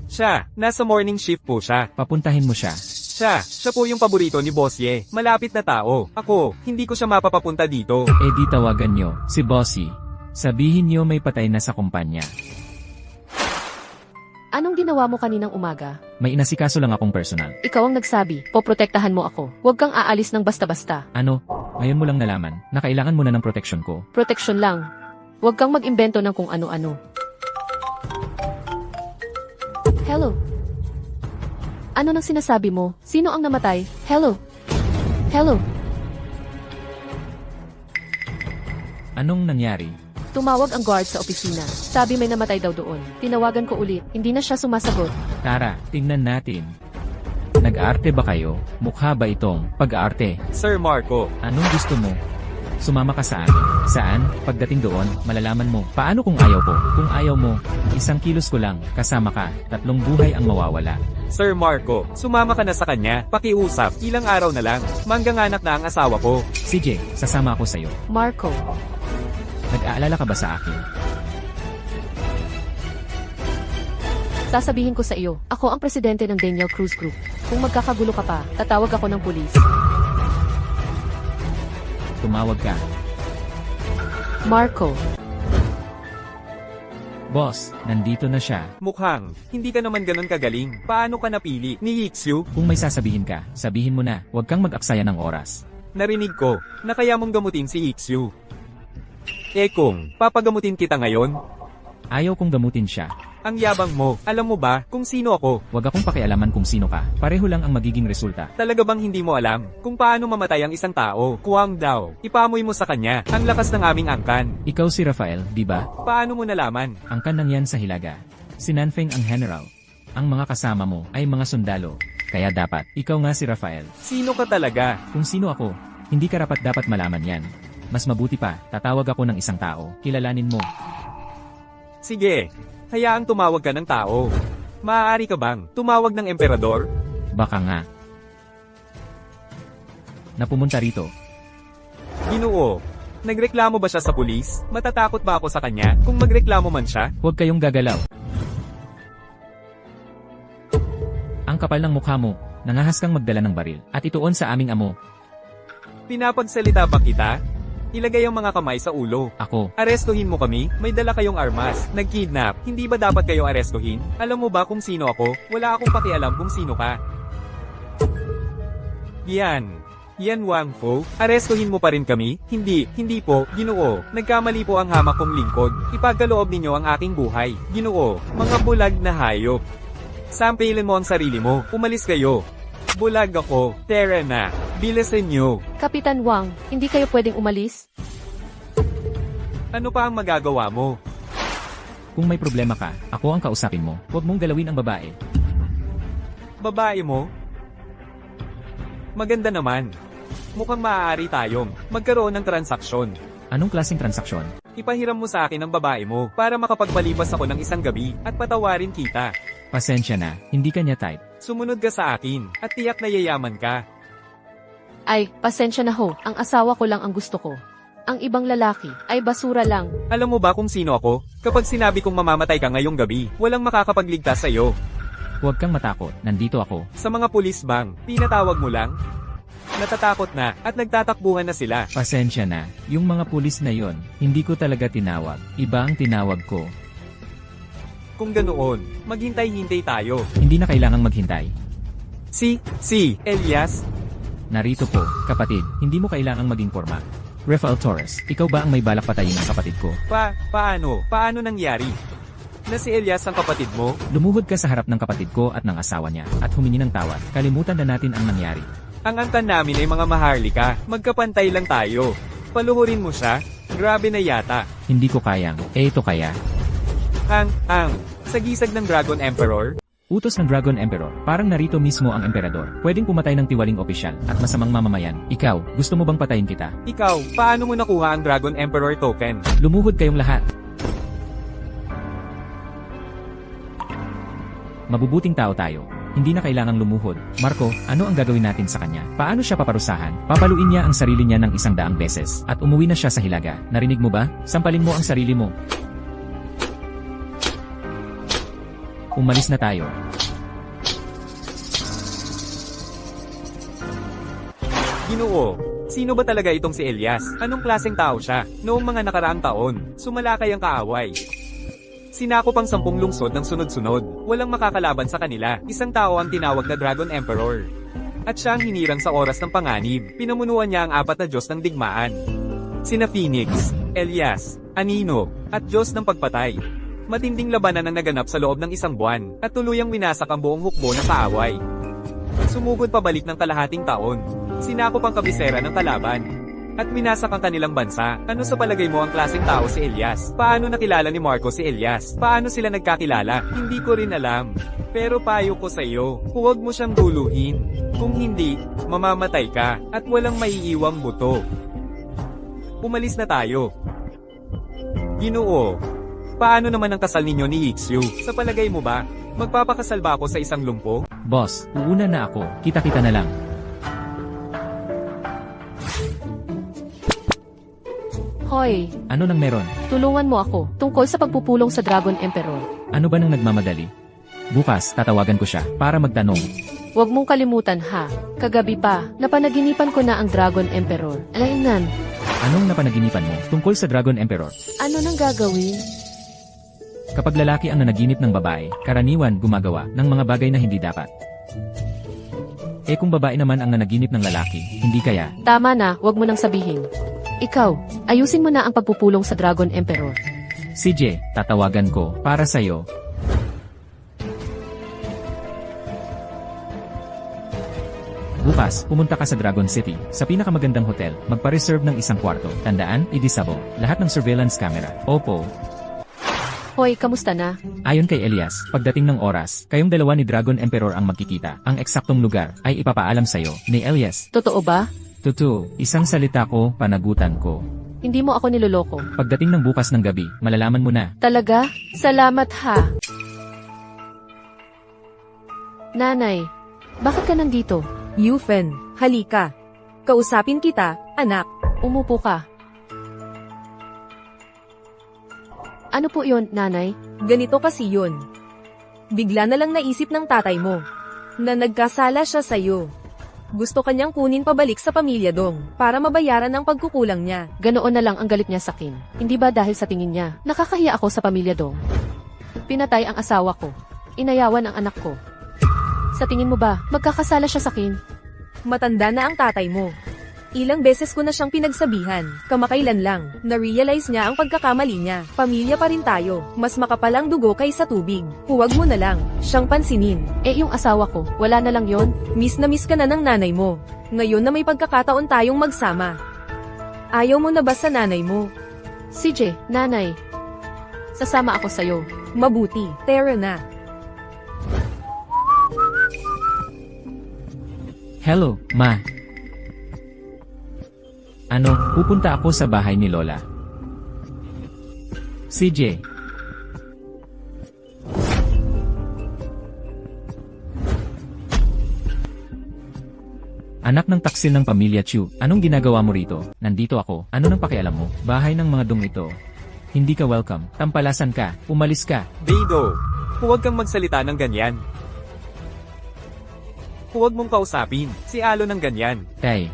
Speaker 3: Siya. Nasa morning shift po siya.
Speaker 1: Papuntahin mo siya.
Speaker 3: Siya po yung paborito ni Boss Ye. Malapit na tao. Ako, hindi ko siya mapapapunta dito.
Speaker 1: Di tawagan nyo, si Bossy. Sabihin nyo may patay na sa kumpanya.
Speaker 2: Anong ginawa mo kaninang umaga?
Speaker 1: May inasikaso lang akong personal.
Speaker 2: Ikaw ang nagsabi, poprotektahan mo ako. Huwag kang aalis ng basta-basta.
Speaker 1: Ano? Ngayon mo lang nalaman na kailangan mo na ng proteksyon ko.
Speaker 2: Proteksyon lang. Huwag kang mag-imbento ng kung ano-ano. Hello? Ano nang sinasabi mo? Sino ang namatay? Hello? Hello?
Speaker 1: Anong nangyari?
Speaker 2: Tumawag ang guard sa opisina. Sabi may namatay daw doon. Tinawagan ko ulit. Hindi na siya sumasagot.
Speaker 1: Tara, tingnan natin. Nag-aarte ba kayo? Mukha ba itong pag-aarte?
Speaker 3: Sir Marco,
Speaker 1: Anong gusto mo? Sumama ka sa amin. Saan? Pagdating doon, malalaman mo. Paano kung ayaw ko? Kung ayaw mo, 1 kilos ko lang, kasama ka, 3 buhay ang mawawala.
Speaker 3: Sir Marco, sumama ka na sa kanya. Pakiusap, ilang araw na lang. Mangganganak na ang asawa ko.
Speaker 1: CJ, sasama ako sa'yo.
Speaker 2: Marco.
Speaker 1: Nag-aalala ka ba sa akin?
Speaker 2: Sasabihin ko sa iyo, ako ang presidente ng Daniel Cruz Group. Kung magkakagulo ka pa, tatawag ako ng pulis.
Speaker 1: Tumawag ka.
Speaker 2: Marco.
Speaker 1: Boss, nandito na siya.
Speaker 3: Mukhang, hindi ka naman ganun kagaling. Paano ka napili ni Yixio?
Speaker 1: Kung may sasabihin ka, sabihin mo na. Huwag kang mag-aksaya ng oras.
Speaker 3: Narinig ko, na kaya mong gamutin si Yixio. Kung, papagamutin kita ngayon?
Speaker 1: Ayaw kong gamutin siya.
Speaker 3: Ang yabang mo, alam mo ba kung sino ako?
Speaker 1: Huwag akong pakialaman kung sino ka. Pareho lang ang magiging resulta.
Speaker 3: Talaga bang hindi mo alam kung paano mamatay ang isang tao? Kuwang daw, ipamoy mo sa kanya. Ang lakas ng aming angkan.
Speaker 1: Ikaw si Rafael, di ba?
Speaker 3: Paano mo nalaman?
Speaker 1: Angkan ng yan sa Hilaga. Si Nanfeng ang general. Ang mga kasama mo ay mga sundalo. Kaya dapat, ikaw nga si Rafael.
Speaker 3: Sino ka talaga?
Speaker 1: Kung sino ako, hindi ka dapat malaman yan. Mas mabuti pa, tatawag ako ng isang tao. Kilalanin mo.
Speaker 3: Sige, hayaang tumawag ka ng tao. Maaari ka bang tumawag ng emperador?
Speaker 1: Baka nga. Napumunta rito.
Speaker 3: Ginoo, nagreklamo ba siya sa pulis? Matatakot ba ako sa kanya kung magreklamo man siya?
Speaker 1: Huwag kayong gagalaw. Ang kapal ng mukha mo, nangahas kang magdala ng baril, at ituon sa aming amo.
Speaker 3: Pinapagsalita ba kita? Ilagay ang mga kamay sa ulo.
Speaker 1: Ako,
Speaker 3: Arestuhin mo kami? May dala kayong armas. Nag-kidnap. Hindi ba dapat kayo arestuhin? Alam mo ba kung sino ako? Wala akong pakialam kung sino ka. Yan Wang Fo. Arestuhin mo pa rin kami? Hindi po, Ginoo. Nagkamali po ang hamak kong lingkod. Ipagkaloob ninyo ang aking buhay. Ginoo, mga bulag na hayop. Sampilin mo ang sarili mo. Umalis kayo. Bulag ako. Tara na. Bilisan nyo.
Speaker 2: Kapitan Wang, hindi kayo pwedeng umalis?
Speaker 3: Ano pa ang magagawa mo?
Speaker 1: kung may problema ka, ako ang kausapin mo. Huwag mong galawin ang babae.
Speaker 3: Babae mo? Maganda naman. Mukhang maaari tayong magkaroon ng transaksyon.
Speaker 1: Anong klaseng transaksyon?
Speaker 3: Ipahiram mo sa akin ang babae mo para makapagpalipas ako ng isang gabi at patawarin kita.
Speaker 1: Pasensya na, hindi kanya type.
Speaker 3: Sumunod ka sa akin at tiyak na yayaman ka.
Speaker 2: Ay, pasensya na ho, ang asawa ko lang ang gusto ko. Ang ibang lalaki ay basura lang.
Speaker 3: Alam mo ba kung sino ako? Kapag sinabi kong mamamatay ka ngayong gabi, walang makakapagligtas sa'yo.
Speaker 1: Huwag kang matakot, nandito ako.
Speaker 3: Sa mga pulis bang, tinatawag mo lang? Natatakot na at nagtatakbuhan na sila.
Speaker 1: Pasensya na, yung mga pulis na yon, hindi ko talaga tinawag. Iba ang tinawag ko.
Speaker 3: Kung ganoon, maghintay-hintay tayo.
Speaker 1: Hindi na kailangang maghintay.
Speaker 3: Si Elias,
Speaker 1: Narito po, kapatid, hindi mo kailangang maging forma. Rafael Torres, ikaw ba ang may balak patayin ng kapatid ko?
Speaker 3: paano nangyari? Na si Elias ang kapatid mo?
Speaker 1: Lumuhod ka sa harap ng kapatid ko at ng asawa niya, at humingi ng tawad. Kalimutan na natin ang nangyari.
Speaker 3: Ang angkan namin ay mga maharlika, magkapantay lang tayo. Paluhurin mo siya? Grabe na yata.
Speaker 1: Hindi ko kayang, ito kaya.
Speaker 3: Sagisag ng Dragon Emperor?
Speaker 1: Utos ng Dragon Emperor, parang narito mismo ang emperador. Pwedeng pumatay ng tiwaling opisyal at masamang mamamayan. Ikaw, gusto mo bang patayin kita?
Speaker 3: Ikaw, paano mo nakuha ang Dragon Emperor token?
Speaker 1: Lumuhod kayong lahat. Mabubuting tao tayo. Hindi na kailangang lumuhod. Marco, ano ang gagawin natin sa kanya? Paano siya paparusahan? Papaluin niya ang sarili niya ng 100 beses at umuwi na siya sa hilaga. Narinig mo ba? Sampalin mo ang sarili mo. Umalis na tayo.
Speaker 3: Ginoo, sino ba talaga itong si Elias? Anong klaseng tao siya? Noong mga nakaraang taon, sumalakay ang kaaway. Sinakop ang 10 lungsod ng sunod-sunod. Walang makakalaban sa kanila. Isang tao ang tinawag na Dragon Emperor. At siya ang hinirang sa oras ng panganib. Pinamunuan niya ang 4 na Diyos ng digmaan. Sina Phoenix, Elias, Anino, at Diyos ng pagpatay. Matinding labanan ang naganap sa loob ng 1 buwan, at tuluyang winasak ang buong hukbo na kaaway. Sumugod pabalik ng kalahating taon. Sinakop ang kabisera ng kalaban. At winasak ang kanilang bansa. Ano sa palagay mo ang klaseng tao si Elias? Paano nakilala ni Marco si Elias? Paano sila nagkakilala? Hindi ko rin alam. Pero payo ko sa iyo, huwag mo siyang guluhin. Kung hindi, mamamatay ka, at walang maiiwang buto. Umalis na tayo. Ginoo, paano naman ang kasal ninyo ni Ixu? Sa palagay mo ba, magpapakasal ba ako sa isang lumpo?
Speaker 1: Boss, uuna na ako. Kita-kita na lang.
Speaker 2: Hoy,
Speaker 1: Ano nang meron?
Speaker 2: tulungan mo ako tungkol sa pagpupulong sa Dragon Emperor.
Speaker 1: Ano ba nang nagmamadali? Bukas, tatawagan ko siya para magtanong.
Speaker 2: Huwag mong kalimutan ha. Kagabi pa, napanaginipan ko na ang Dragon Emperor. Alainan,
Speaker 1: Anong napanaginipan mo tungkol sa Dragon Emperor?
Speaker 2: ano nang gagawin?
Speaker 1: Kapag lalaki ang nanaginip ng babae, karaniwan gumagawa ng mga bagay na hindi dapat. Eh kung babae naman ang nanaginip ng lalaki, hindi kaya?
Speaker 2: Tama na, huwag mo nang sabihin. Ikaw, ayusin mo na ang pagpupulong sa Dragon Emperor.
Speaker 1: CJ, tatawagan ko para sa'yo. Bukas, pumunta ka sa Dragon City, sa pinakamagandang hotel, magpa-reserve ng 1 kwarto. Tandaan, i-disable lahat ng surveillance camera. Opo.
Speaker 2: Hoy, kamusta na?
Speaker 1: Ayon kay Elias, pagdating ng oras, kayong dalawa ni Dragon Emperor ang magkikita. Ang eksaktong lugar ay ipapaalam sa'yo ni Elias.
Speaker 2: Totoo ba?
Speaker 1: Tutu, isang salita ko, panagutan ko.
Speaker 2: Hindi mo ako niloloko.
Speaker 1: Pagdating ng bukas ng gabi, malalaman mo na.
Speaker 2: Talaga? Salamat ha. Nanay, bakit ka nandito?
Speaker 4: Yufen, halika. Kausapin kita, anak.
Speaker 2: Umupo ka. Ano po yon, nanay?
Speaker 4: Ganito kasi yun. Bigla na lang naisip ng tatay mo na nagkasala siya sa'yo. Gusto kanyang kunin pabalik sa pamilya dong para mabayaran ang pagkukulang niya.
Speaker 2: Ganoon na lang ang galit niya sa akin. Hindi ba dahil sa tingin niya, nakakahiya ako sa pamilya dong? Pinatay ang asawa ko. Inayawan ang anak ko. Sa tingin mo ba, magkakasala siya sa akin?
Speaker 4: Matanda na ang tatay mo. Ilang beses ko na siyang pinagsabihan, kamakailan lang, na-realize niya ang pagkakamali niya. Pamilya pa rin tayo, mas makapalang dugo kaysa tubig. Huwag mo na lang, siyang pansinin.
Speaker 2: Eh yung asawa ko, wala na lang yon.
Speaker 4: Miss na miss ka na ng nanay mo. Ngayon na may pagkakataon tayong magsama. Ayaw mo na ba sa nanay mo?
Speaker 2: CJ, nanay. Sasama ako sa'yo.
Speaker 4: Mabuti, tara na.
Speaker 1: Hello, Ma. Ano, pupunta ako sa bahay ni Lola. CJ. Anak ng taksil ng pamilya Chu, anong ginagawa mo rito? Nandito ako, ano nang pakialam mo? Bahay ng mga dong ito. Hindi ka welcome, tampalasan ka, umalis ka.
Speaker 3: Beidou, huwag kang magsalita ng ganyan. Huwag mong kausapin si Alon ng ganyan.
Speaker 1: Tay,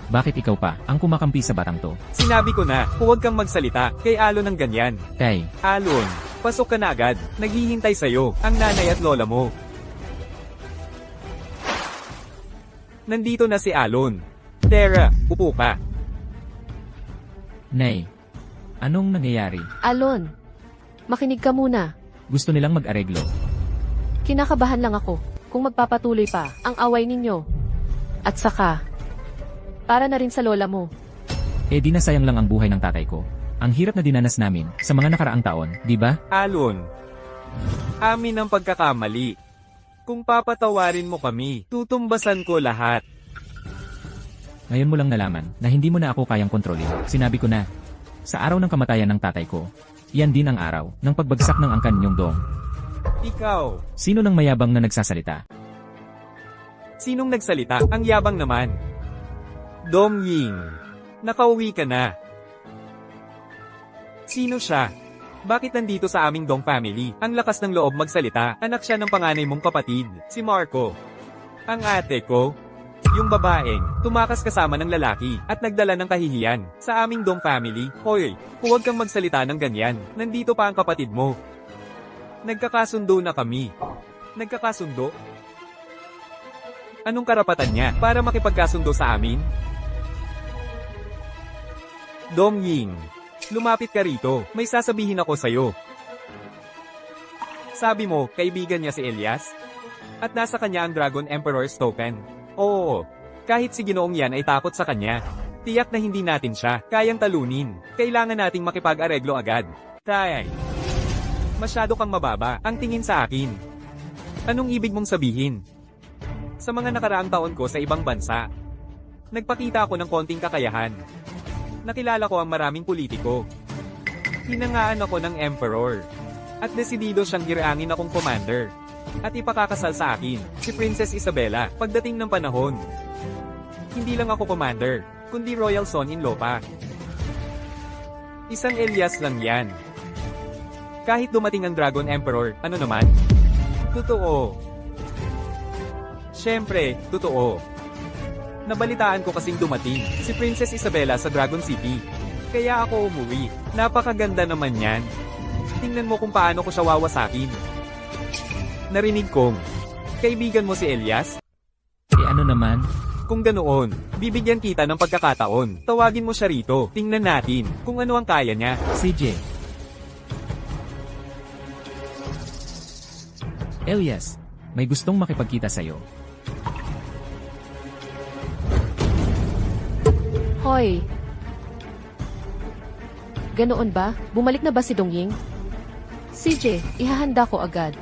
Speaker 1: bakit ikaw pa ang kumakampi sa batang to?
Speaker 3: Sinabi ko na, huwag kang magsalita kay Alon ng ganyan.
Speaker 1: Tay,
Speaker 3: Alon, pasok ka na agad. Naghihintay sa'yo ang nanay at lola mo. Nandito na si Alon. Tara, upo ka.
Speaker 1: Nay, anong nangyayari?
Speaker 2: Alon, makinig ka muna.
Speaker 1: Gusto nilang mag-areglo.
Speaker 2: Kinakabahan lang ako kung magpapatuloy pa ang away ninyo. At saka, para na rin sa lola mo.
Speaker 1: Eh di nasayang lang ang buhay ng tatay ko. Ang hirap na dinanas namin sa mga nakaraang taon, di ba?
Speaker 3: Alon, amin ang pagkakamali. Kung papatawarin mo kami, tutumbasan ko lahat.
Speaker 1: Ngayon mo lang nalaman na hindi mo na ako kayang kontrolin. Sinabi ko na, sa araw ng kamatayan ng tatay ko, iyan din ang araw ng pagbagsak ng angkan niyong dong.
Speaker 3: Ikaw,
Speaker 1: Sino nang mayabang na nagsasalita?
Speaker 3: sinong nagsalita? Ang yabang naman. Dong Ying, nakauwi ka na. Sino siya? Bakit nandito sa aming Dong family? Ang lakas ng loob magsalita, anak siya ng panganay mong kapatid, si Marco. Ang ate ko, yung babaeng, tumakas kasama ng lalaki, at nagdala ng kahihiyan, sa aming Dong family. Hoy, huwag kang magsalita ng ganyan, nandito pa ang kapatid mo. Nagkakasundo na kami. Nagkakasundo? Anong karapatan niya para makipagkasundo sa amin? Dong Ying, lumapit ka rito, may sasabihin ako sa'yo. Sabi mo, kaibigan niya si Elias? At nasa kanya ang Dragon Emperor's token? Oo, kahit si Ginoong yan ay takot sa kanya. Tiyak na hindi natin siya kayang talunin. Kailangan nating makipag-areglo agad. Tay, masyado kang mababa ang tingin sa akin. Anong ibig mong sabihin? Sa mga nakaraang taon ko sa ibang bansa, nagpakita ako ng konting kakayahan. Nakilala ko ang maraming politiko. Hinangaan ako ng emperor. At desidido siyang iraangin akong commander. At ipakakasal sa akin, si Princess Isabella, pagdating ng panahon. Hindi lang ako commander, kundi royal son-in-law pa. Isang Elias lang yan. Kahit dumating ang Dragon Emperor, ano naman? Totoo. Siyempre, totoo. Nabalitaan ko kasing dumating si Princess Isabella sa Dragon City. Kaya ako umuwi. Napakaganda naman yan. Tingnan mo kung paano ko siya wawasakin. Narinig kong, kaibigan mo si Elias?
Speaker 1: Eh ano naman?
Speaker 3: Kung ganoon, bibigyan kita ng pagkakataon. Tawagin mo siya rito. Tingnan natin kung ano ang kaya niya.
Speaker 1: CJ. Elias, may gustong makipagkita sa'yo.
Speaker 2: Hoy! Ganoon ba? Bumalik na ba si Dongying? CJ, ihahanda ko agad.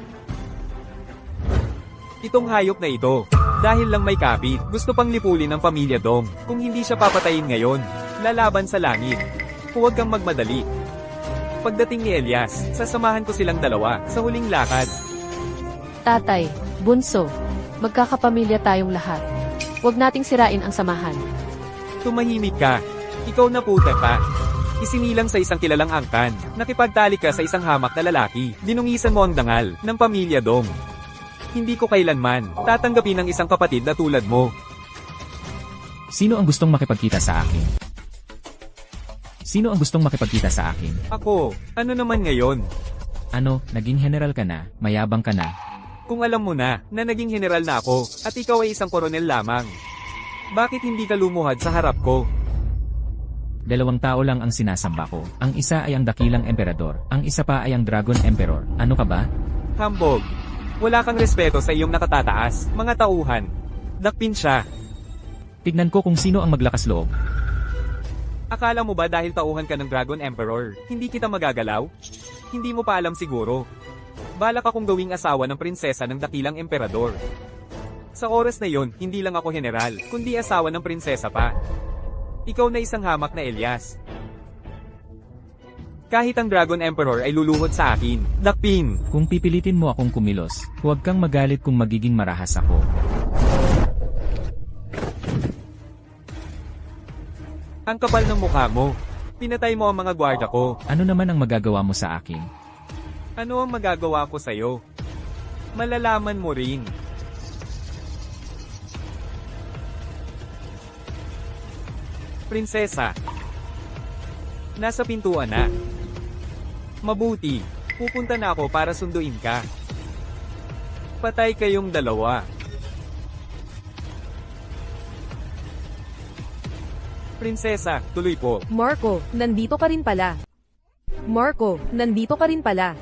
Speaker 3: Itong hayop na ito, dahil lang may kapit, gusto pang lipulin ng pamilya Dong. Kung hindi siya papatayin ngayon, lalaban sa langit. Huwag kang magmadali. Pagdating ni Elias, sasamahan ko silang dalawa sa huling lakad.
Speaker 2: Tatay, bunso, magkakapamilya tayong lahat. Huwag nating sirain ang samahan.
Speaker 3: Tumahimik ka. Ikaw na puta pa. Isinilang sa isang kilalang angkan. Nakipagtalik ka sa isang hamak na lalaki. Dinungisan mo ang dangal ng pamilya Dong. Hindi ko kailanman tatanggapin ng isang kapatid na tulad mo.
Speaker 1: Sino ang gustong makipagkita sa akin? Sino ang gustong makipagkita sa akin?
Speaker 3: Ako, ano naman ngayon?
Speaker 1: Ano, naging general ka na, mayabang ka na.
Speaker 3: Kung alam mo na naging general na ako, at ikaw ay isang koronel lamang. Bakit hindi ka lumuhad sa harap ko?
Speaker 1: 2 tao lang ang sinasamba ko. Ang isa ay ang dakilang emperador, ang isa pa ay ang Dragon Emperor. Ano ka ba?
Speaker 3: Hambog. Wala kang respeto sa iyong nakatataas, mga tauhan. Dakpin siya.
Speaker 1: Tignan ko kung sino ang maglakas loob.
Speaker 3: Akala mo ba dahil tauhan ka ng Dragon Emperor, hindi kita magagalaw? Hindi mo pa alam siguro. Balak akong gawing asawa ng prinsesa ng dakilang emperador. Sa oras na yon, hindi lang ako general, kundi asawa ng prinsesa pa. Ikaw na isang hamak na Elias. Kahit ang Dragon Emperor ay luluhod sa akin. Dakpin!
Speaker 1: Kung pipilitin mo akong kumilos, huwag kang magalit kung magiging marahas ako.
Speaker 3: Ang kapal ng mukha mo. Pinatay mo ang mga gwarda ko.
Speaker 1: Ano naman ang magagawa mo sa akin?
Speaker 3: Ano ang magagawa ko sa'yo? Malalaman mo rin. Prinsesa. Nasa pintuan na. Mabuti. Pupunta na ako para sunduin ka. Patay kayong dalawa. Prinsesa, tuloy po.
Speaker 4: Marco, nandito ka rin pala. Marco, nandito ka rin pala.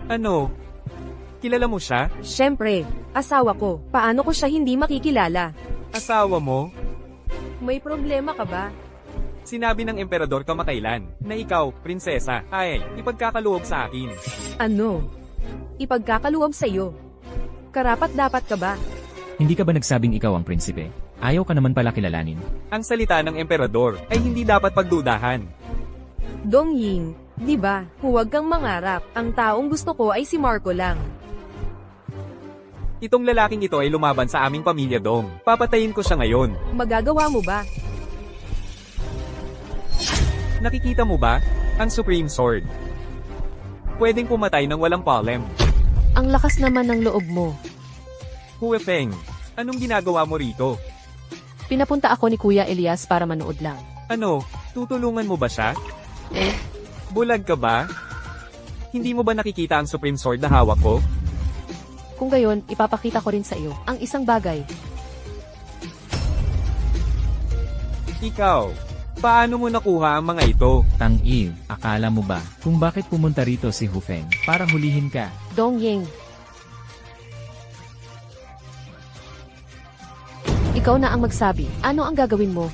Speaker 3: Ano? Kilala mo siya?
Speaker 4: Siyempre, asawa ko. Paano ko siya hindi makikilala?
Speaker 3: Asawa mo?
Speaker 4: May problema ka ba?
Speaker 3: Sinabi ng emperador kamakailan na ikaw, prinsesa, ay ipagkakaluob sa akin.
Speaker 4: Ano? Ipagkakaluwab sa'yo. Karapat-dapat ka ba?
Speaker 1: Hindi ka ba nagsabing ikaw ang prinsipe? Ayaw ka naman pala kilalanin.
Speaker 3: Ang salita ng emperador ay hindi dapat pagdudahan.
Speaker 4: Dong Ying, di ba? Huwag kang mangarap. Ang taong gusto ko ay si Marco lang.
Speaker 3: Itong lalaking ito ay lumaban sa aming pamilya, Dong. Papatayin ko siya ngayon.
Speaker 4: Magagawa mo ba?
Speaker 3: Nakikita mo ba? Ang Supreme Sword. Pwedeng pumatay ng walang palem.
Speaker 2: Ang lakas naman ng loob mo.
Speaker 3: Huwefeng, anong ginagawa mo rito?
Speaker 2: Pinapunta ako ni Kuya Elias para manood lang.
Speaker 3: Ano, tutulungan mo ba siya?
Speaker 2: Eh,
Speaker 3: Bulag ka ba? Hindi mo ba nakikita ang Supreme Sword na hawak ko?
Speaker 2: kung gayon, ipapakita ko rin sa iyo ang isang bagay.
Speaker 3: Ikaw, paano mo nakuha ang mga ito?
Speaker 1: Tang-il, akala mo ba kung bakit pumunta rito si Hufeng para hulihin ka?
Speaker 2: Dong Ying. Ikaw na ang magsabi. Ano ang gagawin mo?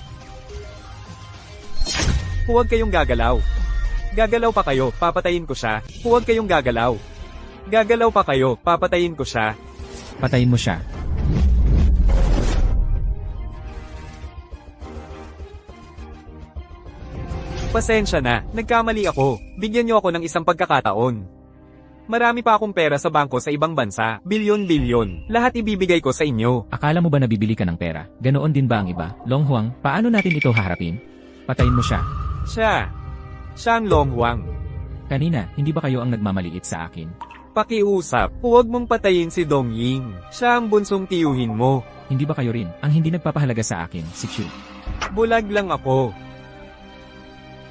Speaker 3: Huwag kayong gagalaw. Gagalaw pa kayo, papatayin ko siya. Huwag kayong gagalaw. Gagalaw pa kayo, papatayin ko siya.
Speaker 1: Patayin mo siya.
Speaker 3: Pasensya na, nagkamali ako. Bigyan niyo ako ng isang pagkakataon. Marami pa akong pera sa bangko sa ibang bansa. Bilyon-bilyon. Lahat ibibigay ko sa inyo.
Speaker 1: Akala mo ba nabibili ka ng pera? Ganoon din ba ang iba? Long Huang, paano natin ito haharapin? Patayin mo siya.
Speaker 3: Siya ang Long Huang.
Speaker 1: Kanina, hindi ba kayo ang nagmamaliit sa akin?
Speaker 3: Pakiusap, huwag mong patayin si Dong Ying. Siya ang bunsong tiyuhin mo.
Speaker 1: Hindi ba kayo rin ang hindi nagpapahalaga sa akin, si Chu?
Speaker 3: Bulag lang ako.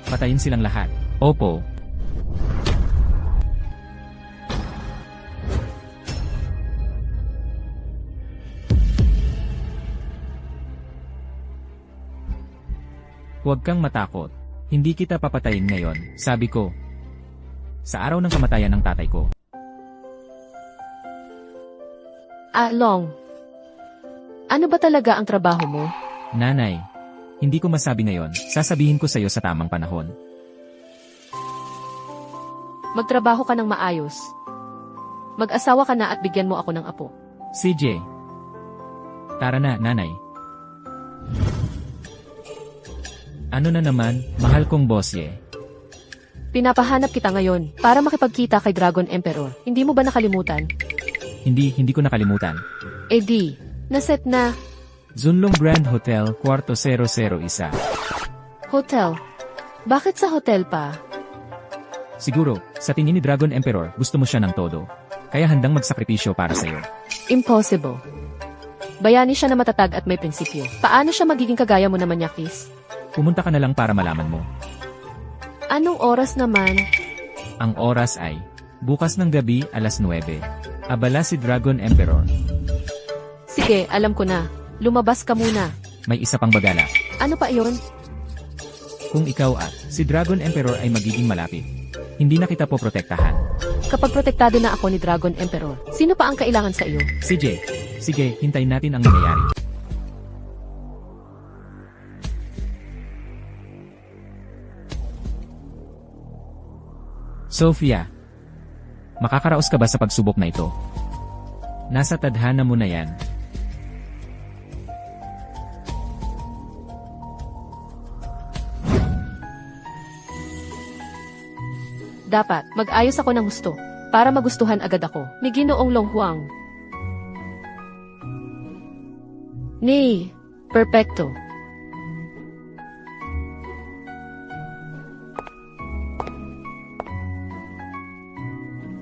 Speaker 1: Patayin silang lahat. Opo. Huwag kang matakot. Hindi kita papatayin ngayon, sabi ko. Sa araw ng kamatayan ng tatay ko.
Speaker 2: Long. Ano ba talaga ang trabaho mo?
Speaker 1: Nanay, hindi ko masabi ngayon, sasabihin ko sa iyo sa tamang panahon.
Speaker 2: Magtrabaho ka ng maayos. Mag-asawa ka na at bigyan mo ako ng apo.
Speaker 1: CJ. Tara na, nanay. Ano na naman, mahal kong bosye.
Speaker 2: Pinapahanap kita ngayon para makipagkita kay Dragon Emperor. Hindi mo ba nakalimutan?
Speaker 1: Hindi ko nakalimutan.
Speaker 2: Eh di, naset na.
Speaker 1: Zunlong Grand Hotel, kwarto 001.
Speaker 2: Hotel. Bakit sa hotel pa?
Speaker 1: Siguro, sa tingin ni Dragon Emperor, gusto mo siya ng todo. Kaya handang magsakripisyo para sa'yo.
Speaker 2: Impossible. Bayani siya na matatag at may prinsipyo. Paano siya magiging kagaya mo naman, Yakis?
Speaker 1: Pumunta ka na lang para malaman mo.
Speaker 2: Anong oras naman?
Speaker 1: Ang oras ay, bukas ng gabi, alas 9. Abala si Dragon Emperor.
Speaker 2: Sige, alam ko na. Lumabas ka muna.
Speaker 1: May isa pang bagala.
Speaker 2: Ano pa iyon?
Speaker 1: Kung ikaw at si Dragon Emperor ay magiging malapit, hindi na kita poprotektahan.
Speaker 2: Kapag protektado na ako ni Dragon Emperor, sino pa ang kailangan sa iyo?
Speaker 1: CJ, sige, hintayin natin ang nangyayari. Sophia, makakaraos ka ba sa pagsubok na ito? Nasa tadhana mo na yan.
Speaker 2: Dapat, mag-ayos ako ng gusto. Para magustuhan agad ako. Ni Ginoong Long Huang. Ni, perfecto.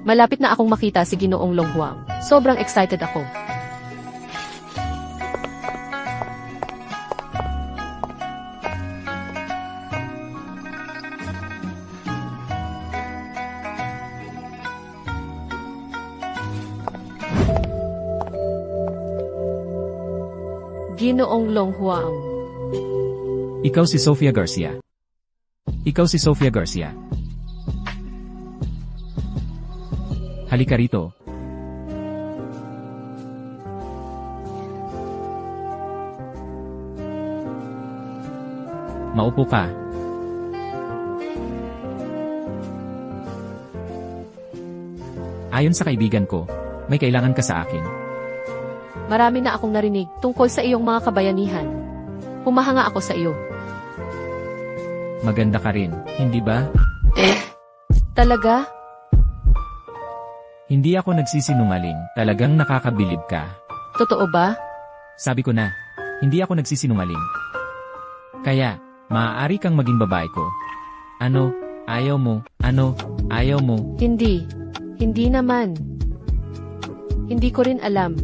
Speaker 2: Malapit na akong makita si Ginoong Long Huang. Sobrang excited ako. Ginoong Long Huang.
Speaker 1: Ikaw si Sofia Garcia. Ikaw si Sofia Garcia. Halika rito. Maupo ka. Ayon sa kaibigan ko, may kailangan ka sa akin.
Speaker 2: Marami na akong narinig tungkol sa iyong mga kabayanihan. Humahanga ako sa iyo.
Speaker 1: Maganda ka rin, hindi ba?
Speaker 2: Talaga?
Speaker 1: Hindi ako nagsisinungaling, talagang nakakabilib ka.
Speaker 2: Totoo ba?
Speaker 1: Sabi ko na, hindi ako nagsisinungaling. Kaya, maaari kang maging babae ko. Ano, ayaw mo, ano, ayaw mo.
Speaker 2: Hindi. Hindi naman. Hindi ko rin alam.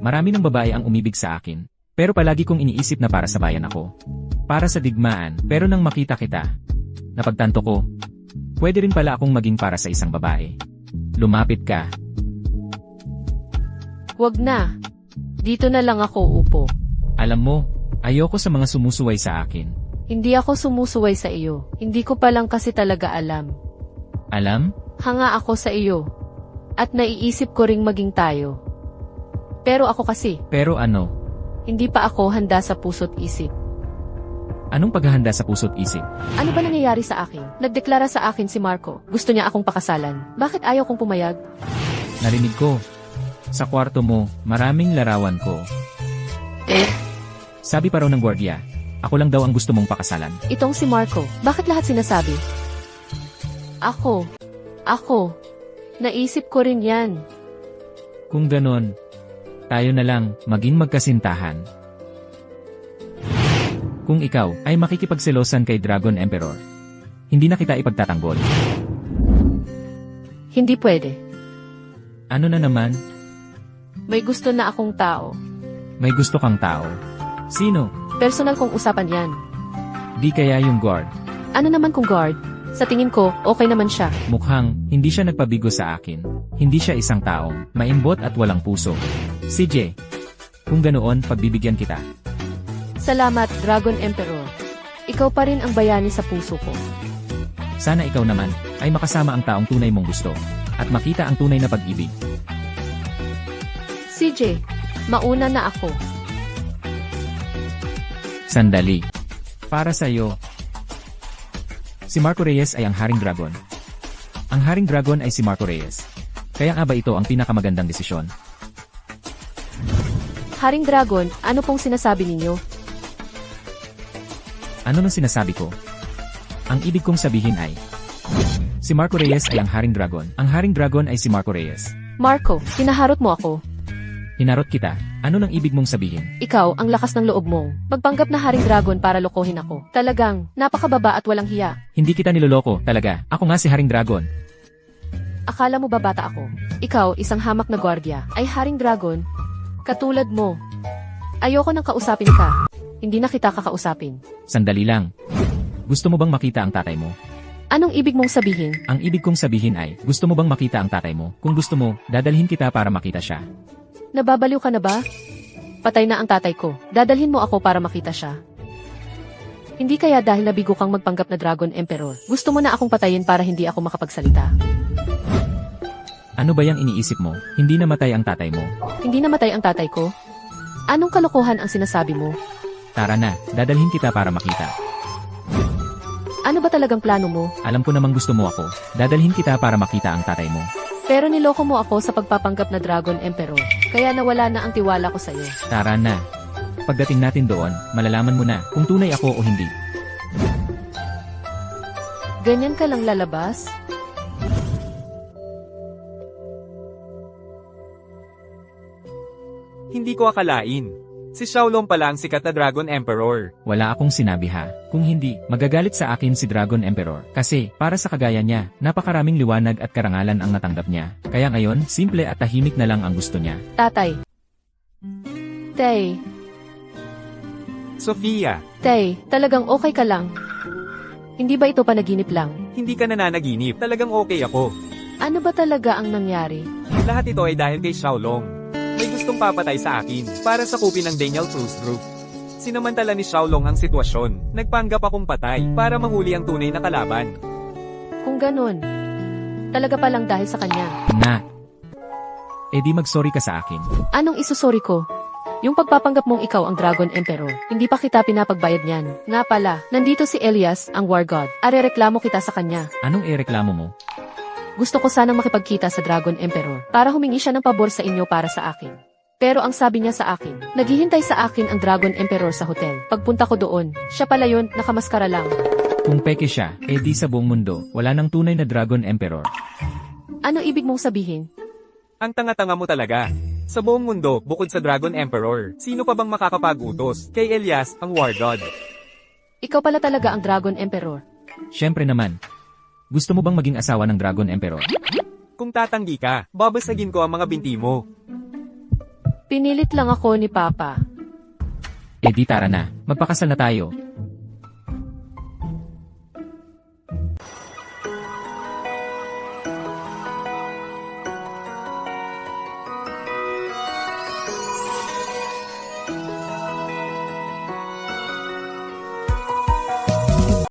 Speaker 1: Marami ng babae ang umibig sa akin. Pero palagi kong iniisip na para sa bayan ako. Para sa digmaan, pero nang makita kita, napagtanto ko, pwede rin pala akong maging para sa isang babae. Lumapit ka.
Speaker 2: Huwag na. Dito na lang ako upo.
Speaker 1: Alam mo, ayoko sa mga sumusuway sa akin.
Speaker 2: Hindi ako sumusuway sa iyo. Hindi ko pa lang kasi talaga alam.
Speaker 1: Alam?
Speaker 2: Hanga ako sa iyo. At naiisip ko ring maging tayo. Pero ako kasi,
Speaker 1: Pero ano?
Speaker 2: hindi pa ako handa sa puso't isip.
Speaker 1: Anong paghahanda sa puso't isip?
Speaker 2: Ano ba nangyayari sa akin? Nagdeklara sa akin si Marco. Gusto niya akong pakasalan. Bakit ayaw kong pumayag?
Speaker 1: Narinig ko. Sa kwarto mo, maraming larawan ko. Sabi pa raw ng gwardiya, ako lang daw ang gusto mong pakasalan.
Speaker 2: Itong si Marco. Bakit lahat sinasabi? Ako. Naisip ko rin yan.
Speaker 1: Kung ganon, tayo na lang maging magkasintahan. Kung ikaw ay makikipagselosan kay Dragon Emperor, hindi na kita ipagtatanggol.
Speaker 2: Hindi pwede.
Speaker 1: Ano na naman?
Speaker 2: May gusto na akong tao.
Speaker 1: May gusto kang tao. Sino?
Speaker 2: Personal kong usapan yan.
Speaker 1: Di kaya yung guard.
Speaker 2: Ano naman kung guard? Sa tingin ko, okay naman siya.
Speaker 1: Mukhang hindi siya nagpabigo sa akin. Hindi siya isang taong maimbot at walang puso. CJ, kung ganoon, pagbibigyan kita.
Speaker 2: Salamat, Dragon Emperor. Ikaw pa rin ang bayani sa puso ko.
Speaker 1: Sana ikaw naman ay makasama ang taong tunay mong gusto at makita ang tunay na pag-ibig.
Speaker 2: CJ, mauna na ako.
Speaker 1: Sandali. Para sa iyo. Si Marco Reyes ay ang Haring Dragon. Ang Haring Dragon ay si Marco Reyes. Kaya nga ba ito ang pinakamagandang desisyon?
Speaker 2: Haring Dragon, ano pong sinasabi ninyo?
Speaker 1: Ano nang sinasabi ko? Ang ibig kong sabihin ay, si Marco Reyes ay ang Haring Dragon. Ang Haring Dragon ay si Marco Reyes.
Speaker 2: Marco, hinaharot mo ako.
Speaker 1: Hinarot kita. Ano nang ibig mong sabihin?
Speaker 2: Ikaw, ang lakas ng loob mo. Magpanggap na Haring Dragon para lokohin ako. Talagang, napakababa at walang hiya.
Speaker 1: Hindi kita niloloko, talaga. Ako nga si Haring Dragon.
Speaker 2: Akala mo ba bata ako? Ikaw, isang hamak na gwardiya, ay Haring Dragon? Katulad mo. Ayoko nang kausapin ka. Hindi na kita kakausapin.
Speaker 1: Sandali lang. Gusto mo bang makita ang tatay mo?
Speaker 2: Anong ibig mong sabihin?
Speaker 1: Ang ibig kong sabihin ay, gusto mo bang makita ang tatay mo? Kung gusto mo, dadalhin kita para makita siya.
Speaker 2: Nababaliw ka na ba? Patay na ang tatay ko. Dadalhin mo ako para makita siya. Hindi kaya dahil nabigo kang magpanggap na Dragon Emperor, gusto mo na akong patayin para hindi ako makapagsalita.
Speaker 1: Ano ba yung iniisip mo? Hindi namatay ang tatay mo.
Speaker 2: Hindi namatay ang tatay ko? Anong kalokohan ang sinasabi mo?
Speaker 1: Tara na, dadalhin kita para makita.
Speaker 2: Ano ba talagang plano mo?
Speaker 1: Alam ko namang gusto mo ako. Dadalhin kita para makita ang tatay mo.
Speaker 2: Pero niloko mo ako sa pagpapanggap na Dragon Emperor, kaya nawala na ang tiwala ko sa'yo.
Speaker 1: Tara na. Pagdating natin doon, malalaman mo na kung tunay ako o hindi.
Speaker 2: Ganyan ka lang lalabas?
Speaker 3: Hindi ko akalain. Si Xiaolong pala ang sikat na Dragon Emperor.
Speaker 1: Wala akong sinabi ha. Kung hindi, magagalit sa akin si Dragon Emperor. Kasi, para sa kagaya niya, napakaraming liwanag at karangalan ang natanggap niya. Kaya ngayon, simple at tahimik na lang ang gusto niya.
Speaker 2: Tatay. Tay.
Speaker 3: Sofia,
Speaker 2: Tay, talagang okay ka lang? Hindi ba ito panaginip lang?
Speaker 3: hindi ka nananaginip. Talagang okay ako.
Speaker 2: Ano ba talaga ang nangyari?
Speaker 3: Lahat ito ay dahil kay Xiaolong. May gustong papatay sa akin para sakupin ng Daniel Cruz Group. Sinamantala ni Xiaolong ang sitwasyon. Nagpanggap akong patay para mahuli ang tunay na kalaban.
Speaker 2: Kung ganun, talaga palang dahil sa kanya.
Speaker 1: Na. Eh di mag-sorry ka sa akin.
Speaker 2: Anong isusori ko? Yung pagpapanggap mong ikaw ang Dragon Emperor, hindi pa kita pinapagbayad niyan. Nga pala, nandito si Elias, ang War God. Arereklamo kita sa kanya.
Speaker 1: Anong ireklamo mo?
Speaker 2: Gusto ko sanang makipagkita sa Dragon Emperor para humingi siya ng pabor sa inyo para sa akin. Pero ang sabi niya sa akin, naghihintay sa akin ang Dragon Emperor sa hotel. Pagpunta ko doon, siya pala yun, nakamaskara lang.
Speaker 1: Kung peke siya, eh di sa buong mundo, wala nang tunay na Dragon Emperor.
Speaker 2: Ano ibig mong sabihin?
Speaker 3: Ang tanga-tanga mo talaga. Sa buong mundo, bukod sa Dragon Emperor, sino pa bang makakapag-utos kay Elias, ang War God?
Speaker 2: Ikaw pala talaga ang Dragon Emperor.
Speaker 1: Siyempre naman. Gusto mo bang maging asawa ng Dragon Emperor?
Speaker 3: Kung tatanggi ka, babasagin ko ang mga binti mo.
Speaker 2: Pinilit lang ako ni Papa.
Speaker 1: Eh di tara na, magpakasal na tayo.